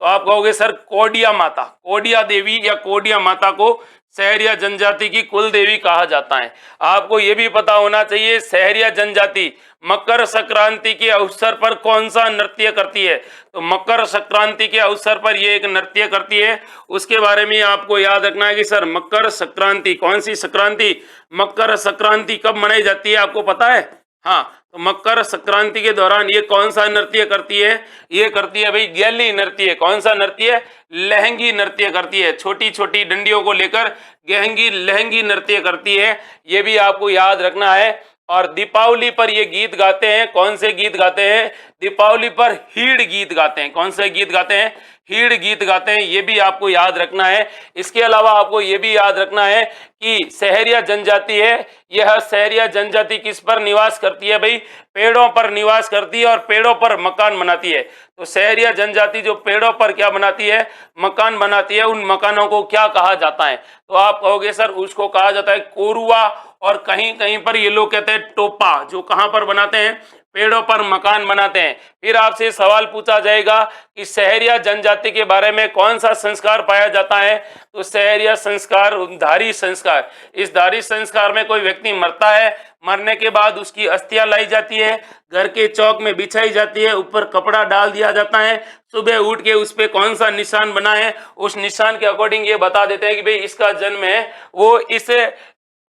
तो आप कहोगे सर कोडिया माता। कोडिया देवी या कोडिया माता को सहरिया जनजाति की कुल देवी कहा जाता है। आपको यह भी पता होना चाहिए सहरिया जनजाति मकर संक्रांति के अवसर पर कौन सा नृत्य करती है। तो मकर संक्रांति के अवसर पर ये एक नृत्य करती है, उसके बारे में आपको याद रखना है कि सर मकर संक्रांति, कौन सी संक्रांति? मकर संक्रांति कब मनाई जाती है आपको पता है? हाँ, तो मकर संक्रांति के दौरान ये कौन सा नृत्य करती है? ये करती है भाई गैली नृत्य। कौन सा नृत्य? लहंगी नृत्य करती है। छोटी छोटी डंडियों को लेकर गहंगी लहंगी नृत्य करती है, ये भी आपको याद रखना है। और दीपावली पर ये गीत गाते हैं। कौन से गीत गाते हैं? दीपावली पर हीड़ गीत गाते हैं। कौन से गीत गाते हैं? हीड़ गीत गाते हैं, ये भी आपको याद रखना है। इसके अलावा आपको ये भी याद रखना है कि सहरिया जनजाति है, यह सहरिया जनजाति किस पर निवास करती है भाई? पेड़ों पर निवास करती है और पेड़ों पर मकान बनाती है। तो सहरिया जनजाति जो पेड़ों पर क्या बनाती है? मकान बनाती है। उन मकानों को क्या कहा जाता है? तो आप कहोगे सर उसको कहा जाता है कोरुआ, और कहीं कहीं पर ये लोग कहते हैं टोपा, जो कहां पर बनाते हैं? पेड़ों पर मकान बनाते हैं। फिर आपसे सवाल पूछा जाएगा कि सहरिया जनजाति के बारे में कौन सा संस्कार पाया जाता है? तो सहरिया संस्कार धारी संस्कार। इस धारी संस्कार में कोई व्यक्ति मरता है, मरने के बाद उसकी अस्थियां लाई जाती है, घर के चौक में बिछाई जाती है, ऊपर कपड़ा डाल दिया जाता है, सुबह उठ के उस पे कौन सा निशान बना है उस निशान के अकॉर्डिंग ये बता देते हैं कि भाई इसका जन्म है वो इस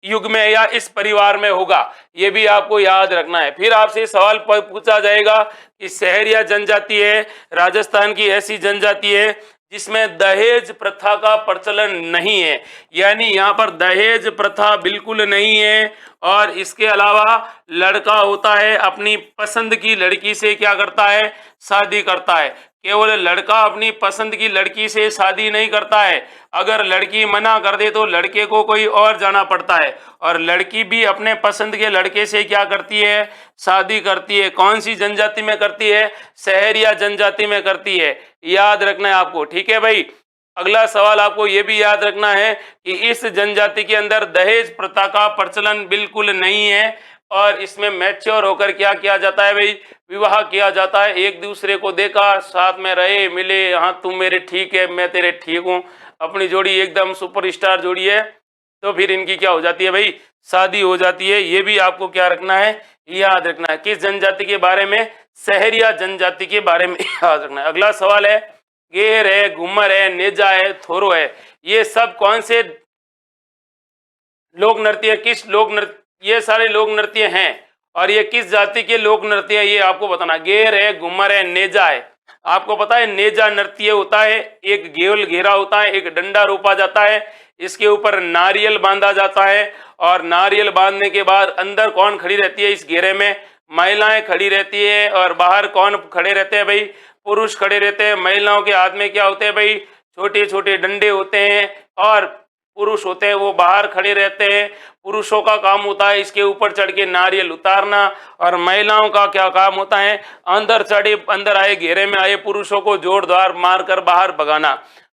युग में या इस परिवार में होगा। ये भी आपको याद रखना है। फिर आपसे सवाल पूछा जाएगा कि सहरिया जनजाति है राजस्थान की ऐसी जनजाति है जिसमें दहेज प्रथा का प्रचलन नहीं है, यानी यहाँ पर दहेज प्रथा बिल्कुल नहीं है। और इसके अलावा लड़का होता है अपनी पसंद की लड़की से क्या करता है? शादी करता है। केवल लड़का अपनी पसंद की लड़की से शादी नहीं करता है, अगर लड़की मना कर दे तो लड़के को कोई और जाना पड़ता है, और लड़की भी अपने पसंद के लड़के से क्या करती है? शादी करती है। कौन सी जनजाति में करती है? सहरिया जनजाति में करती है। याद रखना है आपको, ठीक है भाई। अगला सवाल आपको ये भी याद रखना है कि इस जनजाति के अंदर दहेज प्रथा का प्रचलन बिल्कुल नहीं है, और इसमें मैच्योर होकर क्या किया जाता है भाई? विवाह किया जाता है। एक दूसरे को देखा, साथ में रहे, मिले, हाँ तुम मेरे ठीक है मैं तेरे ठीक हूँ, अपनी जोड़ी एकदम सुपरस्टार जोड़ी है, तो फिर इनकी क्या हो जाती है भाई? शादी हो जाती है। ये भी आपको क्या रखना है? याद रखना है। किस जनजाति के बारे में? सहरिया जनजाति के बारे में याद रखना है। अगला सवाल है गेर है, घूमर है, नेजा है, थोरो है, ये सब कौन से लोक नृत्य, किस लोक नृत्य? ये सारे लोक नृत्य हैं और ये किस जाति के लोक नृत्य है ये आपको बताना। गेर है, घूमर है, नेजा है। आपको पता है नेजा नृत्य होता है, एक गोल घेरा होता है, एक डंडा रोपा जाता है, इसके ऊपर नारियल बांधा जाता है, और नारियल बांधने के बाद अंदर कौन खड़ी रहती है? इस घेरे में महिलाएं खड़ी रहती है, और बाहर कौन खड़े रहते हैं भाई? पुरुष खड़े रहते हैं। महिलाओं के हाथ में क्या होते हैं भाई? छोटे छोटे डंडे होते हैं, और पुरुष होते हैं वो बाहर खड़े रहते हैं। पुरुषों का काम होता है इसके ऊपर चढ़ के नारियल उतारना, और महिलाओं का क्या काम होता है? अंदर आए घेरे में आए पुरुषों को जोर द्वार मार कर बाहर भगाना।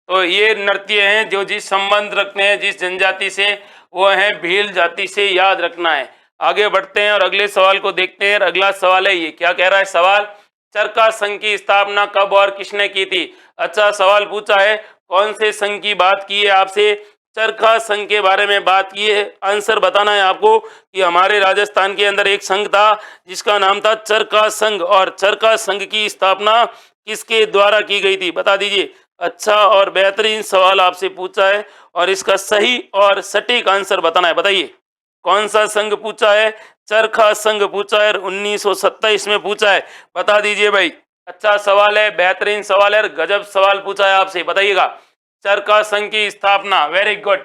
तो ये नृत्य हैं जो जिस संबंध रखते हैं जिस जनजाति से, वो है भील जाति से, याद रखना है। आगे बढ़ते हैं और अगले सवाल को देखते हैं। अगला सवाल है ये, क्या कह रहा है सवाल, चरखा संघ की स्थापना कब और किसने की थी। अच्छा सवाल पूछा है, कौन से संघ की बात की है आपसे, चरखा संघ के बारे में बात की है। आंसर बताना है आपको कि हमारे राजस्थान के अंदर एक संघ था जिसका नाम था चरखा संघ, और चरखा संघ की स्थापना किसके द्वारा की गई थी, बता दीजिए। अच्छा और बेहतरीन सवाल आपसे पूछा है और इसका सही और सटीक आंसर बताना है। बताइए कौन सा संघ पूछा है, चरखा संघ पूछा है, 1927 में पूछा है, बता दीजिए भाई। अच्छा सवाल है, बेहतरीन सवाल है, गजब सवाल पूछा है आपसे, बताइएगा। चरखा संघ की स्थापना, वेरी गुड,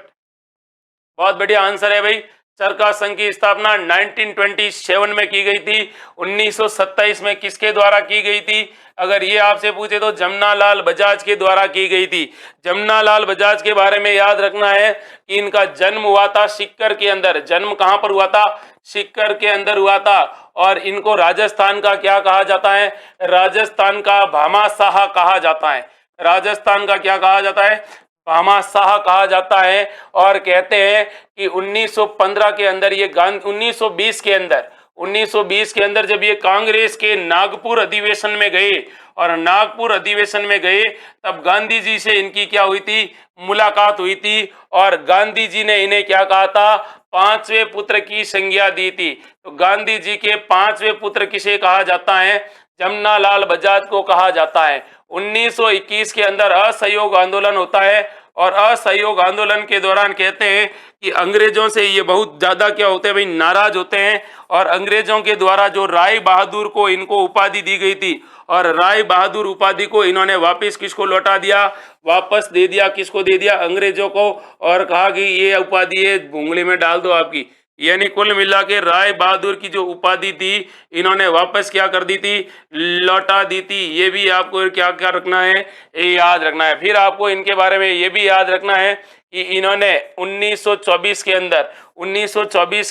बहुत बढ़िया आंसर है भाई। चरखा संघ की स्थापना 1927 में की गई थी। 1927 में किसके द्वारा की गई थी, अगर ये आपसे पूछे तो जमनालाल बजाज के द्वारा की गई थी। जमनालाल बजाज के बारे में याद रखना है कि इनका जन्म हुआ था सिक्कर के अंदर। जन्म कहां पर हुआ था, सिक्कर के अंदर हुआ था। और इनको राजस्थान का क्या कहा जाता है, राजस्थान का भामाशाह कहा जाता है। राजस्थान का क्या कहा जाता है, भामाशाह कहा जाता है। और कहते हैं कि 1915 के अंदर ये 1920 के अंदर जब ये कांग्रेस के नागपुर अधिवेशन में गए और नागपुर अधिवेशन में गए तब गांधी जी से इनकी क्या हुई थी, मुलाकात हुई थी। और गांधी जी ने इन्हें क्या कहा था, पांचवें पुत्र की संज्ञा दी थी। तो गांधी जी के पांचवें पुत्र किसे कहा जाता है, जमनालाल बजाज को कहा जाता है। 1921 के अंदर असहयोग आंदोलन होता है और असहयोग आंदोलन के दौरान कहते हैं कि अंग्रेजों से ये बहुत ज्यादा क्या होते हैं भाई, नाराज होते हैं। और अंग्रेजों के द्वारा जो राय बहादुर को इनको उपाधि दी गई थी, और राय बहादुर उपाधि को इन्होंने वापस किसको लौटा दिया, वापस दे दिया, किसको दे दिया, अंग्रेजों को। और कहा कि ये उपाधि है भूंगली में डाल दो आपकी। यानी कुल मिला के राय बहादुर की जो उपाधि थी इन्होंने वापस क्या कर दी थी, लौटा दी थी। ये भी आपको क्या क्या रखना है, ये याद रखना है। फिर आपको इनके बारे में ये भी याद रखना है कि इन्होंने 1924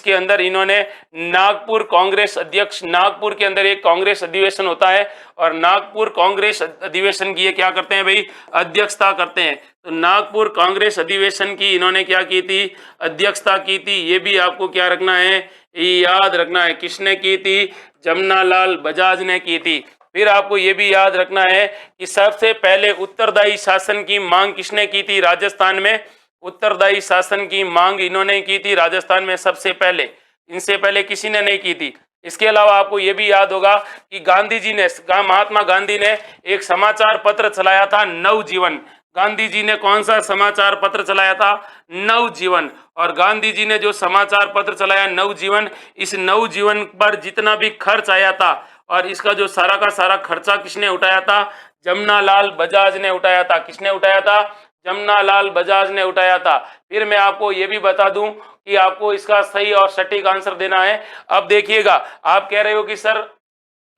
के अंदर इन्होंने नागपुर कांग्रेस अध्यक्ष, नागपुर के अंदर एक कांग्रेस अधिवेशन होता है और नागपुर कांग्रेस अधिवेशन की ये क्या करते हैं भाई, अध्यक्षता करते हैं। तो नागपुर कांग्रेस अधिवेशन की इन्होंने क्या की थी, अध्यक्षता की थी। ये भी आपको क्या रखना है, याद रखना है। किसने की थी, जमनालाल बजाज ने की थी। फिर आपको ये भी याद रखना है कि सबसे पहले उत्तरदायी शासन की मांग किसने की थी राजस्थान में, उत्तरदायी शासन की मांग इन्होंने की थी राजस्थान में सबसे पहले, इनसे पहले किसी ने नहीं की थी। इसके अलावा आपको ये भी याद होगा कि गांधी जी ने, महात्मा गांधी ने एक समाचार पत्र चलाया था नवजीवन। गांधी जी ने कौन सा समाचार पत्र चलाया था, नवजीवन। और गांधी जी ने जो समाचार पत्र चलाया नवजीवन, इस नवजीवन पर जितना भी खर्च आया था और इसका जो सारा का सारा खर्चा किसने उठाया था, जमनालाल बजाज ने उठाया था। किसने उठाया था, जमनालाल बजाज ने उठाया था। फिर मैं आपको ये भी बता दूं कि आपको इसका सही और सटीक आंसर देना है। अब देखिएगा, आप कह रहे हो कि सर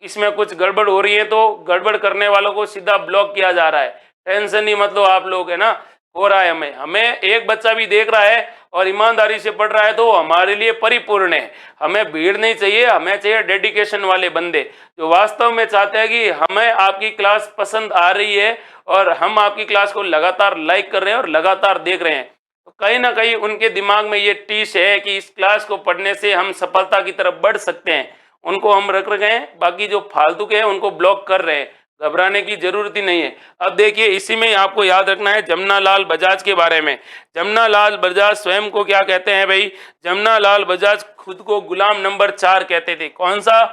इसमें कुछ गड़बड़ हो रही है, तो गड़बड़ करने वालों को सीधा ब्लॉक किया जा रहा है। टेंशन नहीं मत लो आप लोग, है ना, हो रहा है। हमें एक बच्चा भी देख रहा है और ईमानदारी से पढ़ रहा है तो हमारे लिए परिपूर्ण है। हमें भीड़ नहीं चाहिए, हमें चाहिए डेडिकेशन वाले बंदे जो वास्तव में चाहते हैं कि हमें आपकी क्लास पसंद आ रही है और हम आपकी क्लास को लगातार लाइक कर रहे हैं और लगातार देख रहे हैं। तो कहीं ना कहीं उनके दिमाग में ये टीस है कि इस क्लास को पढ़ने से हम सफलता की तरफ बढ़ सकते हैं, उनको हम रख रहे हैं। बाकी जो फालतू के हैं उनको ब्लॉक कर रहे हैं, घबराने की जरूरत ही नहीं है। अब देखिए, इसी में आपको याद रखना है जमनालाल बजाज के बारे में। जमनालाल बजाज स्वयं को क्या कहते हैं भाई, जमनालाल बजाज खुद को गुलाम नंबर 4 कहते थे। कौन सा,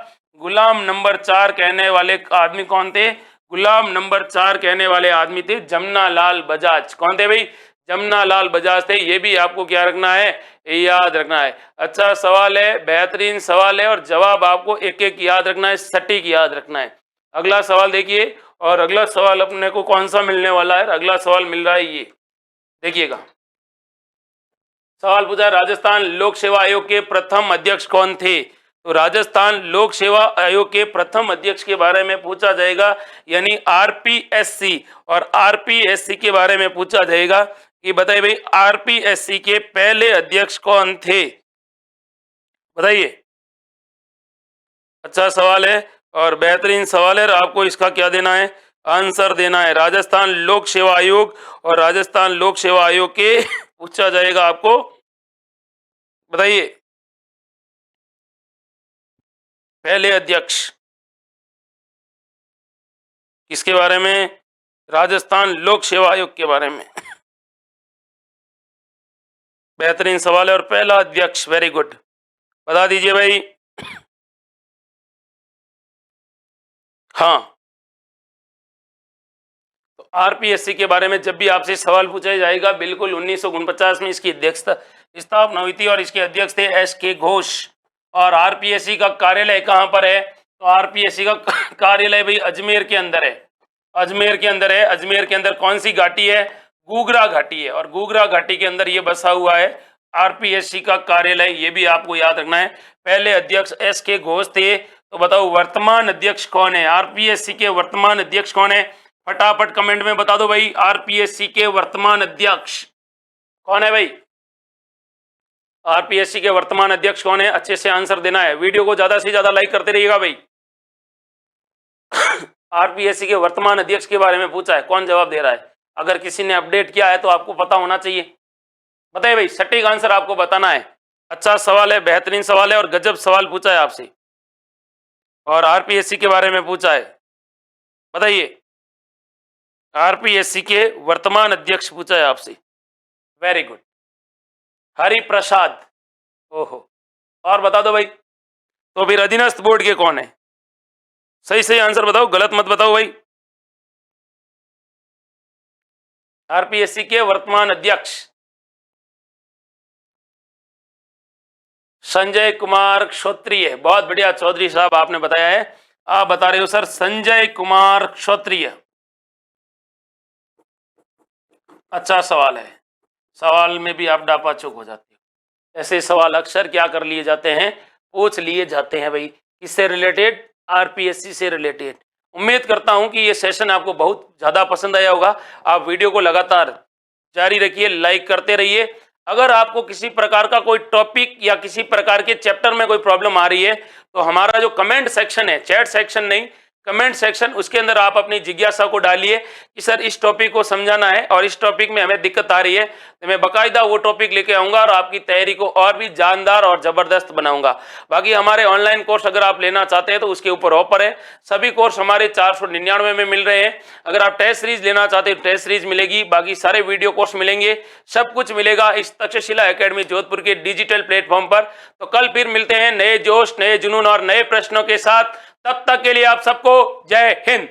गुलाम नंबर 4 कहने वाले आदमी कौन थे, गुलाम नंबर 4 कहने वाले आदमी थे जमनालाल बजाज। कौन थे भाई, जमनालाल बजाज थे। ये भी आपको क्या रखना है, याद रखना है। अच्छा सवाल है, बेहतरीन सवाल है और जवाब आपको एक एक याद रखना है, सटीक याद रखना है। अगला सवाल देखिए, और अगला सवाल अपने को कौन सा मिलने वाला है, अगला सवाल मिल रहा है ये देखिएगा। सवाल पूछा, राजस्थान लोक सेवा आयोग के प्रथम अध्यक्ष कौन थे। तो राजस्थान लोक सेवा आयोग के प्रथम अध्यक्ष के बारे में पूछा जाएगा, यानी आरपीएससी। और आरपीएससी के बारे में पूछा जाएगा कि बताइए भाई आरपीएससी के पहले अध्यक्ष कौन थे, बताइए। अच्छा सवाल है और बेहतरीन सवाल है, आपको इसका क्या देना है, आंसर देना है। राजस्थान लोक सेवा आयोग, और राजस्थान लोक सेवा आयोग के पूछा जाएगा आपको, बताइए। पहले अध्यक्ष किसके बारे में? राजस्थान लोक सेवा आयोग के बारे में। बेहतरीन सवाल है। और पहला अध्यक्ष, वेरी गुड, बता दीजिए भाई। हाँ, तो आरपीएससी के बारे में जब भी आपसे सवाल पूछा जाएगा, बिल्कुल 1949 में इसकी अध्यक्षता स्थापना हुई थी और इसके अध्यक्ष थे एस.के. घोष। और आरपीएससी का कार्यालय कहाँ पर है? तो आरपीएससी का कार्यालय भाई अजमेर के अंदर है। अजमेर के अंदर है। अजमेर के अंदर कौन सी घाटी है? गुगरा घाटी है। और गुगरा घाटी के अंदर ये बसा हुआ है आरपीएससी का कार्यालय, ये भी आपको याद रखना है। पहले अध्यक्ष एस.के. घोष थे। तो बताओ वर्तमान अध्यक्ष कौन है? आरपीएससी के वर्तमान अध्यक्ष कौन है? फटाफट कमेंट में बता दो भाई, आरपीएससी के वर्तमान अध्यक्ष कौन है भाई? आरपीएससी के वर्तमान अध्यक्ष कौन है? अच्छे से आंसर देना है। वीडियो को ज्यादा से ज्यादा लाइक करते रहिएगा भाई। आरपीएससी के वर्तमान अध्यक्ष के बारे में पूछा है, कौन जवाब दे रहा है? अगर किसी ने अपडेट किया है तो आपको पता होना चाहिए। बताइए भाई, सटीक आंसर आपको बताना है। अच्छा सवाल है, बेहतरीन सवाल है और गजब सवाल पूछा है आपसे और आरपीएससी के बारे में पूछा है। बताइए, आरपीएससी के वर्तमान अध्यक्ष पूछा है आपसे। Very good, Hari Prasad. ओहो, और बता दो भाई। तो फिर अधीनस्थ बोर्ड के कौन है? सही सही आंसर बताओ, गलत मत बताओ भाई। आरपीएससी के वर्तमान अध्यक्ष संजय कुमार क्षत्रिय। बहुत बढ़िया चौधरी साहब, आपने बताया है। आप बता रहे हो सर संजय कुमार क्षत्रिय। अच्छा सवाल है, सवाल में भी आप डापाचूक हो जाते हो। ऐसे सवाल अक्सर क्या कर लिए जाते हैं, पूछ लिए जाते हैं भाई। किससे रिलेटेड? आरपीएससी से रिलेटेड। उम्मीद करता हूं कि ये सेशन आपको बहुत ज़्यादा पसंद आया होगा। आप वीडियो को लगातार जारी रखिए, लाइक करते रहिए। अगर आपको किसी प्रकार का कोई टॉपिक या किसी प्रकार के चैप्टर में कोई प्रॉब्लम आ रही है तो हमारा जो कमेंट सेक्शन है, चैट सेक्शन नहीं, कमेंट सेक्शन, उसके अंदर आप अपनी जिज्ञासा को डालिए कि सर इस टॉपिक को समझाना है और इस टॉपिक में हमें दिक्कत आ रही है, तो मैं बाकायदा वो टॉपिक लेके आऊंगा और आपकी तैयारी को और भी जानदार और जबरदस्त बनाऊंगा। बाकी हमारे ऑनलाइन कोर्स अगर आप लेना चाहते हैं तो उसके ऊपर ऑफर है। सभी कोर्स हमारे 499 में मिल रहे हैं। अगर आप टेस्ट सीरीज लेना चाहते हैं टेस्ट सीरीज मिलेगी, बाकी सारे वीडियो कोर्स मिलेंगे, सब कुछ मिलेगा इस तक्षशिला एकेडमी जोधपुर के डिजिटल प्लेटफॉर्म पर। तो कल फिर मिलते हैं नए जोश, नए जुनून और नए प्रश्नों के साथ। तब तक के लिए आप सबको जय हिंद।